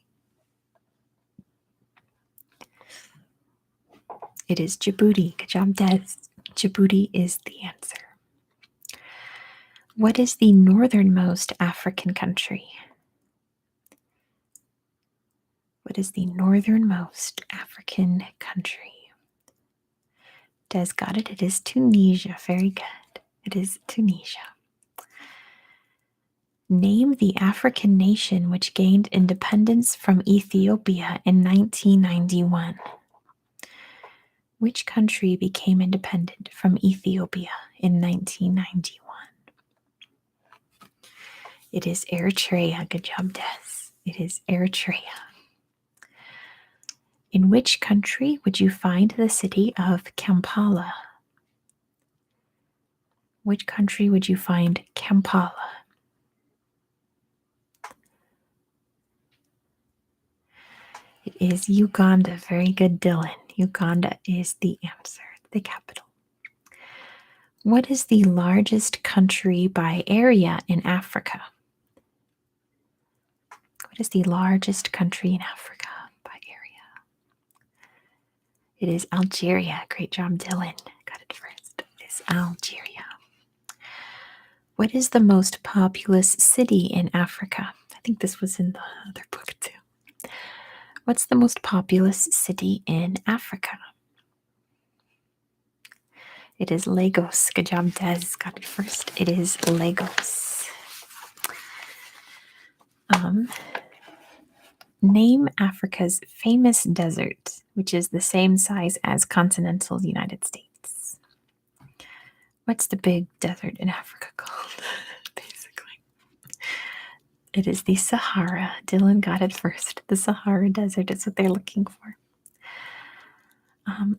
It is Djibouti. Good job, Des. Djibouti is the answer. What is the northernmost African country? What is the northernmost African country? Des got it. It is Tunisia. Very good. It is Tunisia. Name the African nation which gained independence from Ethiopia in 1991. Which country became independent from Ethiopia in 1991? It is Eritrea. Good job, Des. It is Eritrea. In which country would you find the city of Kampala? Which country would you find Kampala? It is Uganda. Very good, Dylan. Uganda is the answer, the capital. What is the largest country by area in Africa? What is the largest country in Africa by area? It is Algeria. Great job, Dylan. Got it first. It is Algeria. What is the most populous city in Africa? I think this was in the other book too. What's the most populous city in Africa? It is Lagos. Good job, Des. Got it first. It is Lagos. Name Africa's famous desert, which is the same size as continental United States. What's the big desert in Africa called? Basically, it is the Sahara. Dylan got it first. The Sahara Desert is what they're looking for.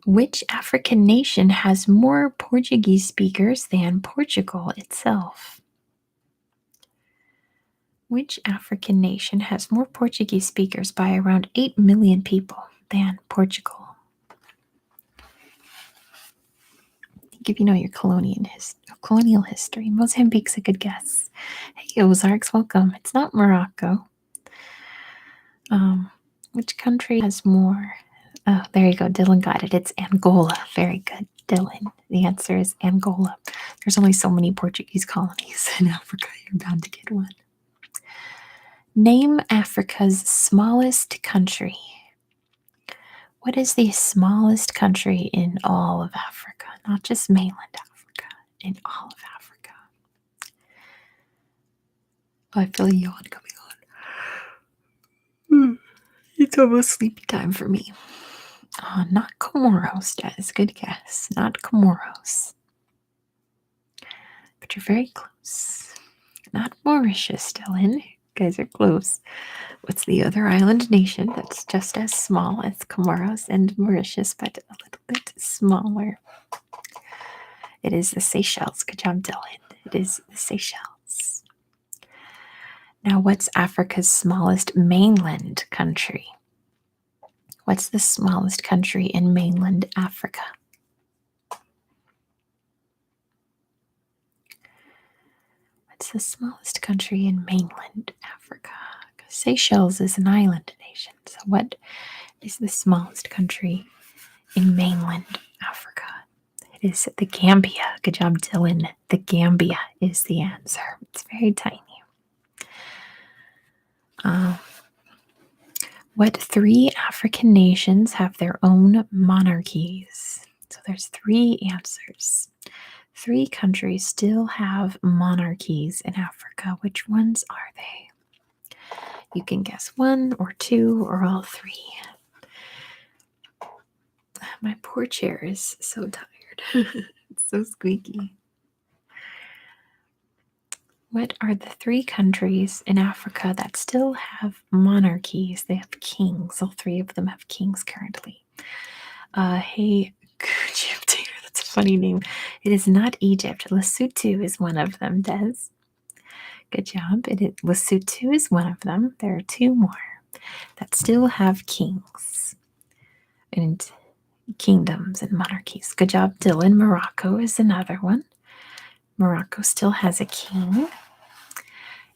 Which African nation has more Portuguese speakers than Portugal itself? Which African nation has more Portuguese speakers by around 8 million people than Portugal? If you know your colonial history. Mozambique's a good guess. Hey, Ozarks, welcome. It's not Morocco. Which country has more? Oh, there you go. Dylan got it. It's Angola. Very good, Dylan. The answer is Angola. There's only so many Portuguese colonies in Africa. You're bound to get one. Name Africa's smallest country. What is the smallest country in all of Africa? Not just mainland Africa, in all of Africa. Oh, I feel a yawn coming on. It's almost sleepy time for me. Not Comoros, Des. Good guess. Not Comoros. But you're very close. Not Mauritius, Dylan. You guys are close. What's the other island nation that's just as small as Comoros and Mauritius, but a little bit smaller? It is the Seychelles. Good job, Dylan. It is the Seychelles. Now, what's Africa's smallest mainland country? What's the smallest country in mainland Africa? What's the smallest country in mainland Africa? Seychelles is an island nation. So, what is the smallest country in mainland Africa? It is the Gambia. Good job, Dylan. The Gambia is the answer. It's very tiny. What three African nations have their own monarchies? So there's three answers. Three countries still have monarchies in Africa. Which ones are they? You can guess one or two or all three. My poor chair is so tired. It's so squeaky. What are the three countries in Africa that still have monarchies? They have kings. All three of them have kings currently. Hey, Egypt, that's a funny name. It is not Egypt. Lesotho is one of them, Des. Good job. Lesotho is one of them. There are two more that still have kings and kingdoms and monarchies. Good job, Dylan. Morocco is another one. Morocco still has a king.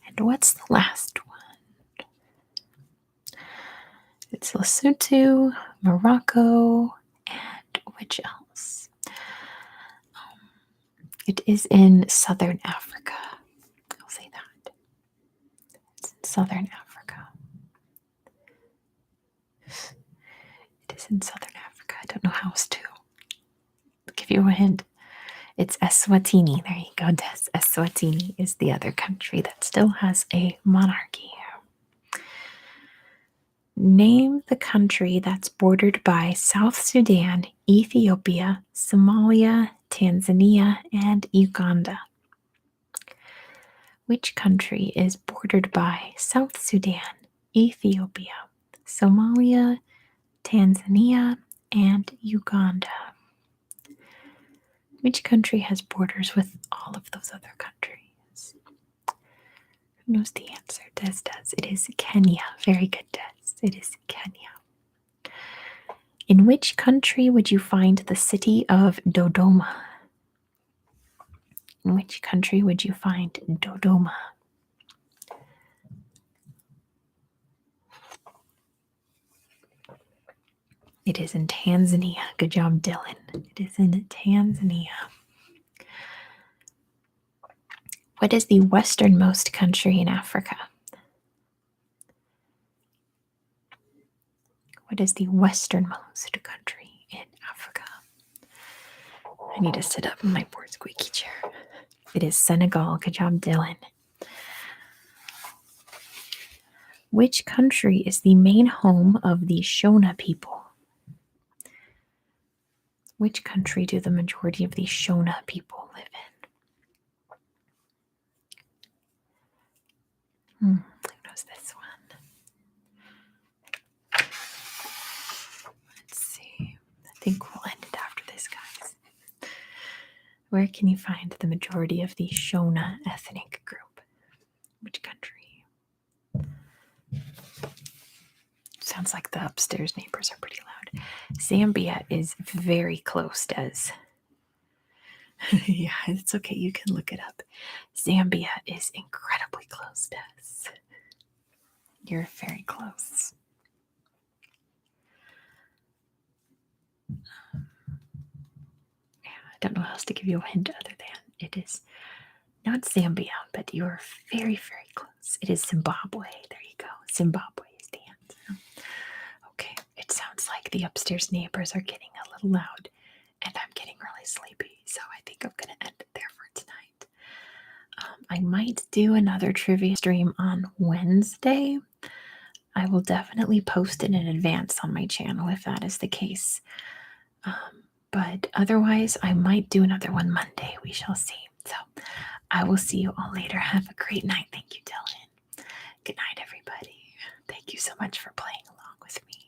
And what's the last one? It's Lesotho, Morocco, and which else? It is in southern Africa. I'll say that. It's in southern Africa. It is in southern Africa. I don't know how else to give you a hint. It's Eswatini. There you go, Des. Eswatini is the other country that still has a monarchy. Name the country that's bordered by South Sudan, Ethiopia, Somalia, Tanzania, and Uganda. Which country is bordered by South Sudan, Ethiopia, Somalia, Tanzania, and Uganda? Which country has borders with all of those other countries? Who knows the answer? Des does. It is Kenya. Very good, Des. It is Kenya. In which country would you find the city of Dodoma? In which country would you find Dodoma? It is in Tanzania. Good job, Dylan. It is in Tanzania. What is the westernmost country in Africa? What is the westernmost country in Africa? I need to sit up in my poor squeaky chair. It is Senegal. Good job, Dylan. Which country is the main home of the Shona people? Which country do the majority of the Shona people live in? Who knows this one? Let's see. I think we'll end it after this, guys. Where can you find the majority of the Shona ethnic group? Which country? Sounds like the upstairs neighbors are pretty loud. Zambia is very close, Des. Yeah, it's okay. You can look it up. Zambia is incredibly close, Des. You're very close. Yeah, I don't know how else to give you a hint other than it is not Zambia, but you're very, very close. It is Zimbabwe. There you go. Zimbabwe is the answer. Okay, it sounds like the upstairs neighbors are getting a little loud, and I'm getting really sleepy, so I think I'm going to end it there for tonight. I might do another trivia stream on Wednesday. I will definitely post it in advance on my channel if that is the case. But otherwise, I might do another one Monday. We shall see. So I will see you all later. Have a great night. Thank you, Dylan. Good night, everybody. Thank you so much for playing along with me.